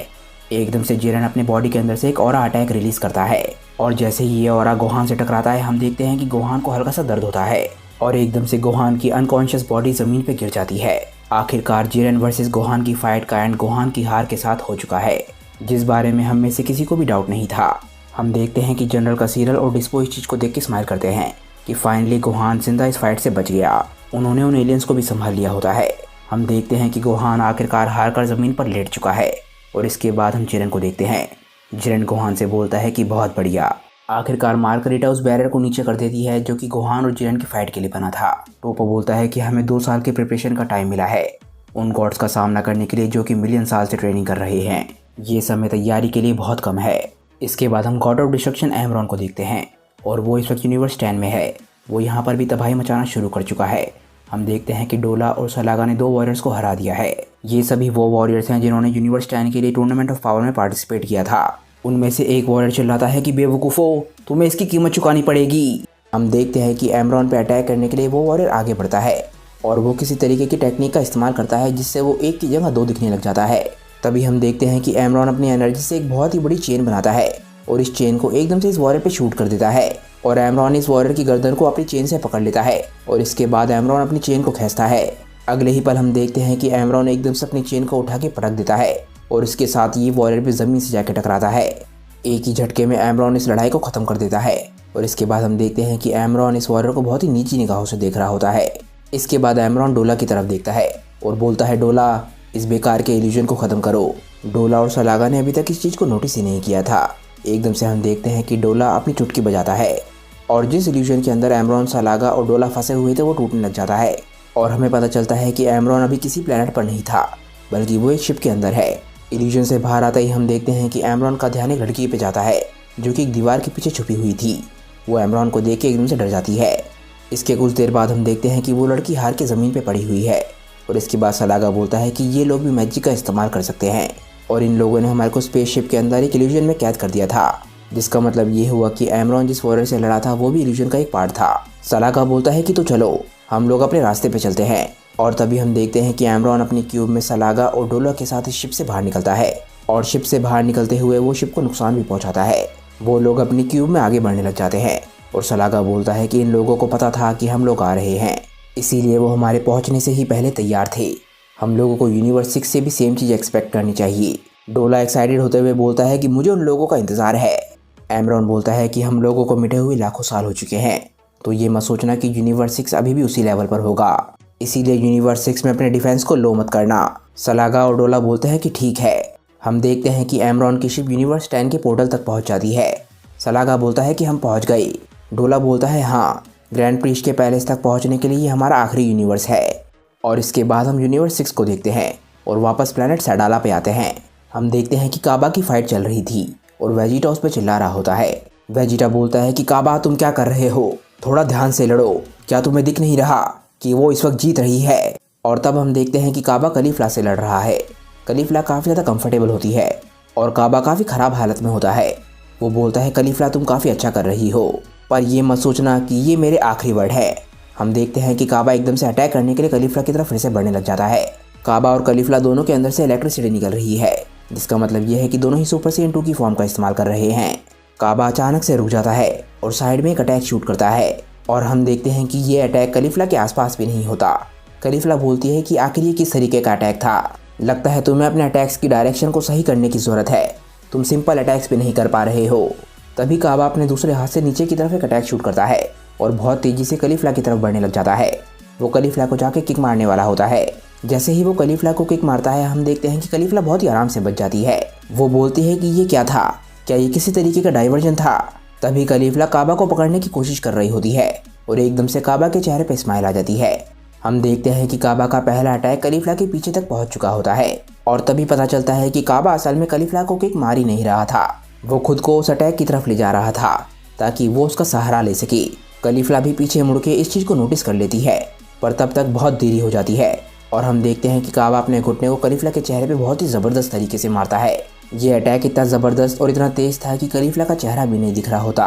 एकदम से जिरन अपने बॉडी के अंदर से एक ऑरा अटैक रिलीज करता है और जैसे ही ये ऑरा गोहान से टकराता है हम देखते हैं कि गोहान को हल्का सा दर्द होता है और एकदम से गोहान की अनकॉन्शियस बॉडी ज़मीन पे गिर जाती है। आखिरकार जिरेन वर्सेस गोहान की फाइट का एंड गोहान की हार के साथ हो चुका है, जिस बारे में हम में से किसी को भी डाउट नहीं था। हम देखते हैं कि जनरल कसीरल और डिस्पो इस चीज़ को देख के स्माइल करते हैं कि फाइनली गोहान जिंदा इस फाइट से बच गया। उन्होंने उन एलियंस को भी संभाल लिया होता है। हम देखते हैं कि गोहान आखिरकार हार कर ज़मीन पर लेट चुका है और इसके बाद हम जिरेन को देखते हैं। जिरेन गोहान से बोलता है कि बहुत बढ़िया। आखिरकार मार्गरीटा उस बैरियर को नीचे कर देती है जो कि गोहान और जिरेन की फाइट के लिए बना था। टोपो बोलता है कि हमें 2 साल के प्रिपरेशन का टाइम मिला है उन गॉड्स का सामना करने के लिए जो कि मिलियन साल से ट्रेनिंग कर रहे हैं। ये समय तैयारी के लिए बहुत कम है। इसके बाद हम गॉड ऑफ डिस्ट्रक्शन एमरॉन को देखते हैं और वो इस वक्त यूनिवर्स 10 में है। वो यहाँ पर भी तबाही मचाना शुरू कर चुका है। हम देखते हैं कि डोला और सलागा ने 2 वॉरियर्स को हरा दिया है। ये सभी वो वॉरियर्स हैं जिन्होंने यूनिवर्स 10 के लिए टूर्नामेंट ऑफ पावर में पार्टिसिपेट किया था। उनमें से एक वॉरियर चिल्लाता है कि बेवकूफ़ो, तुम्हें इसकी कीमत चुकानी पड़ेगी। हम देखते हैं कि एमरॉन पे अटैक करने के लिए वो वॉरियर आगे बढ़ता है और वो किसी तरीके की टेक्निक का इस्तेमाल करता है जिससे वो एक की जगह 2 दिखने लग जाता है। तभी हम देखते हैं कि एमरॉन अपनी एनर्जी से एक बहुत ही बड़ी चेन बनाता है और इस चेन को एकदम से इस वॉरियर पे शूट कर देता है और एमरॉन इस वॉरियर की गर्दन को अपनी चेन से पकड़ लेता है और इसके बाद एमरॉन अपनी चेन को खींचता है। अगले ही पल हम देखते हैं कि एमरॉन एकदम से अपनी चेन को उठा के पटक देता है और इसके साथ ये वॉरियर भी ज़मीन से जाके टकराता है। एक ही झटके में एमरॉन इस लड़ाई को ख़त्म कर देता है और इसके बाद हम देखते हैं कि एमरॉन इस वॉरियर को बहुत ही नीची निगाहों से देख रहा होता है। इसके बाद एमरॉन डोला की तरफ देखता है और बोलता है, डोला, इस बेकार के इल्यूजन को ख़त्म करो। डोला और सलागा ने अभी तक इस चीज़ को नोटिस ही नहीं किया था। एकदम से हम देखते हैं कि डोला अपनी चुटकी बजाता है और जिस इल्यूजन के अंदर एमरॉन, सलागा और डोला फंसे हुए थे वो टूटने लग जाता है और हमें पता चलता है कि एमरॉन अभी किसी प्लेनेट पर नहीं था बल्कि वो एक शिप के अंदर है। इल्यूजन से बाहर आते ही हम देखते हैं कि एमरॉन का ध्यान एक लड़की पे जाता है जो कि एक दीवार के पीछे छुपी हुई थी। वो एमरॉन को देख के एकदम से डर जाती है। इसके कुछ देर बाद हम देखते हैं कि वो लड़की हार के ज़मीन पे पड़ी हुई है और इसके बाद सलागा बोलता है कि ये लोग भी मैजिक का इस्तेमाल कर सकते हैं और इन लोगों ने हमारे को स्पेसशिप के अंदर एक इल्यूजन में कैद कर दिया था, जिसका मतलब ये हुआ कि एमरॉन जिस वॉरियर से लड़ा था वो भी इल्यूजन का एक पार्ट था। सलागा बोलता है कि तो चलो हम लोग अपने रास्ते पे चलते हैं और तभी हम देखते हैं कि एमरॉन अपनी क्यूब में सलागा और डोला के साथ इस शिप से बाहर निकलता है और शिप से बाहर निकलते हुए वो शिप को नुकसान भी पहुंचाता है। वो लोग अपनी क्यूब में आगे बढ़ने लग जाते हैं और सलागा बोलता है कि इन लोगों को पता था कि हम लोग आ रहे हैं, इसीलिए वो हमारे पहुंचने से ही पहले तैयार थे। हम लोगों को यूनिवर्स 6 से भी सेम चीज़ एक्सपेक्ट करनी चाहिए। डोला एक्साइटेड होते हुए बोलता है कि मुझे उन लोगों का इंतज़ार है। एमरॉन बोलता है कि हम लोगों को मिटे हुए लाखों साल हो चुके हैं, तो ये मत सोचना कि यूनिवर्स 6 अभी भी उसी लेवल पर होगा, इसीलिए यूनिवर्स 6 में अपने डिफेंस को लो मत करना। सलागा और डोला बोलते हैं कि ठीक है। हम देखते हैं कि एमरॉन की शिप यूनिवर्स 10 के पोर्टल तक पहुंच जाती है। सलागा बोलता है कि हम पहुंच गए। डोला बोलता है हाँ, ग्रैंड प्रीस्ट के पैलेस तक पहुंचने के लिए ये हमारा आखिरी यूनिवर्स है। और इसके बाद हम यूनिवर्स 6 को देखते हैं और वापस प्लैनेट सैडाला पे आते हैं। हम देखते हैं कि काबा की फाइट चल रही थी और वेजिटा उस पर चिल्ला रहा होता है। वेजिटा बोलता है कि काबा, तुम क्या कर रहे हो? थोड़ा ध्यान से लड़ो, क्या तुम्हें दिख नहीं रहा कि वो इस वक्त जीत रही है? और तब हम देखते हैं कि काबा कलीफला से लड़ रहा है। कलीफला काफ़ी ज़्यादा कंफर्टेबल होती है और काबा काफ़ी ख़राब हालत में होता है। वो बोलता है, कलीफला तुम काफ़ी अच्छा कर रही हो, पर ये मत सोचना कि ये मेरे आखिरी वर्ड है। हम देखते हैं कि काबा एकदम से अटैक करने के लिए कलीफला की तरफ फिर से बढ़ने लग जाता है। काबा और कलीफला दोनों के अंदर से इलेक्ट्रिसिटी निकल रही है, जिसका मतलब ये है कि दोनों ही सुपर सैयन 2 की फॉर्म का इस्तेमाल कर रहे हैं। काबा अचानक से रुक जाता है और साइड में एक अटैक शूट करता है और हम देखते हैं कि ये अटैक कलीफला के आसपास भी नहीं होता। कलीफला बोलती है कि आखिर ये किस तरीके का अटैक था? लगता है तुम्हें अपने अटैक्स की डायरेक्शन को सही करने की ज़रूरत है, तुम सिंपल अटैक्स भी नहीं कर पा रहे हो। तभी काबा अपने दूसरे हाथ से नीचे की तरफ एक अटैक शूट करता है और बहुत तेज़ी से कलीफला की तरफ बढ़ने लग जाता है। वो कलीफला को जाके किक मारने वाला होता है। जैसे ही वो कलीफला को किक मारता है हम देखते हैं कि कलीफला बहुत ही आराम से बच जाती है। वो बोलती है कि ये क्या था, क्या ये किसी तरीके का डाइवर्जन था? तभी कलीफला काबा को पकड़ने की कोशिश कर रही होती है और एकदम से काबा के चेहरे पे स्माइल आ जाती है। हम देखते हैं कि काबा का पहला अटैक कलीफला के पीछे तक पहुंच चुका होता है और तभी पता चलता है कि काबा असल में कलीफला को किक मार ही नहीं रहा था, वो खुद को उस अटैक की तरफ ले जा रहा था ताकि वो उसका सहारा ले सके। कलीफला भी पीछे मुड़ के इस चीज़ को नोटिस कर लेती है, पर तब तक बहुत देरी हो जाती है और हम देखते हैं कि काबा अपने घुटने को कलीफला के चेहरे पे बहुत ही ज़बरदस्त तरीके से मारता है। ये अटैक इतना ज़बरदस्त और इतना तेज़ था कि कलीफला का चेहरा भी नहीं दिख रहा होता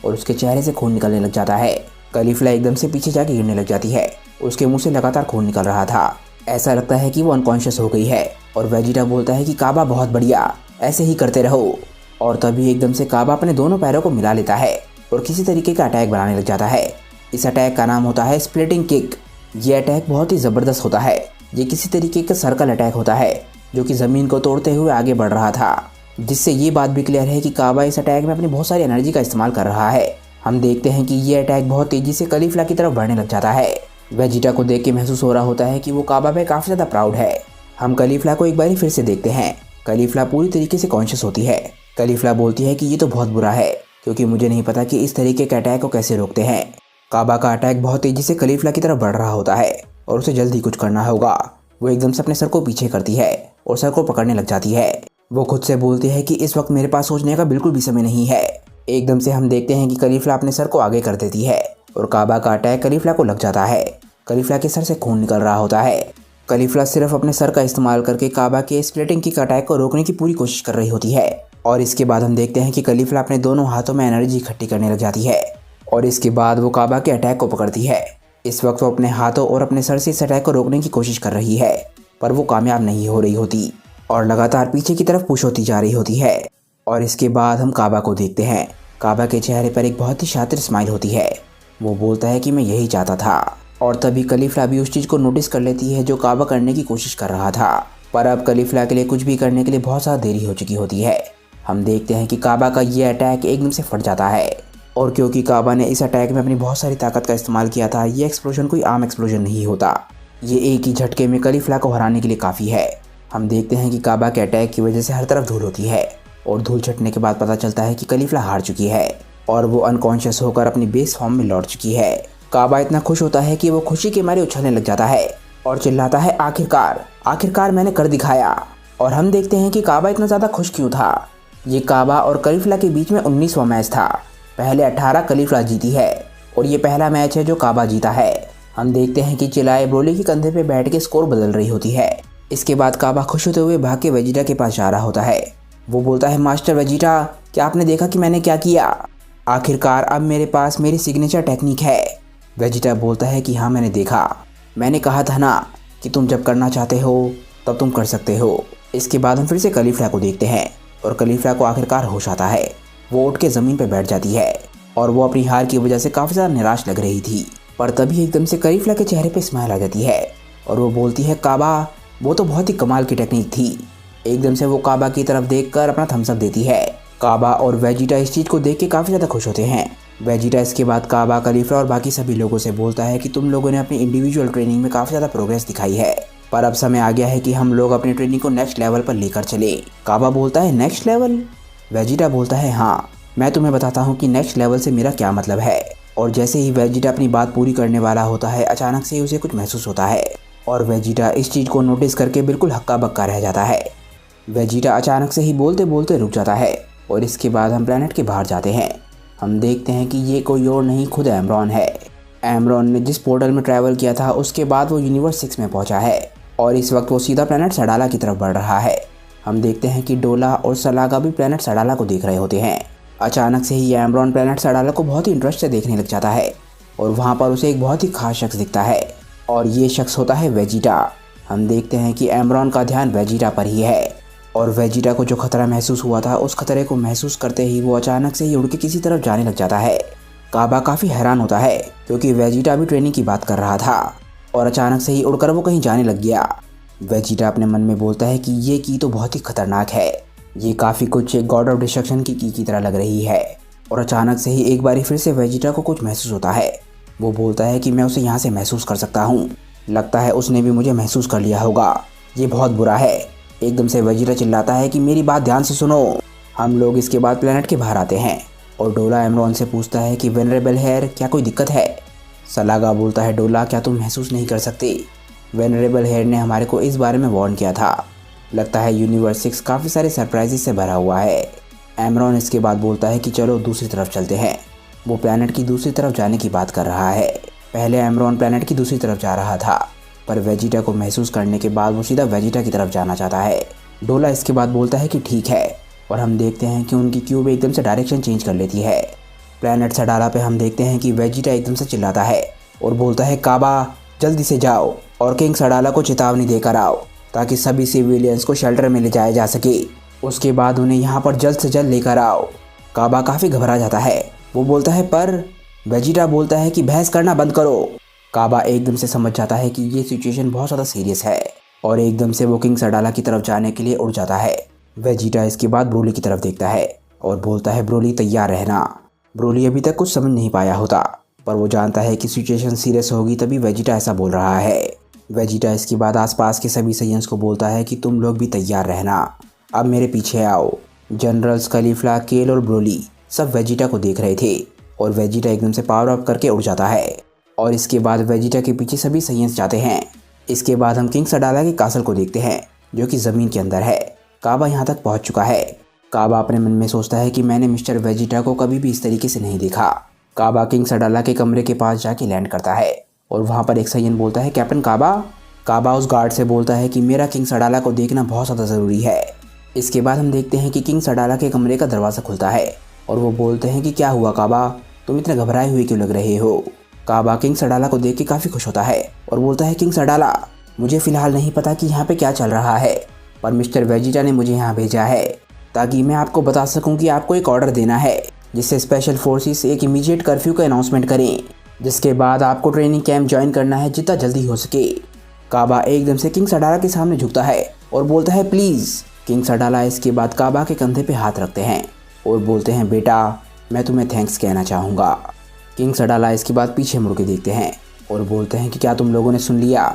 और उसके चेहरे से खून निकलने लग जाता है। कलीफला एकदम से पीछे जाके गिरने लग जाती है, उसके मुंह से लगातार खून निकल रहा था। ऐसा लगता है कि वो अनकॉन्शियस हो गई है और वेजिटा बोलता है कि काबा बहुत बढ़िया, ऐसे ही करते रहो। और तभी एकदम से काबा अपने दोनों पैरों को मिला लेता है और किसी तरीके का अटैक बनाने लग जाता है। इस अटैक का नाम होता है स्प्लिटिंग किक। ये अटैक बहुत ही ज़बरदस्त होता है। ये किसी तरीके का सर्कल अटैक होता है जो कि ज़मीन को तोड़ते हुए आगे बढ़ रहा था, जिससे ये बात भी क्लियर है कि काबा इस अटैक में अपनी बहुत सारी एनर्जी का इस्तेमाल कर रहा है। हम देखते हैं कि ये अटैक बहुत तेज़ी से कलीफला की तरफ बढ़ने लग जाता है। वेजिटा को देख के महसूस हो रहा होता है कि वो काबा पे काफ़ी ज़्यादा प्राउड है। हम कलीफला को एक बार फिर से देखते हैं। कलीफला पूरी तरीके से कॉन्शियस होती है। कलीफला बोलती है कि ये तो बहुत बुरा है, क्योंकि मुझे नहीं पता कि इस तरीके के अटैक को कैसे रोकते हैं। काबा का अटैक बहुत तेज़ी से कलीफला की तरफ बढ़ रहा होता है और उसे जल्दी कुछ करना होगा। वो एकदम से अपने सर को पीछे करती है और सर को पकड़ने लग जाती है। वो खुद से बोलती है कि इस वक्त मेरे पास सोचने का बिल्कुल भी समय नहीं है। एकदम से हम देखते हैं कि कलीफला अपने सर को आगे कर देती है और काबा का अटैक कलीफला को लग जाता है। कलीफला के सर से खून निकल रहा होता है। कलीफला सिर्फ अपने सर का इस्तेमाल करके काबा के स्प्लिटिंग किक अटैक को रोकने की पूरी कोशिश कर रही होती है। और इसके बाद हम देखते हैं कि कलीफला अपने दोनों हाथों में एनर्जी इकट्ठी करने लग जाती है और इसके बाद वो काबा के अटैक को पकड़ती है। इस वक्त वो अपने हाथों और अपने सर से इस अटैक को रोकने की कोशिश कर रही है, पर वो कामयाब नहीं हो रही होती और लगातार पीछे की तरफ पुश होती जा रही होती है। और इसके बाद हम काबा को देखते हैं। काबा के चेहरे पर एक बहुत ही शातिर स्माइल होती है। वो बोलता है कि मैं यही चाहता था। और तभी कलीफला भी उस चीज़ को नोटिस कर लेती है जो काबा करने की कोशिश कर रहा था, पर अब कलीफला के लिए कुछ भी करने के लिए बहुत ज़्यादा देरी हो चुकी होती है। हम देखते हैं कि काबा का ये अटैक एकदम से फट जाता है और क्योंकि काबा ने इस अटैक में अपनी बहुत सारी ताकत का इस्तेमाल किया था, ये एक्सप्लोजन कोई आम एक्सप्लोजन नहीं होता। ये एक ही झटके में कलीफला को हराने के लिए काफ़ी है। हम देखते हैं कि काबा के अटैक की वजह से हर तरफ धूल होती है और धूल छटने के बाद पता चलता है कि कलीफला हार चुकी है और वो अनकॉन्शियस होकर अपनी बेस फॉर्म में लौट चुकी है। काबा इतना खुश होता है कि वो खुशी के मारे उछलने लग जाता है और चिल्लाता है, आखिरकार आखिरकार मैंने कर दिखाया। और हम देखते हैं कि काबा इतना ज़्यादा खुश क्यों था। ये काबा और कलीफला के बीच में 19वां मैच था। पहले 18 कलीफला जीती है और ये पहला मैच है जो काबा जीता है। हम देखते हैं कि चिल्लाए ब्रोली के कंधे पे बैठ के स्कोर बदल रही होती है। इसके बाद काबा खुश होते हुए भाग के वेजिटा के पास जा रहा होता है। वो बोलता है, मास्टर वेजिटा, क्या आपने देखा कि मैंने क्या किया? आखिरकार अब मेरे पास मेरी सिग्नेचर टेक्निक है। वेजिटा बोलता है कि हाँ मैंने देखा। मैंने कहा था ना कि तुम जब करना चाहते हो तब तुम कर सकते हो। इसके बाद हम फिर से कलीफला को देखते हैं और कलीफला को आखिरकार होश आता है। वो उठ के ज़मीन पर बैठ जाती है और वो अपनी हार की वजह से काफ़ी ज़्यादा निराश लग रही थी, पर तभी एकदम से कलीफला के चेहरे पे स्माइल आ जाती है और वो बोलती है, काबा वो तो बहुत ही कमाल की टेक्निक थी। एकदम से वो काबा की तरफ देखकर अपना थम्स अप देती है। काबा और वेजिटा इस चीज़ को देख के काफ़ी ज़्यादा खुश होते हैं। वेजिटा इसके बाद काबा, कलीफला और बाकी सभी लोगों से बोलता है कि तुम लोगों ने अपनी इंडिविजुअल ट्रेनिंग में काफ़ी ज़्यादा प्रोग्रेस दिखाई है, पर अब समय आ गया है कि हम लोग अपनी ट्रेनिंग को नेक्स्ट लेवल पर लेकर चले। काबा बोलता है, नेक्स्ट लेवल? वेजिटा बोलता है, हाँ मैं तुम्हें बताता हूँ कि नेक्स्ट लेवल से मेरा क्या मतलब है। और जैसे ही वेजिटा अपनी बात पूरी करने वाला होता है, अचानक से उसे कुछ महसूस होता है और वेजिटा इस चीज़ को नोटिस करके बिल्कुल हक्का बक्का रह जाता है। वेजिटा अचानक से ही बोलते बोलते रुक जाता है और इसके बाद हम प्लेनेट के बाहर जाते हैं। हम देखते हैं कि ये कोई और नहीं, खुद एमरॉन है। एमरॉन ने जिस पोर्टल में ट्रैवल किया था उसके बाद वो यूनिवर्स 6 में पहुंचा है और इस वक्त वो सीधा प्लेनेट सडाला की तरफ बढ़ रहा है। हम देखते हैं कि डोला और सलागा भी प्लेनेट सडाला को देख रहे होते हैं। अचानक से ही एमरॉन प्लेनेट सडाला को बहुत ही इंटरेस्ट से देखने लग जाता है और वहाँ पर उसे एक बहुत ही खास शख्स दिखता है और ये शख्स होता है वेजिटा। हम देखते हैं कि एमरॉन का ध्यान वेजिटा पर ही है और वेजिटा को जो खतरा महसूस हुआ था उस खतरे को महसूस करते ही वो अचानक से ही उड़ के किसी तरफ जाने लग जाता है। काबा काफ़ी हैरान होता है क्योंकि वेजिटा भी ट्रेनिंग की बात कर रहा था और अचानक से ही उड़कर वो कहीं जाने लग गया। वेजिटा अपने मन में बोलता है कि ये की तो बहुत ही खतरनाक है, ये काफ़ी कुछ एक गॉड ऑफ डिस्ट्रक्शन की तरह लग रही है। और अचानक से ही एक बारी फिर से वेजिटा को कुछ महसूस होता है। वो बोलता है कि मैं उसे यहाँ से महसूस कर सकता हूँ, लगता है उसने भी मुझे महसूस कर लिया होगा, ये बहुत बुरा है। एकदम से वेजिटा चिल्लाता है कि मेरी बात ध्यान से सुनो। हम लोग इसके बाद प्लेनेट के बाहर आते हैं और डोला एमरॉन से पूछता है कि वेनरेबल हेयर, क्या कोई दिक्कत है? सलागा बोलता है, डोला क्या तुम महसूस नहीं कर सकते? वेनरेबल हेयर ने हमारे को इस बारे में वार्न किया था, लगता है यूनिवर्स 6 काफ़ी सारे सरप्राइजेस से भरा हुआ है। एमरॉन इसके बाद बोलता है कि चलो दूसरी तरफ चलते हैं। वो प्लेनेट की दूसरी तरफ जाने की बात कर रहा है। पहले एमरॉन प्लेनेट की दूसरी तरफ जा रहा था, पर वेजिटा को महसूस करने के बाद वो सीधा वेजिटा की तरफ जाना चाहता है। डोला इसके बाद बोलता है कि ठीक है और हम देखते हैं कि उनकी क्यूब एकदम से डायरेक्शन चेंज कर लेती है। प्लेनेट सडाला पे हम देखते हैं कि वेजिटा एकदम से चिल्लाता है और बोलता है, काबा जल्दी से जाओ और किंग सडाला को चेतावनी देकर आओ ताकि सभी सिविलियंस को शेल्टर में ले जाया जा सके। उसके बाद उन्हें यहाँ पर जल्द से जल्द लेकर आओ। काबा काफ़ी घबरा जाता है। वो बोलता है, पर वेजिटा बोलता है कि बहस करना बंद करो। काबा एकदम से समझ जाता है कि ये सिचुएशन बहुत ज़्यादा सीरियस है और एकदम से वो किंग सडाला की तरफ जाने के लिए उड़ जाता है। वेजिटा इसके बाद ब्रोली की तरफ देखता है और बोलता है ब्रोली तैयार रहना। ब्रोली अभी तक कुछ समझ नहीं पाया होता, पर वो जानता है कि सिचुएशन सीरियस होगी, तभी वेजिटा ऐसा बोल रहा है। वेजिटा इसके बाद आसपास के सभी सैयन्स को बोलता है कि तुम लोग भी तैयार रहना, अब मेरे पीछे आओ। जनरल्स खलीफा, केल और ब्रोली सब वेजिटा को देख रहे थे और वेजिटा एकदम से पावर अप करके उड़ जाता है और इसके बाद वेजिटा के पीछे सभी सैयन्स जाते हैं। इसके बाद हम किंग सडाला के कासल को देखते हैं जो कि ज़मीन के अंदर है। काबा यहाँ तक पहुँच चुका है। काबा अपने मन में सोचता है कि मैंने मिस्टर वेजिटा को कभी भी इस तरीके से नहीं देखा। काबा किंग सडाला के कमरे के पास जाके लैंड करता है और वहाँ पर एक सैयन बोलता है कैप्टन काबा। काबा उस गार्ड से बोलता है कि मेरा किंग सडाला को देखना बहुत ज़्यादा ज़रूरी है। इसके बाद हम देखते हैं कि किंग सडाला के कमरे का दरवाज़ा खुलता है और वो बोलते हैं कि क्या हुआ काबा, तुम इतने घबराए हुए क्यों लग रहे हो। काबा किंग सडाला को देख के काफ़ी खुश होता है और बोलता है किंग सडाला, मुझे फ़िलहाल नहीं पता कि यहाँ पे क्या चल रहा है, पर मिस्टर वेजिटा ने मुझे यहाँ भेजा है ताकि मैं आपको बता सकूँ कि आपको एक ऑर्डर देना है जिससे स्पेशल फोर्सेस एक इमीडिएट कर्फ्यू का अनाउंसमेंट करें, जिसके बाद आपको ट्रेनिंग कैंप ज्वाइन करना है जितना जल्दी हो सके। काबा एकदम से किंग सडाला के सामने झुकता है और बोलता है प्लीज़। किंग सडाला इसके बाद काबा के कंधे पे हाथ रखते हैं और बोलते हैं बेटा, मैं तुम्हें थैंक्स कहना चाहूँगा। किंग सडाला इसके बाद पीछे मुड़ के देखते हैं और बोलते हैं कि क्या तुम लोगों ने सुन लिया।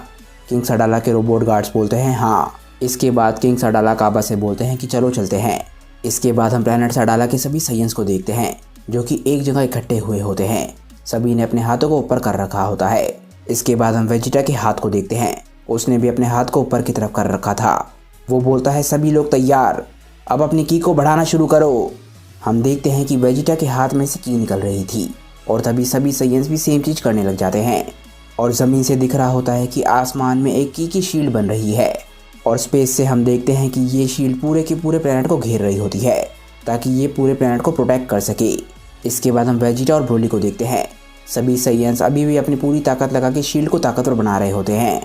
किंग सडाला के रोबोट गार्ड्स बोलते हैं हाँ। इसके बाद किंग सडाला काबा से बोलते हैं कि चलो चलते हैं। इसके बाद हम प्लैनेट सडाला के सभी सैयन्स को देखते हैं जो कि एक जगह इकट्ठे हुए होते हैं। सभी ने अपने हाथों को ऊपर कर रखा होता है। इसके बाद हम वेजिटा के हाथ को देखते हैं, उसने भी अपने हाथ को ऊपर की तरफ कर रखा था। वो बोलता है सभी लोग तैयार, अब अपनी की को बढ़ाना शुरू करो। हम देखते हैं कि वेजिटा के हाथ में से की निकल रही थी और तभी सभी सैयन्स भी सेम चीज़ करने लग जाते हैं और ज़मीन से दिख रहा होता है कि आसमान में एक की शील्ड बन रही है और स्पेस से हम देखते हैं कि ये शील्ड पूरे के पूरे प्लैनेट को घेर रही होती है ताकि ये पूरे प्लैनेट को प्रोटेक्ट कर सके। इसके बाद हम वेजिटा और ब्रोली को देखते हैं। सभी सैयन्स अभी भी अपनी पूरी ताकत लगा के शील्ड को ताकतवर बना रहे होते हैं।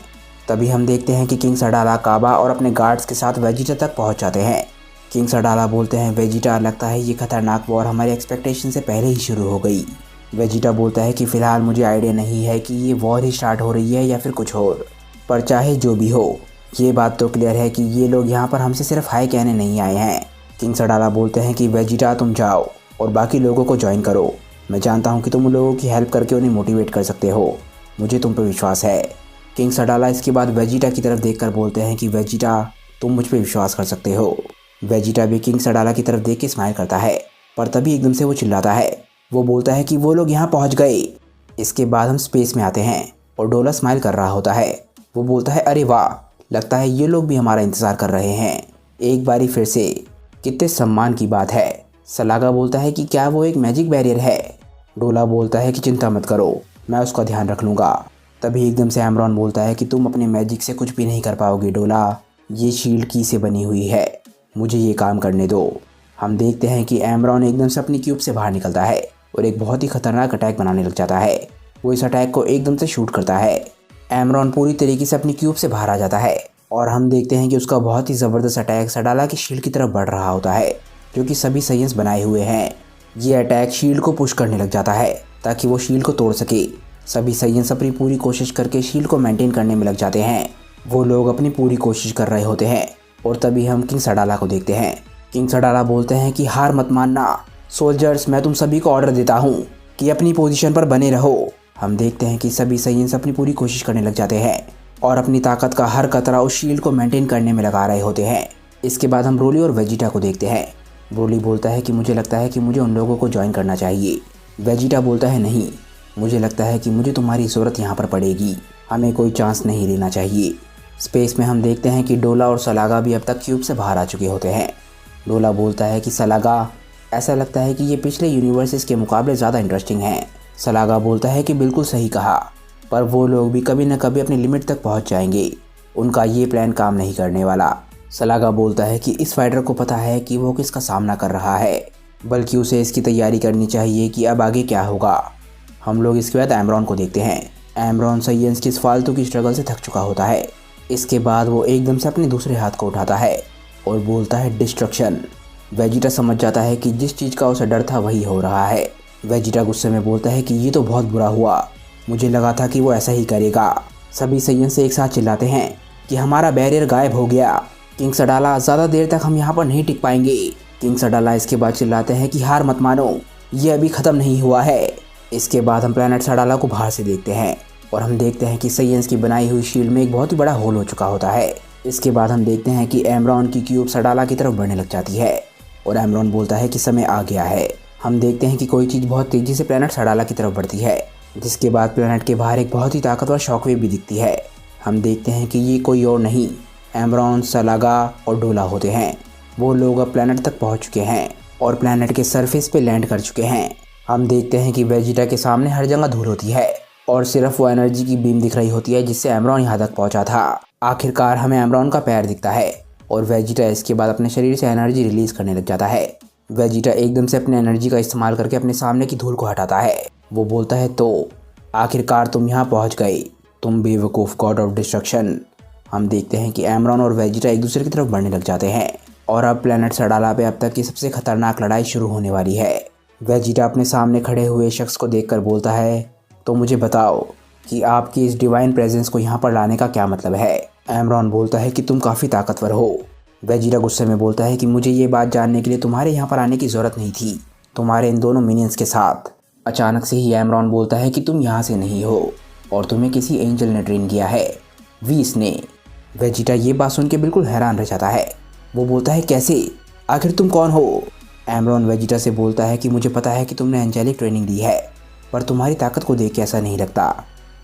तभी हम देखते हैं कि किंग सडाला काबा और अपने गार्ड्स के साथ वेजिटा तक पहुंच जाते हैं। किंग सडाला बोलते हैं वेजिटा, लगता है ये खतरनाक वॉर हमारे एक्सपेक्टेशन से पहले ही शुरू हो गई। वेजिटा बोलता है कि फ़िलहाल मुझे आइडिया नहीं है कि ये वॉर ही स्टार्ट हो रही है या फिर कुछ और, पर चाहे जो भी हो ये बात तो क्लियर है कि ये लोग यहाँ पर हमसे सिर्फ हाई कहने नहीं आए हैं। किंग सडाला बोलते हैं कि वेजिटा तुम जाओ और बाकी लोगों को ज्वाइन करो। मैं जानता हूँ कि तुम लोगों की हेल्प करके उन्हें मोटिवेट कर सकते हो, मुझे तुम पर विश्वास है। किंग सडाला इसके बाद वेजिटा की तरफ देखकर बोलते हैं कि वेजिटा तुम मुझ पर विश्वास कर सकते हो। वेजिटा भी किंग सडाला की तरफ देख के स्माइल करता है, पर तभी एकदम से वो चिल्लाता है। वो बोलता है कि वो लोग यहाँ पहुँच गए। इसके बाद हम स्पेस में आते हैं और डोला स्माइल कर रहा होता है। वो बोलता है अरे वाह, लगता है ये लोग भी हमारा इंतज़ार कर रहे हैं एक बारी फिर से, कितने सम्मान की बात है। सलागा बोलता है कि क्या वो एक मैजिक बैरियर है। डोला बोलता है कि चिंता मत करो, मैं उसका ध्यान रख लूँगा। तभी एकदम से एमरॉन बोलता है कि तुम अपने मैजिक से कुछ भी नहीं कर पाओगे डोला, ये शील्ड की से बनी हुई है, मुझे ये काम करने दो। हम देखते हैं कि एमरॉन एकदम से अपनी क्यूब से बाहर निकलता है और एक बहुत ही खतरनाक अटैक बनाने लग जाता है। वो इस अटैक को एकदम से शूट करता है। एमरॉन पूरी तरीके से अपनी क्यूब से बाहर आ जाता है और हम देखते हैं कि उसका बहुत ही ज़बरदस्त अटैक सडाला की शील्ड की तरफ बढ़ रहा होता है जो कि सभी सैयन्स बनाए हुए हैं। ये अटैक शील्ड को पुश करने लग जाता है ताकि वो शील्ड को तोड़ सके। सभी सैयन्स अपनी पूरी कोशिश करके शील्ड को मेंटेन करने में लग जाते हैं। वो लोग अपनी पूरी कोशिश कर रहे होते हैं और तभी हम किंग सडाला को देखते हैं। किंग सडाला बोलते हैं कि हार मत मानना सोल्जर्स, मैं तुम सभी को ऑर्डर देता हूँ कि अपनी पोजीशन पर बने रहो। हम देखते हैं कि सभी सैयन्स अपनी पूरी कोशिश करने लग जाते हैं और अपनी ताकत का हर कतरा उस शील्ड को मेंटेन करने में लगा रहे होते हैं। इसके बाद हम ब्रोली और वेजिटा को देखते हैं। ब्रोली बोलता है कि मुझे लगता है कि मुझे उन लोगों को ज्वाइन करना चाहिए। वेजिटा बोलता है नहीं, मुझे लगता है कि मुझे तुम्हारी ज़रूरत यहाँ पर पड़ेगी, हमें कोई चांस नहीं लेना चाहिए। स्पेस में हम देखते हैं कि डोला और सलागा भी अब तक क्यूब से बाहर आ चुके होते हैं। डोला बोलता है कि सलागा, ऐसा लगता है कि ये पिछले यूनिवर्सेस के मुकाबले ज़्यादा इंटरेस्टिंग हैं। सलागा बोलता है कि बिल्कुल सही कहा, पर वो लोग भी कभी न कभी अपनी लिमिट तक पहुंच जाएंगे, उनका ये प्लान काम नहीं करने वाला। सलागा बोलता है कि इस फाइटर को पता है कि वो किसका सामना कर रहा है, बल्कि उसे इसकी तैयारी करनी चाहिए कि अब आगे क्या होगा। हम लोग इसके बाद एमरॉन को देखते हैं। एमरॉन सैयन्स की इस फालतू की स्ट्रगल से थक चुका होता है। इसके बाद वो एकदम से अपने दूसरे हाथ को उठाता है और बोलता है डिस्ट्रक्शन। वेजिटा समझ जाता है कि जिस चीज़ का उसे डर था वही हो रहा है। वेजिटा गुस्से में बोलता है कि ये तो बहुत बुरा हुआ, मुझे लगा था कि वो ऐसा ही करेगा। सभी साइयन्स एक साथ चिल्लाते हैं कि हमारा बैरियर गायब हो गया। किंग सडाला, ज़्यादा देर तक हम यहाँ पर नहीं टिक पाएंगे। किंग सडाला इसके बाद चिल्लाते हैं कि हार मत मानो, ये अभी ख़त्म नहीं हुआ है। इसके बाद हम प्लैनेट सडाला को बाहर से देखते हैं और हम देखते हैं कि साइयन्स की बनाई हुई शील्ड में एक बहुत ही बड़ा होल हो चुका होता है। इसके बाद हम देखते हैं कि एमरॉन की क्यूब सडाला की तरफ बढ़ने लग जाती है और एमरॉन बोलता है कि समय आ गया है। हम देखते हैं कि कोई चीज़ बहुत तेज़ी से प्लैनेट सडाला की तरफ बढ़ती है, जिसके बाद प्लैनेट के बाहर एक बहुत ही ताकतवर शॉकवेव भी दिखती है। हम देखते हैं कि ये कोई और नहीं, एमरॉन, सलागा और डोला होते हैं। वो लोग अब प्लैनेट तक पहुंच चुके हैं और प्लैनेट के सरफेस पे लैंड कर चुके हैं। हम देखते हैं कि वेजिटा के सामने हर जगह धूल होती है और सिर्फ वो एनर्जी की बीम दिख रही होती है जिससे एमरॉन यहाँ तक पहुँचा था। आखिरकार हमें एमरॉन का पैर दिखता है और वेजिटा इसके बाद अपने शरीर से एनर्जी रिलीज करने लग जाता है। वेजिटा एकदम से अपने एनर्जी का इस्तेमाल करके अपने सामने की धूल को हटाता है। वो बोलता है, तो आखिरकार तुम यहाँ पहुँच गए, तुम बेवकूफ़ गॉड ऑफ डिस्ट्रक्शन। हम देखते हैं कि एमरॉन और वेजिटा एक दूसरे की तरफ बढ़ने लग जाते हैं और अब प्लैनेट सडाला पे अब तक की सबसे खतरनाक लड़ाई शुरू होने वाली है। वेजिटा अपने सामने खड़े हुए शख्स को देखकर बोलता है, तो मुझे बताओ कि आपकी इस डिवाइन प्रेजेंस को यहाँ पर लाने का क्या मतलब है। एमरॉन बोलता है कि तुम काफ़ी ताकतवर हो। वेजिटा गुस्से में बोलता है कि मुझे ये बात जानने के लिए तुम्हारे यहाँ पर आने की ज़रूरत नहीं थी, तुम्हारे इन दोनों मिनियंस के साथ। अचानक से ही एमरॉन बोलता है कि तुम यहाँ से नहीं हो और तुम्हें किसी एंजल ने ट्रेन किया है, वीस ने। वेजिटा ये बात सुन के बिल्कुल हैरान रह जाता है। वो बोलता है, कैसे, आखिर तुम कौन हो। एमरॉन वेजिटा से बोलता है कि मुझे पता है कि तुमने एंजेलिक ट्रेनिंग दी है, पर तुम्हारी ताकत को देख के ऐसा नहीं लगता।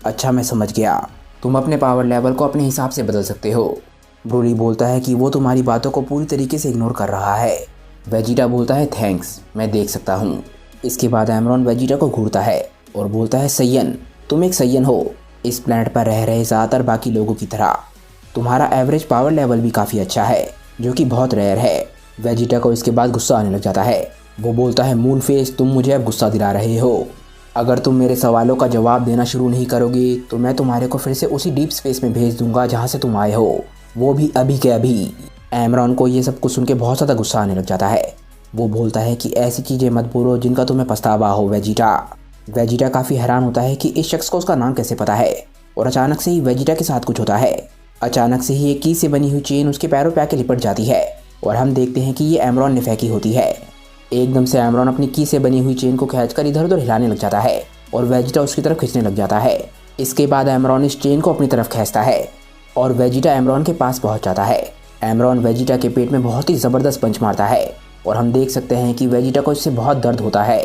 अच्छा, मैं समझ गया, तुम अपने पावर लेवल को अपने हिसाब से बदल सकते हो। ब्रोली बोलता है कि वो तुम्हारी बातों को पूरी तरीके से इग्नोर कर रहा है। वेजिटा बोलता है, थैंक्स, मैं देख सकता हूँ। इसके बाद एमरॉन वेजिटा को घूरता है और बोलता है, सैयन, तुम एक सैयन हो, इस प्लैनेट पर रह रहे ज़्यादातर बाकी लोगों की तरह। तुम्हारा एवरेज पावर लेवल भी काफ़ी अच्छा है, जो कि बहुत रेयर है। वेजिटा को इसके बाद गुस्सा आने लग जाता है। वो बोलता है, मून फेस, तुम मुझे अब गुस्सा दिला रहे हो। अगर तुम मेरे सवालों का जवाब देना शुरू नहीं करोगे तो मैं तुम्हारे को फिर से उसी डीप स्पेस में भेज दूंगा जहाँ से तुम आए हो, वो भी अभी के अभी। एमरॉन को ये सब कुछ सुन के बहुत ज़्यादा गुस्सा आने लग जाता है। वो बोलता है कि ऐसी चीज़ें मत बोलो जिनका तुम्हें पछतावा हो वेजिटा। वेजिटा काफ़ी हैरान होता है कि इस शख्स को उसका नाम कैसे पता है और अचानक से ही वेजिटा के साथ कुछ होता है। अचानक से ही एक की से बनी हुई चेन उसके पैरों पे आके लिपट जाती है और हम देखते हैं कि ये एमरॉन ने फेंकी होती है। एकदम से एमरॉन अपनी की से बनी हुई चेन को खींचकर इधर उधर हिलाने लग जाता है और वेजिटा उसकी तरफ खींचने लग जाता है। इसके बाद एमरॉन इस चेन को अपनी तरफ खींचता है और वेजिटा एमरॉन के पास पहुंच जाता है। एमरॉन वेजिटा के पेट में बहुत ही ज़बरदस्त पंच मारता है और हम देख सकते हैं कि वेजिटा को इससे बहुत दर्द होता है।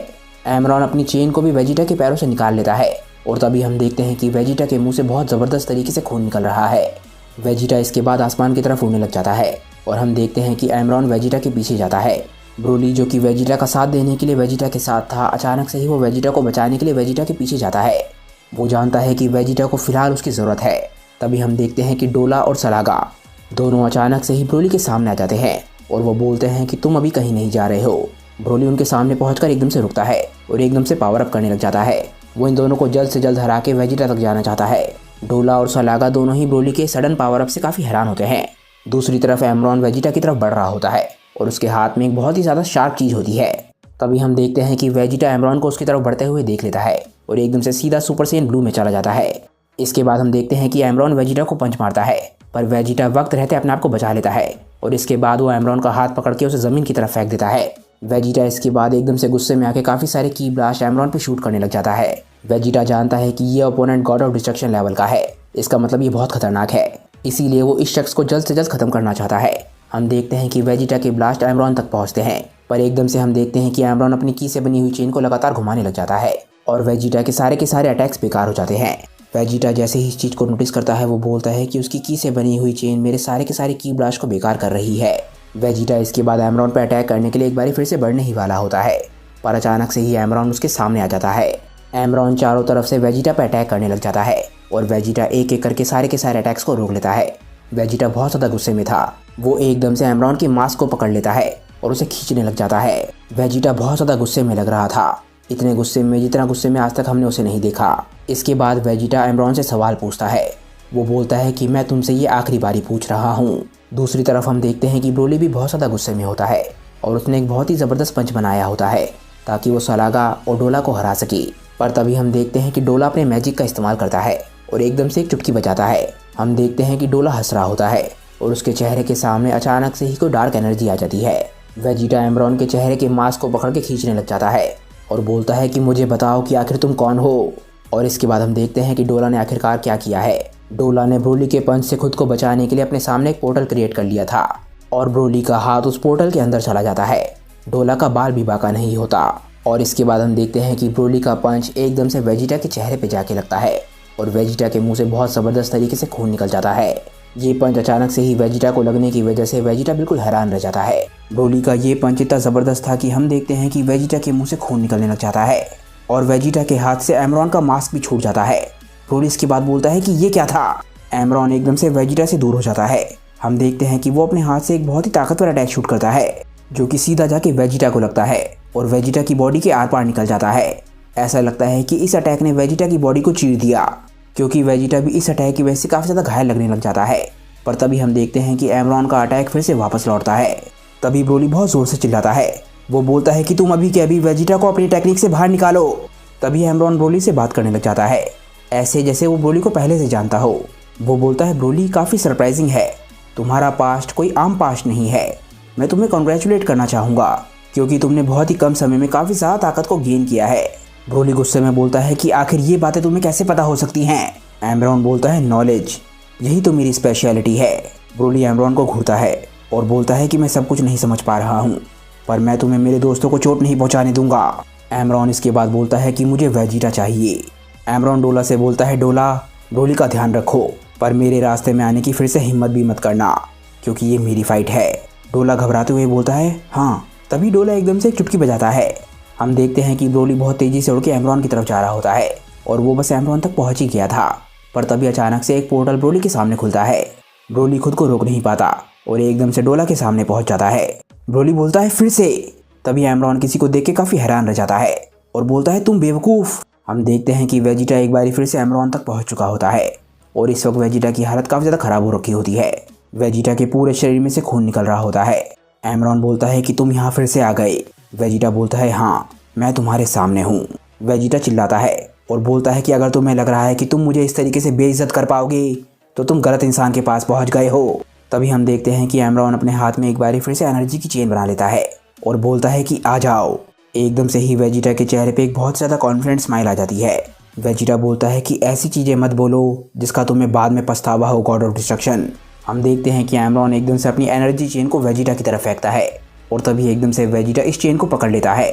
एमरॉन अपनी चेन को भी वेजिटा के पैरों से निकाल लेता है और तभी हम देखते हैं कि वेजिटा के मुंह से बहुत ज़बरदस्त तरीके से खून निकल रहा है। वेजिटा इसके बाद आसमान की तरफ उड़ने लग जाता है और हम देखते हैं कि एमरॉन वेजिटा के पीछे जाता है। ब्रोली, जो कि वेजिटा का साथ देने के लिए वेजिटा के साथ था, अचानक से ही वो वेजिटा को बचाने के लिए वेजिटा के पीछे जाता है। वो जानता है कि वेजिटा को फिलहाल उसकी ज़रूरत है। तभी हम देखते हैं कि डोला और सलागा दोनों अचानक से ही ब्रोली के सामने आ जाते हैं और वो बोलते हैं कि तुम अभी कहीं नहीं जा रहे हो। ब्रोली उनके सामने पहुंचकर एकदम से रुकता है और एकदम से पावर अप करने लग जाता है। वो इन दोनों को जल्द से जल्द हरा के वेजिटा तक जाना चाहता है। डोला और सलागा दोनों ही ब्रोली के सडन पावर अप से काफ़ी हैरान होते हैं। दूसरी तरफ एमरॉन वेजिटा की तरफ बढ़ रहा होता है और उसके हाथ में एक बहुत ही ज़्यादा शार्प चीज़ होती है। तभी हम देखते हैं कि वेजिटा एमरॉन को उसकी तरफ बढ़ते हुए देख लेता है और एकदम से सीधा सुपर सैयन ब्लू में चला जाता है। इसके बाद हम देखते हैं कि एमरॉन वेजिटा को पंच मारता है, पर वेजिटा वक्त रहते अपने आप को बचा लेता है और इसके बाद वो एमरॉन का हाथ पकड़ के उसे ज़मीन की तरफ फेंक देता है। वेजिटा इसके बाद एकदम से गुस्से में आके काफ़ी सारे की ब्लास्ट एमरॉन पे शूट करने लग जाता है। वेजिटा जानता है कि ये opponent God of destruction level का है, इसका मतलब ये बहुत खतरनाक है, इसीलिए वो इस शख्स को जल्द से जल्द खत्म करना चाहता है। हम देखते हैं कि वेजिटा के ब्लास्ट एमरॉन तक पहुंचते हैं, पर एकदम से हम देखते हैं कि एमरॉन अपनी की से बनी हुई चेन को लगातार घुमाने लग जाता है और वेजिटा के सारे अटैक्स बेकार हो जाते हैं। वेजिटा जैसे ही इस चीज़ को नोटिस करता है वो बोलता है कि उसकी की से बनी हुई चेन मेरे सारे की ब्लास्ट को बेकार कर रही है। वेजिटा इसके बाद एमरॉन पर अटैक करने के लिए एक बार फिर से बढ़ने ही वाला होता है, पर अचानक से ही एमरॉन उसके सामने आ जाता है। एमरॉन चारों तरफ से वेजिटा पर अटैक करने लग जाता है और वेजिटा एक एक करके सारे अटैक्स को रोक लेता है। वेजिटा बहुत ज़्यादा गुस्से में था। वो एकदम से एमरॉन की मास्क को पकड़ लेता है और उसे खींचने लग जाता है। वेजिटा बहुत ज़्यादा गुस्से में लग रहा था, इतने गुस्से में जितना गुस्से में आज तक हमने उसे नहीं देखा। इसके बाद वेजिटा एमरॉन से सवाल पूछता है। वो बोलता है कि मैं तुमसे ये आखिरी बारी पूछ रहा हूँ। दूसरी तरफ हम देखते हैं कि ब्रोली भी बहुत ज़्यादा गुस्से में होता है और उसने एक बहुत ही ज़बरदस्त पंच बनाया होता है ताकि वो सलागा और डोला को हरा सके। पर तभी हम देखते हैं कि डोला अपने मैजिक का इस्तेमाल करता है और एकदम से एक चुटकी बजाता है। हम देखते हैं कि डोला हंस रहा होता है और उसके चेहरे के सामने अचानक से ही कोई डार्क एनर्जी आ जाती है। वेजिटा एमरॉन के चेहरे के मास्क को पकड़ के खींचने लग जाता है और बोलता है कि मुझे बताओ कि आखिर तुम कौन हो। और इसके बाद हम देखते हैं कि डोला ने आखिरकार क्या किया है। डोला ने ब्रोली के पंच से खुद को बचाने के लिए अपने सामने एक पोर्टल क्रिएट कर लिया था और ब्रोली का हाथ उस पोर्टल के अंदर चला जाता है। डोला का बाल भी बाका नहीं होता। और इसके बाद हम देखते हैं कि ब्रोली का पंच एकदम से वेजिटा के चेहरे पे जाके लगता है और वेजिटा के मुंह से बहुत ज़बरदस्त तरीके से खून निकल जाता है। ये पंच अचानक से ही वेजिटा को लगने की वजह से वेजिटा बिल्कुल हैरान रह जाता है। ब्रोली का ये पंच इतना ज़बरदस्त था कि हम देखते हैं कि वेजिटा के मुंह से खून निकलने लग जाता है और वेजिटा के हाथ से एमरॉन का मास्क भी छूट जाता है। ब्रोली इसके बाद बोलता है कि ये क्या था। एमरॉन एकदम से वेजिटा से दूर हो जाता है। हम देखते हैं कि वो अपने हाथ से एक बहुत ही ताकतवर अटैक शूट करता है जो कि सीधा जाके वेजिटा को लगता है और वेजिटा की बॉडी के आर पार निकल जाता है। ऐसा लगता है कि इस अटैक ने वेजिटा की बॉडी को चीर दिया, क्योंकि वेजिटा भी इस अटैक की वजह से काफ़ी ज़्यादा घायल लगने लग जाता है। पर तभी हम देखते हैं कि एमरॉन का अटैक फिर से वापस लौटता है। तभी ब्रोली बहुत ज़ोर से चिल्लाता है। वो बोलता है कि तुम अभी के अभी वेजिटा को अपनी टेक्निक से बाहर निकालो। तभी एमरॉन ब्रोली से बात करने लग जाता है, ऐसे जैसे वो ब्रोली को पहले से जानता हो। वो बोलता है, ब्रोली काफ़ी सरप्राइजिंग है, तुम्हारा पास्ट कोई आम पास्ट नहीं है। मैं तुम्हें कॉन्ग्रेचुलेट करना चाहूँगा क्योंकि तुमने बहुत ही कम समय में काफ़ी ज़्यादा ताकत को गेन किया है। ब्रोली गुस्से में बोलता है कि आखिर ये बातें तुम्हें कैसे पता हो सकती हैं। एमरॉन बोलता है, नॉलेज, यही तो मेरी स्पेशलिटी है। ब्रोली एमरॉन को घूरता है और बोलता है कि मैं सब कुछ नहीं समझ पा रहा हूँ, पर मैं तुम्हें मेरे दोस्तों को चोट नहीं पहुँचाने दूंगा। एमरॉन इसके बाद बोलता है कि मुझे वेजिटा चाहिए। एमरॉन डोला से बोलता है, डोला, ब्रोली का ध्यान रखो, पर मेरे रास्ते में आने की फिर से हिम्मत भी मत करना क्योंकि ये मेरी फाइट है। डोला घबराते हुए बोलता है, हाँ। तभी डोला एकदम से एक चुटकी बजाता है। हम देखते हैं कि ब्रोली बहुत तेज़ी से उड़ के एमरॉन की तरफ जा रहा होता है और वो बस एमरॉन तक पहुंच ही गया था। पर तभी अचानक से एक पोर्टल ब्रोली के सामने खुलता है। ब्रोली खुद को रोक नहीं पाता और एकदम से डोला के सामने पहुंच जाता है। ब्रोली बोलता है, फिर से। तभी एमरॉन किसी को देख के काफ़ी हैरान रह जाता है और बोलता है, तुम बेवकूफ़। हम देखते हैं कि वेजिटा एक बार फिर से एमरॉन तक पहुँच चुका होता है और इस वक्त वेजिटा की हालत काफ़ी ज़्यादा ख़राब हो रखी होती है। वेजिटा के पूरे शरीर में से खून निकल रहा होता है। एमरॉन बोलता है कि तुम यहाँ फिर से आ गए। वेजिटा बोलता है, हाँ, मैं तुम्हारे सामने हूँ। वेजिटा चिल्लाता है और बोलता है कि अगर तुम्हें लग रहा है कि तुम मुझे इस तरीके से बेइज्जत कर पाओगे तो तुम गलत इंसान के पास पहुँच गए हो। तभी हम देखते हैं कि एमरॉन अपने हाथ में एक बार फिर से एनर्जी की चेन बना लेता है और बोलता है कि आ जाओ। एकदम से ही वेजिटा के चेहरे पे एक बहुत ज़्यादा कॉन्फिडेंट स्माइल आ जाती है। वेजिटा बोलता है कि ऐसी चीज़ें मत बोलो जिसका तुम्हें बाद में पछतावा हो, गॉड ऑफ डिस्ट्रक्शन। हम देखते हैं कि एमरॉन एकदम से अपनी एनर्जी चेन को वेजिटा की तरफ फेंकता है और तभी एकदम से वेजिटा इस चेन को पकड़ लेता है।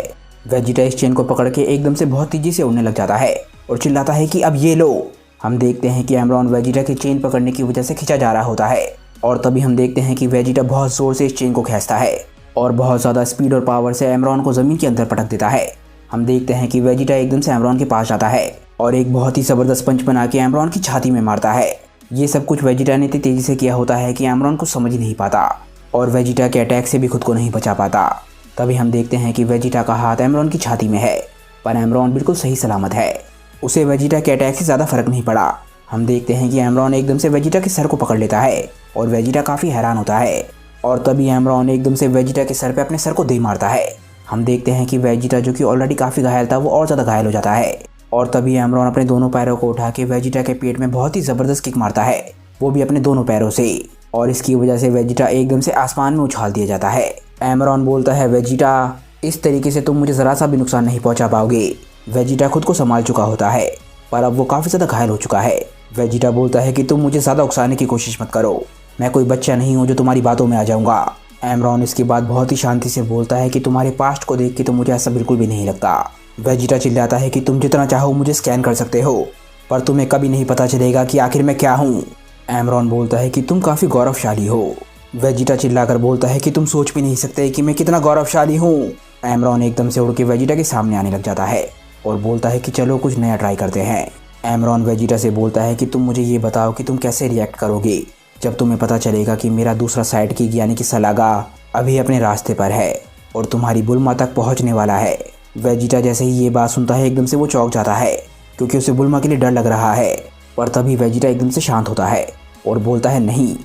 वेजिटा इस चेन को पकड़ के एकदम से बहुत तेज़ी से उड़ने लग जाता है और चिल्लाता है कि अब ये लो। हम देखते हैं कि एमरॉन वेजिटा की चेन पकड़ने की वजह से खींचा जा रहा होता है और तभी हम देखते हैं कि वेजिटा बहुत ज़ोर से इस चेन को खींचता है और बहुत ज़्यादा स्पीड और पावर से एमरॉन को ज़मीन के अंदर पटक देता है। हम देखते हैं कि वेजिटा एकदम से एमरॉन के पास जाता है और एक बहुत ही ज़बरदस्त पंच बना के एमरॉन की छाती में मारता है। ये सब कुछ वेजिटा ने इतनी तेज़ी से किया होता है कि एमरॉन को समझ ही नहीं पाता और वेजिटा के अटैक से भी खुद को नहीं बचा पाता। तभी हम देखते हैं कि वेजिटा का हाथ एमरॉन की छाती में है, पर एमरॉन बिल्कुल सही सलामत है। उसे वेजिटा के अटैक से ज़्यादा फर्क नहीं पड़ा। हम देखते हैं कि एमरॉन एकदम से वेजिटा के सर को पकड़ लेता है और वेजिटा काफ़ी हैरान होता है और तभी एमरॉन एकदम से वेजिटा के सर पे अपने सर को दे मारता है। हम देखते हैं कि वेजिटा, जो कि ऑलरेडी काफ़ी घायल था, वो और ज़्यादा घायल हो जाता है और तभी एमरॉन अपने दोनों पैरों को उठा के वेजिटा के पेट में बहुत ही ज़बरदस्त किक मारता है, वो भी अपने दोनों पैरों से, और इसकी वजह से वेजिटा एकदम से आसमान में उछाल दिया जाता है। एमरॉन बोलता है, वेजिटा, इस तरीके से तुम मुझे ज़रा सा भी नुकसान नहीं पहुंचा पाओगे। वेजिटा खुद को संभाल चुका होता है पर अब वो काफ़ी ज़्यादा घायल हो चुका है। वेजिटा बोलता है कि तुम मुझे ज़्यादा उकसाने की कोशिश मत करो, मैं कोई बच्चा नहीं हूँ जो तुम्हारी बातों में आ जाऊँगा। एमरॉन इसके बाद बहुत ही शांति से बोलता है कि तुम्हारे पास्ट को देख के तो मुझे ऐसा बिल्कुल भी नहीं लगता। वेजिटा चिल्लाता है कि तुम जितना चाहो मुझे स्कैन कर सकते हो, पर तुम्हें कभी नहीं पता चलेगा कि आखिर मैं क्या हूँ। एमरॉन बोलता है कि तुम काफ़ी गौरवशाली हो। वेजिटा चिल्लाकर बोलता है कि तुम सोच भी नहीं सकते कि मैं कितना गौरवशाली हूँ। एमरॉन एकदम से उड़ के वेजिटा के सामने आने लग जाता है और बोलता है कि चलो कुछ नया ट्राई करते हैं। एमरॉन वेजिटा से बोलता है कि तुम मुझे ये बताओ कि तुम कैसे रिएक्ट करोगे जब तुम्हें पता चलेगा कि मेरा दूसरा साइड किक यानी कि सलागा अभी अपने रास्ते पर है और तुम्हारी बुल्मा तक पहुंचने वाला है। वेजिटा जैसे ही ये बात सुनता है एकदम से वो चौंक जाता है क्योंकि उसे बुल्मा के लिए डर लग रहा है, पर तभी वेजिटा एकदम से शांत होता है और बोलता है, नहीं,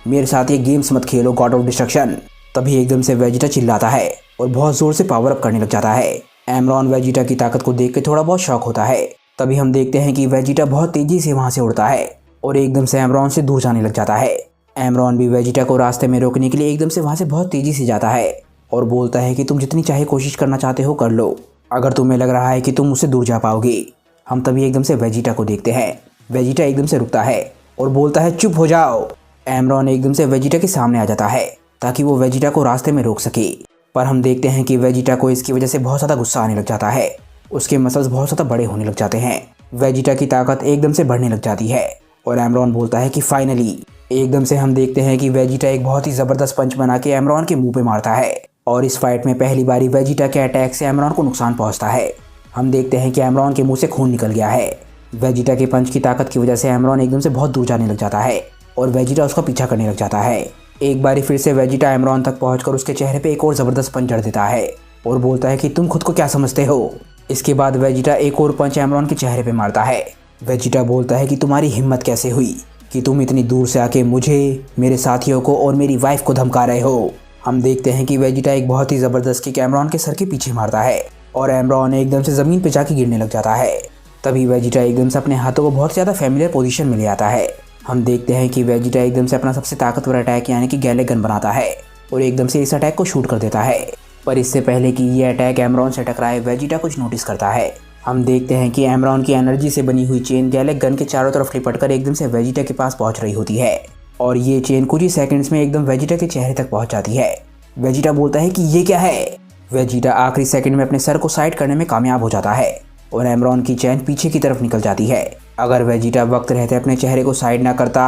मेरे साथ ये गेम्स मत खेलो, गॉड ऑफ डिस्ट्रक्शन। तभी एकदम से वेजिटा चिल्लाता है और बहुत ज़ोर से पावर अप करने लग जाता है एमरॉन वेजिटा की ताकत को देख के थोड़ा बहुत शॉक होता है। तभी हम देखते हैं कि वेजिटा बहुत तेजी से वहाँ से उड़ता है और एकदम से एमरॉन से दूर जाने लग जाता है। एमरॉन भी वेजिटा को रास्ते में रोकने के लिए एकदम से वहाँ से बहुत तेजी से जाता है और बोलता है कि तुम जितनी चाहे कोशिश करना चाहते हो कर लो, अगर तुम्हें लग रहा है कि तुम मुझसे दूर जा पाओगे। हम तभी एकदम से वेजिटा को देखते हैं। वेजिटा एकदम से रुकता है और बोलता है चुप हो जाओ। एमरॉन एकदम से वेजिटा के सामने आ जाता है ताकि वो वेजिटा को रास्ते में रोक सके, पर हम देखते हैं कि वेजिटा को इसकी वजह से बहुत ज़्यादा गुस्सा आने लग जाता है। उसके मसल्स बहुत ज़्यादा बड़े होने लग जाते हैं। वेजिटा की ताकत एकदम से बढ़ने लग जाती है और एमरॉन बोलता है कि फाइनली। एकदम से हम देखते हैं कि वेजिटा एक बहुत ही ज़बरदस्त पंच बना के एमरॉन के मुंह पे मारता है और इस फाइट में पहली बारी वेजिटा के अटैक से एमरॉन को नुकसान पहुंचता है। हम देखते हैं कि एमरॉन के मुंह से खून निकल गया है। वेजिटा के पंच की ताकत की वजह से एमरॉन एकदम से बहुत दूर जाने लग जाता है और वेजिटा उसका पीछा करने लग जाता है। एक बारी फिर से वेजिटा एमरॉन तक पहुंचकर उसके चेहरे पे एक और ज़बरदस्त पंच जड़ देता है और बोलता है कि तुम खुद को क्या समझते हो। इसके बाद वेजिटा एक और पंच एमरॉन के चेहरे पे मारता है। वेजिटा बोलता है कि तुम्हारी हिम्मत कैसे हुई कि तुम इतनी दूर से आके मुझे, मेरे साथियों को और मेरी वाइफ को धमका रहे हो। हम देखते हैं कि वेजिटा एक बहुत ही ज़बरदस्त किक एमरॉन के सर के पीछे मारता है और एमरॉन एकदम से ज़मीन पे जाके गिरने लग जाता है। तभी वेजिटा एकदम से अपने हाथों को बहुत ज़्यादा फैमिलियर पोजीशन में ले आता है। हम देखते हैं कि वेजिटा एकदम से अपना सबसे ताकतवर अटैक यानी कि गैलेक गन बनाता है और एकदम से इस अटैक को शूट कर देता है। पर इससे पहले कि ये अटैक एमरॉन से टकराए, वेजिटा कुछ नोटिस करता है। हम देखते हैं कि एमरॉन की एनर्जी से बनी हुई चेन गैलेक गन के चारों तरफ लिपट कर एकदम से वेजिटा के पास पहुंच रही होती है और ये चेन कुछ ही सेकंड्स में एकदम वेजिटा के चेहरे तक पहुंच जाती है। वेजिटा बोलता है कि ये क्या है। वेजिटा आखिरी सेकंड में अपने सर को साइड करने में कामयाब हो जाता है और एमरॉन की चेन पीछे की तरफ निकल जाती है। अगर वेजिटा वक्त रहते अपने चेहरे को साइड ना करता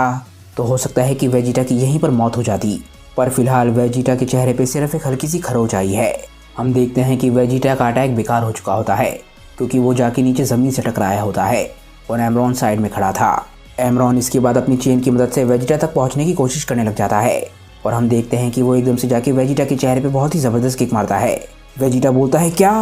तो हो सकता है कि वेजिटा की यहीं पर मौत हो जाती, पर फिलहाल वेजिटा के चेहरे पे सिर्फ एक हल्की सी खरोंच आई है। हम देखते हैं कि वेजिटा का अटैक बेकार हो चुका होता है क्योंकि वो जाके नीचे ज़मीन से टकराया होता है और एमरॉन साइड में खड़ा था। एमरॉन इसके बाद अपनी चेन की मदद से वेजिटा तक पहुँचने की कोशिश करने लग जाता है और हम देखते हैं कि वो एकदम से जाके वेजिटा के चेहरे पे बहुत ही ज़बरदस्त किक मारता है। वेजिटा बोलता है क्या।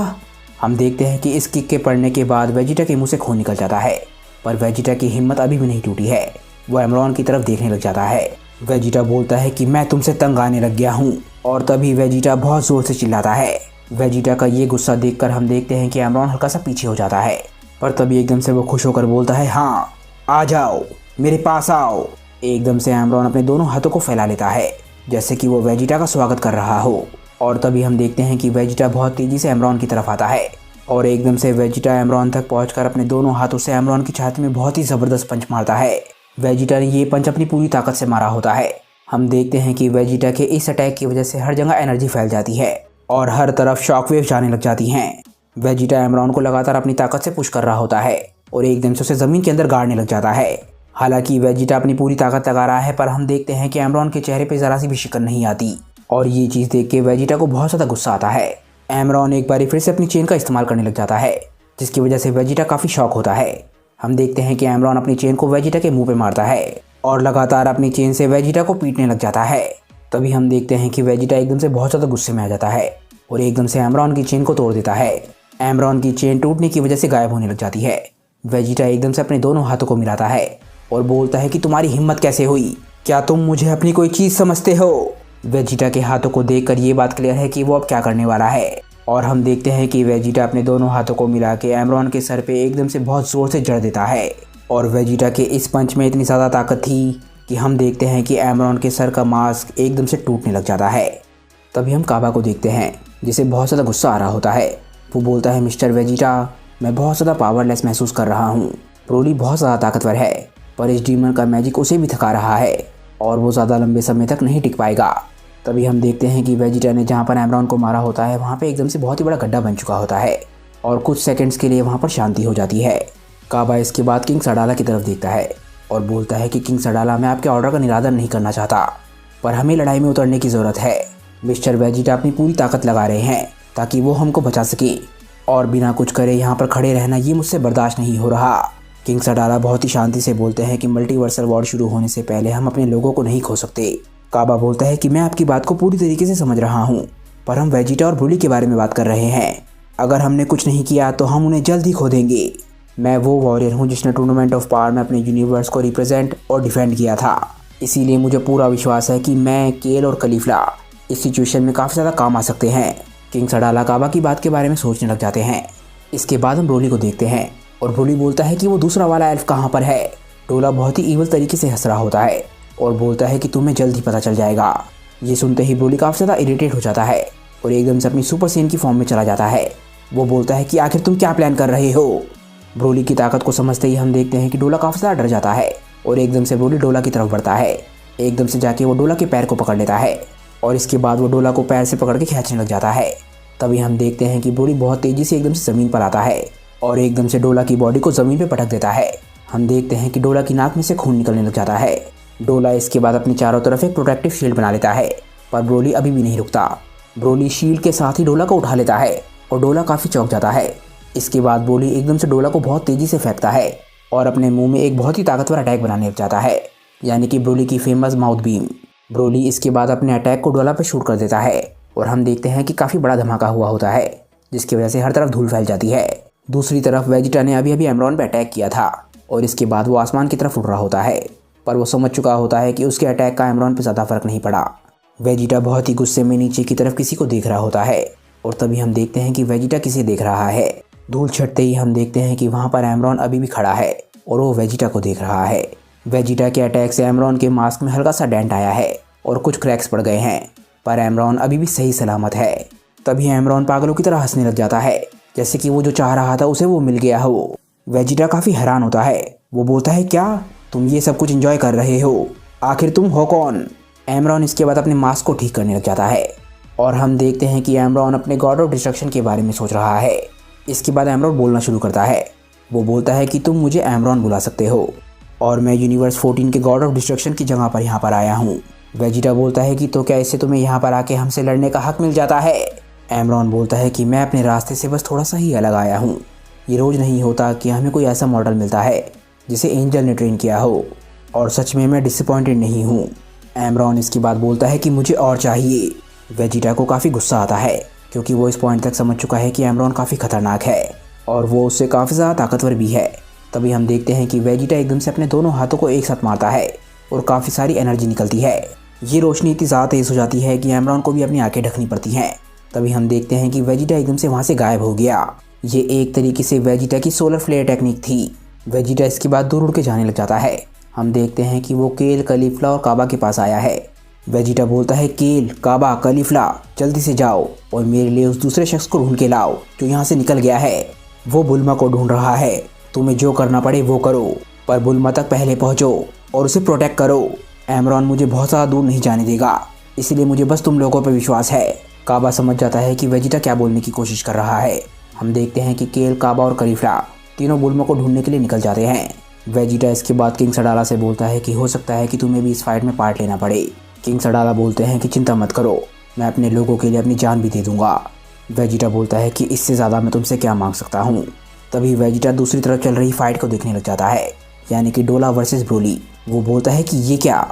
हम देखते हैं कि इस किक के पड़ने के बाद वेजिटा के मुंह से खून निकल जाता है, पर वेजिटा की हिम्मत अभी भी नहीं टूटी है। वो एमरॉन की तरफ देखने लग जाता है। वेजिटा बोलता है कि मैं तुमसे तंग आने लग गया हूँ और तभी वेजिटा बहुत ज़ोर से चिल्लाता है। वेजिटा का ये गुस्सा देखकर हम देखते हैं कि एमरॉन हल्का सा पीछे हो जाता है, पर तभी एकदम से वो खुश होकर बोलता है हाँ आ जाओ, मेरे पास आओ। एकदम से एमरॉन अपने दोनों हाथों को फैला लेता है जैसे कि वो वेजिटा का स्वागत कर रहा हो और तभी हम देखते हैं कि वेजिटा बहुत तेज़ी से एमरॉन की तरफ आता है और एकदम से वेजिटा एमरॉन तक पहुंचकर अपने दोनों हाथों से एमरॉन की छाती में बहुत ही ज़बरदस्त पंच मारता है। वेजिटा ने ये पंच अपनी पूरी ताकत से मारा होता है। हम देखते हैं कि वेजिटा के इस अटैक की वजह से हर जगह एनर्जी फैल जाती है और हर तरफ शॉकवेव जाने लग जाती हैं। वेजिटा एमरॉन को लगातार अपनी ताकत से पुश कर रहा होता है और एकदम से उसे ज़मीन के अंदर गाड़ने लग जाता है। हालांकि वेजिटा अपनी पूरी ताकत लगा रहा है, पर हम देखते हैं कि एमरॉन के चेहरे पे ज़रा सी भी शिकन नहीं आती और ये चीज़ देख के वेजिटा को बहुत ज़्यादा गुस्सा आता है। एमरॉन एक बार फिर से अपनी चेन का इस्तेमाल करने लग जाता है जिसकी वजह से वेजिटा काफ़ी शॉक होता है। हम देखते हैं कि एमरॉन अपनी चेन को वेजिटा के मुंह पे मारता है और लगातार अपनी चेन से वेजिटा को पीटने लग जाता है। तभी हम देखते हैं कि वेजिटा एकदम से बहुत ज़्यादा गुस्से में आ जाता है और एकदम से एमरॉन की चेन को तोड़ देता है। एमरॉन की चेन टूटने की वजह से गायब होने लग जाती है। वेजिटा एकदम से अपने दोनों हाथों को मिलाता है और बोलता है कि तुम्हारी हिम्मत कैसे हुई, क्या तुम मुझे अपनी कोई चीज़ समझते हो। वेजिटा के हाथों को देखकर ये बात क्लियर है कि वो अब क्या करने वाला है और हम देखते हैं कि वेजिटा अपने दोनों हाथों को मिला के एमरॉन के सर पे एकदम से बहुत ज़ोर से जड़ देता है और वेजिटा के इस पंच में इतनी ज़्यादा ताकत थी कि हम देखते हैं कि एमरॉन के सर का मास्क एकदम से टूटने लग जाता है। तभी हम काबा को देखते हैं जिसे बहुत ज़्यादा गुस्सा आ रहा होता है। वो बोलता है मिस्टर वेजिटा, मैं बहुत ज़्यादा पावरलेस महसूस कर रहा हूँ। ब्रोली बहुत ज़्यादा ताकतवर है, पर इस डीमन का मैजिक उसे भी थका रहा है और वो ज़्यादा लंबे समय तक नहीं टिक पाएगा। तभी हम देखते हैं कि वेजिटा ने जहाँ पर एमरॉन को मारा होता है वहाँ पे एकदम से बहुत ही बड़ा गड्ढा बन चुका होता है और कुछ सेकंड्स के लिए वहाँ पर शांति हो जाती है। काबा इसके बाद किंग सडाला की तरफ देखता है और बोलता है कि किंग सडाला, मैं आपके ऑर्डर का निरादर नहीं करना चाहता, पर हमें लड़ाई में उतरने की ज़रूरत है। मिस्टर वेजिटा अपनी पूरी ताकत लगा रहे हैं ताकि वो हमको बचा सके और बिना कुछ करे यहाँ पर खड़े रहना ये मुझसे बर्दाश्त नहीं हो रहा। किंग सडाला बहुत ही शांति से बोलते हैं कि मल्टीवर्सल वॉर शुरू होने से पहले हम अपने लोगों को नहीं खो सकते। काबा बोलता है कि मैं आपकी बात को पूरी तरीके से समझ रहा हूँ, पर हम वेजिटा और ब्रोली के बारे में बात कर रहे हैं। अगर हमने कुछ नहीं किया तो हम उन्हें जल्द ही खो देंगे। मैं वो वॉरियर हूँ जिसने टूर्नामेंट ऑफ पावर में अपने यूनिवर्स को रिप्रेजेंट और डिफेंड किया था, इसीलिए मुझे पूरा विश्वास है कि मैं, केल और खलीफा इस सिचुएशन में काफ़ी ज़्यादा काम आ सकते हैं। किंग सडाला काबा की बात के बारे में सोचने लग जाते हैं। इसके बाद हम ब्रोली को देखते हैं और ब्रोली बोलता है कि वो दूसरा वाला एल्फ कहाँ पर है। डोला बहुत ही ईवल तरीके से हंस रहा होता है और बोलता है कि तुम्हें जल्द ही पता चल जाएगा। ये सुनते ही ब्रोली काफ़ी ज़्यादा इरिटेट हो जाता है और एकदम से अपनी सुपर सेन की फॉर्म में चला जाता है। वो बोलता है कि आखिर तुम क्या प्लान कर रहे हो। ब्रोली की ताकत को समझते ही हम देखते हैं कि डोला काफ़ी ज़्यादा डर जाता है और एकदम से ब्रोली डोला की तरफ बढ़ता है। एकदम से जाके वो डोला के पैर को पकड़ लेता है और इसके बाद वो डोला को पैर से पकड़ के खींचने लग जाता है। तभी हम देखते हैं कि ब्रोली बहुत तेज़ी से एकदम से ज़मीन पर आता है और एकदम से डोला की बॉडी को ज़मीन पर पटक देता है। हम देखते हैं कि डोला की नाक में से खून निकलने लग जाता है। डोला इसके बाद अपनी चारों तरफ एक प्रोटेक्टिव शील्ड बना लेता है, पर ब्रोली अभी भी नहीं रुकता। ब्रोली शील्ड के साथ ही डोला को उठा लेता है और डोला काफ़ी चौंक जाता है। इसके बाद ब्रोली एकदम से डोला को बहुत तेज़ी से फेंकता है और अपने मुंह में एक बहुत ही ताकतवर अटैक बनाने लग जाता है, यानी कि ब्रोली की फेमस माउथ बीम। ब्रोली इसके बाद अपने अटैक को डोला पर शूट कर देता है और हम देखते हैं कि काफ़ी बड़ा धमाका हुआ होता है, जिसकी वजह से हर तरफ धूल फैल जाती है। दूसरी तरफ वेजिटा ने अभी अभी एमरॉन पर अटैक किया था और इसके बाद वो आसमान की तरफ उड़ रहा होता है, पर वो समझ चुका होता है कि उसके अटैक का एमरॉन पर ज़्यादा फर्क नहीं पड़ा। वेजिटा बहुत ही गुस्से में नीचे की तरफ किसी को देख रहा होता है और तभी हम देखते हैं कि वेजिटा किसे देख रहा है। धूल छटते ही हम देखते हैं कि वहाँ पर एमरॉन अभी भी खड़ा है और वो वेजिटा को देख रहा है। वेजिटा के अटैक से एमरॉन के मास्क में हल्का सा डेंट आया है और कुछ क्रैक्स पड़ गए हैं, पर एमरॉन अभी भी सही सलामत है। तभी एमरॉन पागलों की तरह हंसने लग जाता है, जैसे कि वो जो चाह रहा था उसे वो मिल गया हो। वेजिटा काफ़ी हैरान होता है। वो बोलता है, क्या तुम ये सब कुछ एंजॉय कर रहे हो? आखिर तुम हो कौन? एमरॉन इसके बाद अपने मास्क को ठीक करने लग जाता है और हम देखते हैं कि एमरॉन अपने गॉड ऑफ डिस्ट्रक्शन के बारे में सोच रहा है। इसके बाद एमरॉन बोलना शुरू करता है। वो बोलता है कि तुम मुझे एमरॉन बुला सकते हो और मैं यूनिवर्स 14 के गॉड ऑफ डिस्ट्रक्शन की जगह पर यहाँ पर आया हूँ। वेजिटा बोलता है कि तो क्या इससे तुम्हें यहाँ पर आके हमसे लड़ने का हक मिल जाता है? एमरॉन बोलता है कि मैं अपने रास्ते से बस थोड़ा सा ही अलग आया हूँ। ये रोज़ नहीं होता कि हमें कोई ऐसा मॉडल मिलता है जिसे एंजल ने ट्रेन किया हो, और सच में मैं डिसअपॉइंटेड नहीं हूँ। एमरॉन इसकी बात बोलता है कि मुझे और चाहिए। वेजिटा को काफ़ी गुस्सा आता है क्योंकि वो इस पॉइंट तक समझ चुका है कि एमरॉन काफ़ी खतरनाक है और वो उससे काफ़ी ज़्यादा ताकतवर भी है। तभी हम देखते हैं कि वेजिटा एकदम से अपने दोनों हाथों को एक साथ मारता है और काफ़ी सारी एनर्जी निकलती है। ये रोशनी इतनी ज़्यादा तेज़ हो जाती है कि एमरॉन को भी अपनी आंखें ढकनी पड़ती हैं। तभी हम देखते हैं कि वेजिटा एकदम से वहाँ से गायब हो गया। ये एक तरीके से वेजिटा की सोलर फ्लेयर टेक्निक थी। वेजिटा इसके बाद दूर उड़ के जाने लग जाता है। हम देखते हैं कि वो केल, कलीफला और काबा के पास आया है। वेजिटा बोलता है, केल, काबा, कलीफला, जल्दी से जाओ और मेरे लिए उस दूसरे शख्स को ढूंढ के लाओ जो यहाँ से निकल गया है। वो बुल्मा को ढूंढ रहा है। तुम्हें जो करना पड़े वो करो, पर बुल्मा तक पहले पहुँचो और उसे प्रोटेक्ट करो। एमरॉन मुझे बहुत ज़्यादा दूर नहीं जाने देगा, इसलिए मुझे बस तुम लोगों पर विश्वास है। काबा समझ जाता है कि वेजिटा क्या बोलने की कोशिश कर रहा है। हम देखते हैं कि केल, काबा और कलीफला तीनों बुल्मा को ढूंढने के लिए निकल जाते हैं। वेजिटा इसके बाद किंग सडाला से बोलता है कि हो सकता है कि तुम्हें भी इस फाइट में पार्ट लेना पड़े। किंग सडाला बोलते हैं कि चिंता मत करो, मैं अपने लोगों के लिए अपनी जान भी दे दूंगा। वेजिटा बोलता है कि इससे ज़्यादा मैं तुमसे क्या मांग सकता हूँ। तभी वेजिटा दूसरी तरफ चल रही फाइट को देखने लग जाता है, यानी कि डोला वर्सेस ब्रोली। वो बोलता है कि ये क्या?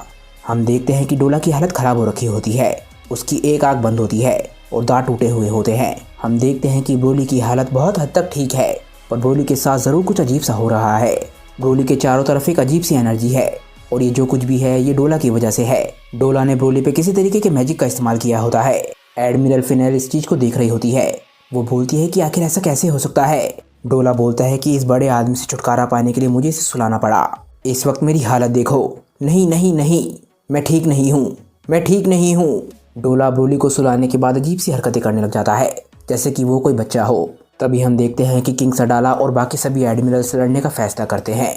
हम देखते हैं कि डोला की हालत ख़राब हो रखी होती है। उसकी एक आँख बंद होती है और दांत टूटे हुए होते हैं। हम देखते हैं कि ब्रोली की हालत बहुत हद तक ठीक है, पर ब्रोली के साथ ज़रूर कुछ अजीब सा हो रहा है। ब्रोली के चारों तरफ एक अजीब सी एनर्जी है और ये जो कुछ भी है ये डोला की वजह से है। डोला ने ब्रोली पे किसी तरीके के मैजिक का इस्तेमाल किया होता है। एडमिरल फिनेल इस चीज़ को देख रही होती है। वो बोलती है कि आखिर ऐसा कैसे हो सकता है। डोला बोलता है कि इस बड़े आदमी से छुटकारा पाने के लिए मुझे इसे सुलाना पड़ा। इस वक्त मेरी हालत देखो। नहीं नहीं नहीं, मैं ठीक नहीं हूँ, मैं ठीक नहीं हूँ। डोला ब्रोली को सुलाने के बाद अजीब सी हरकतें करने लग जाता है, जैसे कि वो कोई बच्चा हो। तभी हम देखते हैं कि किंग सडाला और बाकी सभी एडमिरल से लड़ने का फैसला करते हैं।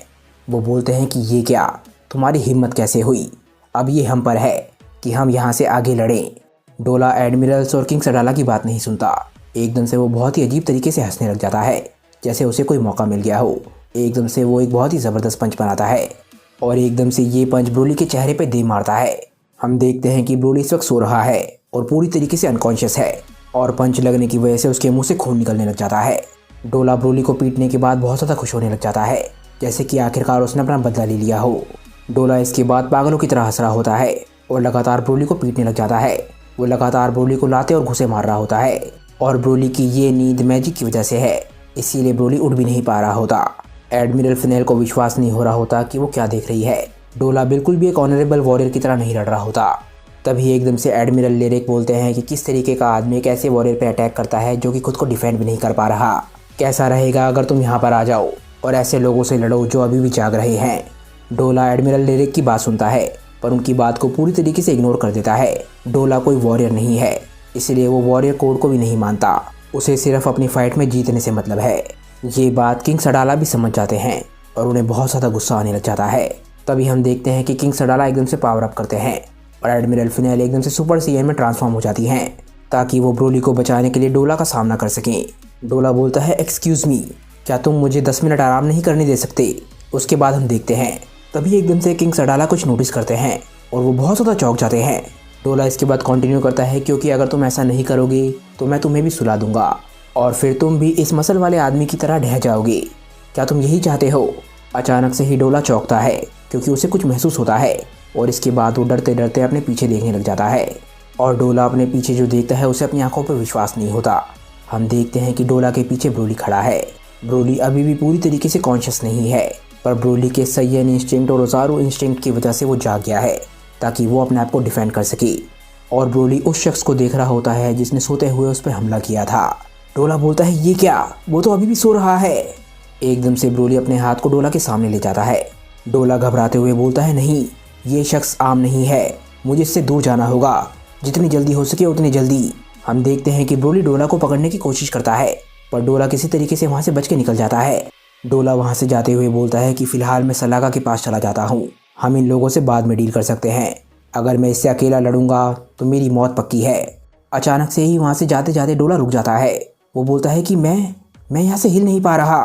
वो बोलते हैं कि ये क्या, तुम्हारी हिम्मत कैसे हुई? अब ये हम पर है कि हम यहाँ से आगे लड़ें। डोला एडमिरल्स और किंग सडाला की बात नहीं सुनता। एकदम से वो बहुत ही अजीब तरीके से हंसने लग जाता है, जैसे उसे कोई मौका मिल गया हो। एकदम से वो एक बहुत ही ज़बरदस्त पंच बनाता है और एकदम से ये पंच ब्रोली के चेहरे पे दे मारता है। हम देखते हैं कि ब्रोली इस वक्त सो रहा है और पूरी तरीके से अनकॉन्शियस है और पंच लगने की वजह से उसके मुंह से खून निकलने लग जाता है। डोला ब्रोली को पीटने के बाद बहुत ज़्यादा खुश होने लग जाता है, जैसे कि आखिरकार उसने अपना बदला ले लिया हो। डोला इसके बाद पागलों की तरह हंस रहा होता है और लगातार ब्रोली को पीटने लग जाता है। वो लगातार ब्रोली को लाते और घुसे मार रहा होता है और ब्रोली की ये नींद मैजिक की वजह से है, इसीलिए ब्रोली उठ भी नहीं पा रहा होता। एडमिरल फिनेल को विश्वास नहीं हो रहा होता कि वो क्या देख रही है। डोला बिल्कुल भी एक ऑनरेबल वॉरियर की तरह नहीं लड़ रहा होता। तभी एकदम से एडमिरल लिरिक बोलते हैं कि किस तरीके का आदमी एक ऐसे वॉरियर पे अटैक करता है जो कि खुद को डिफेंड भी नहीं कर पा रहा। कैसा रहेगा अगर तुम यहाँ पर आ जाओ और ऐसे लोगों से लड़ो जो अभी भी जाग रहे हैं। डोला एडमिरल लिरिक की बात सुनता है पर उनकी बात को पूरी तरीके से इग्नोर कर देता है। डोला कोई वॉरियर नहीं है, इसलिए वो वॉरियर कोड को भी नहीं मानता। उसे सिर्फ अपनी फाइट में जीतने से मतलब है। ये बात किंग सडाला भी समझ जाते हैं और उन्हें बहुत ज़्यादा गुस्सा आने लग जाता है। तभी हम देखते हैं कि किंग सडाला एकदम से पावर अप करते हैं और एडमिरल फिनेल एकदम से सुपर सीएन में ट्रांसफॉर्म हो जाती हैं ताकि वो ब्रोली को बचाने के लिए डोला का सामना कर सकें। डोला बोलता है, एक्सक्यूज़ मी, क्या तुम मुझे 10 मिनट आराम नहीं करने दे सकते? उसके बाद हम देखते हैं तभी एकदम से किंग सडाला कुछ नोटिस करते हैं और वो बहुत ज़्यादा चौंक जाते हैं। डोला इसके बाद कंटिन्यू करता है, क्योंकि अगर तुम ऐसा नहीं करोगे तो मैं तुम्हें भी सुला दूंगा और फिर तुम भी इस मसल वाले आदमी की तरह ढह जाओगे। क्या तुम यही चाहते हो? अचानक से ही डोला चौंकता है क्योंकि उसे कुछ महसूस होता है और इसके बाद वो डरते डरते अपने पीछे देखने लग जाता है और डोला अपने पीछे जो देखता है उसे अपनी आंखों पर विश्वास नहीं होता। हम देखते हैं कि डोला के पीछे ब्रोली खड़ा है। ब्रोली अभी भी पूरी तरीके से कॉन्शियस नहीं है, पर ब्रोली के सैयन इंस्टिंक्ट और रोज़ारो इंस्टिंक्ट की वजह से वो जाग गया है ताकि वो अपने आप को डिफेंड कर सके। और ब्रोली उस शख्स को देख रहा होता है जिसने सोते हुए उस पर हमला किया था। डोला बोलता है, ये क्या? वो तो अभी भी सो रहा है। एकदम से ब्रोली अपने हाथ को डोला के सामने ले जाता है। डोला घबराते हुए बोलता है, नहीं, ये शख्स आम नहीं है, मुझे इससे दूर जाना होगा, जितनी जल्दी हो सके उतनी जल्दी। हम देखते हैं कि ब्रोली डोला को पकड़ने की कोशिश करता है पर डोला किसी तरीके से वहाँ से बच के निकल जाता है। डोला वहाँ से जाते हुए बोलता है कि फ़िलहाल मैं सलागा के पास चला जाता हूँ, हम इन लोगों से बाद में डील कर सकते हैं। अगर मैं इससे अकेला लड़ूंगा तो मेरी मौत पक्की है। अचानक से ही वहाँ से जाते जाते डोला रुक जाता है। वो बोलता है कि मैं यहाँ से हिल नहीं पा रहा,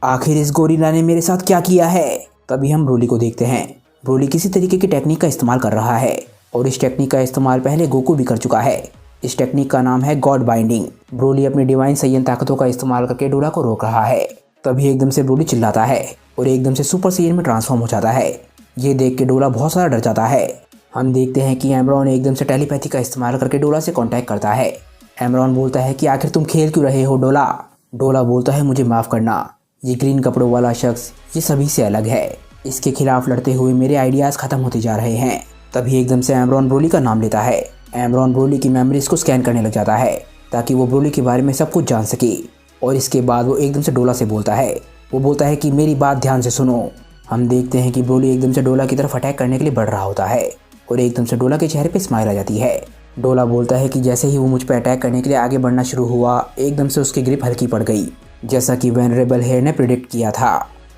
आखिर इस गोरिल्ला ने मेरे साथ क्या किया है? तभी हम ब्रोली को देखते हैं। ब्रोली किसी तरीके की टेक्निक का इस्तेमाल कर रहा है और इस टेक्निक का इस्तेमाल पहले गोकू भी कर चुका है। इस टेक्निक का नाम है गॉड बाइंडिंग। ब्रोली अपनी डिवाइन सैयन ताकतों का इस्तेमाल करके डोला को रोक रहा है। तभी एकदम से ब्रोली चिल्लाता है और एकदम से सुपर सैयन में ट्रांसफॉर्म हो जाता है। ये देख के डोला बहुत सारा डर जाता है। हम देखते हैं कि एमरॉन एकदम से टेलीपैथी का इस्तेमाल करके डोला से कांटेक्ट करता है। एमरॉन बोलता है कि आखिर तुम खेल क्यों रहे हो डोला? डोला बोलता है, मुझे माफ़ करना, ये ग्रीन कपड़ों वाला शख्स ये सभी से अलग है, इसके खिलाफ लड़ते हुए मेरे आइडियाज़ ख़त्म होते जा रहे हैं। तभी एकदम से एमरॉन ब्रोली का नाम लेता है। एमरॉन ब्रोली की मेमोरीज को स्कैन करने लग जाता है ताकि वो ब्रोली के बारे में सब कुछ जान सके। और इसके बाद वो एकदम से डोला से बोलता है। वो बोलता है कि मेरी बात ध्यान से सुनो। हम देखते हैं कि ब्रोली एकदम से डोला की तरफ अटैक करने के लिए बढ़ रहा होता है और एकदम से डोला के चेहरे पे स्माइल आ जाती है। डोला बोलता है कि जैसे ही वो मुझ पर अटैक करने के लिए आगे बढ़ना शुरू हुआ, एकदम से उसकी ग्रिप हल्की पड़ गई, जैसा कि वेनरेबल हेयर ने प्रिडिक्ट किया था।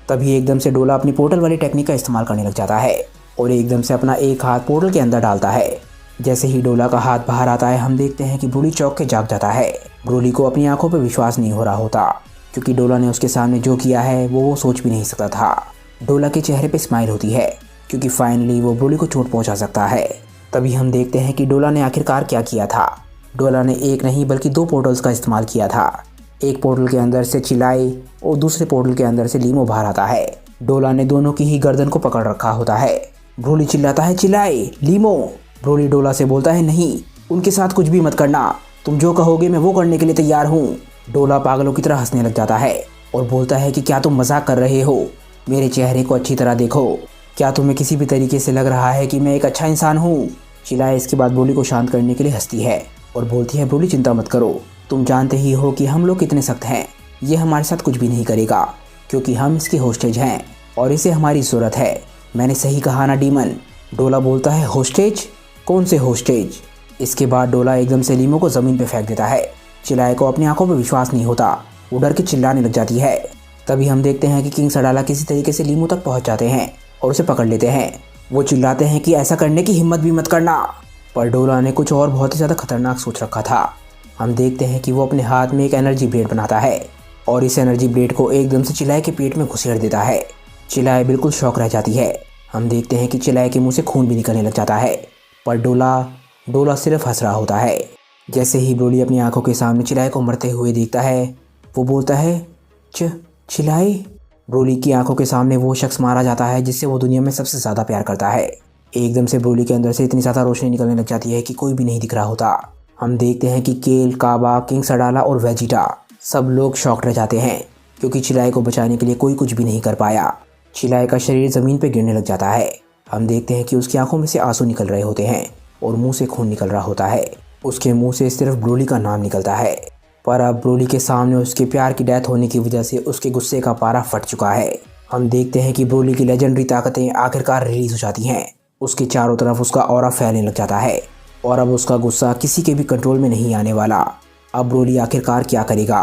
तभी एकदम से डोला अपनी पोर्टल वाली टेक्निक का इस्तेमाल करने लग जाता है और एकदम से अपना एक हाथ पोर्टल के अंदर डालता है। जैसे ही डोला का हाथ बाहर आता है, हम देखते हैं कि ब्रोली चौंक के जाग जाता है। ब्रोली को अपनी आंखों पर विश्वास नहीं हो रहा होता क्योंकि डोला ने उसके सामने जो किया है वो सोच भी नहीं सकता था। डोला के चेहरे पे स्माइल होती है क्योंकि फाइनली वो ब्रोली को चोट पहुंचा सकता है। तभी हम देखते हैं कि डोला ने आखिरकार क्या किया था। डोला ने एक नहीं बल्कि 2 पोर्टल्स का इस्तेमाल किया था। एक पोर्टल के अंदर से चिलाई और दूसरे पोर्टल के अंदर से लीमो बाहर आता है। डोला ने दोनों की ही गर्दन को पकड़ रखा होता है। ब्रोली चिल्लाता है, चिलाई, लीमो। ब्रोली डोला से बोलता है, नहीं, उनके साथ कुछ भी मत करना, तुम जो कहोगे मैं वो करने के लिए तैयार हूँ। डोला पागलों की तरह हंसने लग जाता है और बोलता है कि क्या तुम मजाक कर रहे हो? मेरे चेहरे को अच्छी तरह देखो, क्या तुम्हें किसी भी तरीके से लग रहा है कि मैं एक अच्छा इंसान हूँ? चिल्लाए इसके बाद ब्रोली को शांत करने के लिए हंसती है और बोलती है, ब्रोली चिंता मत करो, तुम जानते ही हो कि हम लोग कितने सख्त हैं, ये हमारे साथ कुछ भी नहीं करेगा क्योंकि हम इसके होस्टेज हैं और इसे हमारी ज़रूरत है। मैंने सही कहा ना डीमन? डोला बोलता है, होस्टेज? कौन से होस्टेज? इसके बाद डोला एकदम से लीमो को ज़मीन पे फेंक देता है। चिल्लाए को अपनी आंखों पर विश्वास नहीं होता, वो डर के चिल्लाने लग जाती है। तभी हम देखते हैं कि किंग सडाला किसी तरीके से लीमो तक पहुंच जाते हैं और उसे पकड़ लेते हैं। वो चिल्लाते हैं कि ऐसा करने की हिम्मत भी मत करना, पर डोला ने कुछ और बहुत ही ज़्यादा खतरनाक सोच रखा था। हम देखते हैं कि वो अपने हाथ में एक एनर्जी ब्लेड बनाता है और इस एनर्जी ब्लेड को एकदम से चिल्लाए के पेट में घुसेड़ देता है। चिल्लाए बिल्कुल शॉक रह जाती है। हम देखते हैं कि चिल्लाए के मुंह से खून भी निकलने लग जाता है, पर डोला सिर्फ हंस रहा होता है। जैसे ही ब्रोली अपनी आंखों के सामने चिल्लाए को मरते हुए देखता है, वो बोलता है, चिल्लाए। ब्रोली की आंखों के सामने वो शख्स मारा जाता है जिससे वो दुनिया में सबसे ज़्यादा प्यार करता है। एकदम से ब्रोली के अंदर से इतनी ज़्यादा रोशनी निकलने लग जाती है कि कोई भी नहीं दिख रहा होता। हम देखते हैं कि केल, काबा, किंग सडाला और वेजिटा सब लोग शॉक्ड रह जाते हैं क्योंकि चिल्लाए को बचाने के लिए कोई कुछ भी नहीं कर पाया। चिल्लाए का शरीर ज़मीन पर गिरने लग जाता है। हम देखते हैं कि उसकी आंखों में से आंसू निकल रहे होते हैं और मुंह से खून निकल रहा होता है। उसके मुंह से सिर्फ ब्रोली का नाम निकलता है, पर अब ब्रोली के सामने उसके प्यार की डेथ होने की वजह से उसके गुस्से का पारा फट चुका है। हम देखते हैं कि ब्रोली की लेजेंडरी ताकतें आखिरकार रिलीज हो जाती हैं। उसके चारों तरफ उसका ऑरा फैलने लग जाता है और अब उसका गुस्सा किसी के भी कंट्रोल में नहीं आने वाला। अब ब्रोली आखिरकार क्या करेगा?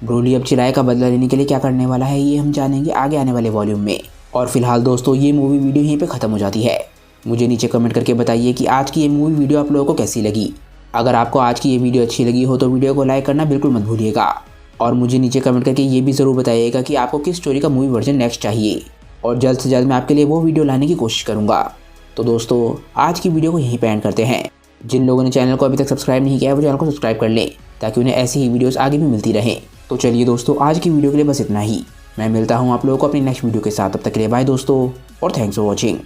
ब्रोली अब चिराय का बदला लेने के लिए क्या करने वाला है, ये हम जानेंगे आगे आने वाले वॉल्यूम में। और फिलहाल दोस्तों, ये मूवी वीडियो यहीं पे ख़त्म हो जाती है। मुझे नीचे कमेंट करके बताइए कि आज की ये मूवी वीडियो आप लोगों को कैसी लगी। अगर आपको आज की ये वीडियो अच्छी लगी हो तो वीडियो को लाइक करना बिल्कुल मत भूलिएगा। और मुझे नीचे कमेंट करके ये भी ज़रूर बताइएगा कि आपको किस स्टोरी का मूवी वर्जन नेक्स्ट चाहिए, और जल्द से जल्द मैं आपके लिए वो वीडियो लाने की कोशिश करूँगा। तो दोस्तों, आज की वीडियो को यहीं पे एंड करते हैं। जिन लोगों ने चैनल को अभी तक सब्सक्राइब नहीं किया है वो चैनल को सब्सक्राइब कर लें, ताकि उन्हें ऐसी ही वीडियोस आगे भी मिलती रहें। तो चलिए दोस्तों, आज की वीडियो के लिए बस इतना ही। मैं मिलता हूँ आप लोगों को अपनी नेक्स्ट वीडियो के साथ। तब तक के लिए बाय दोस्तों, और थैंक्स फॉर वॉचिंग।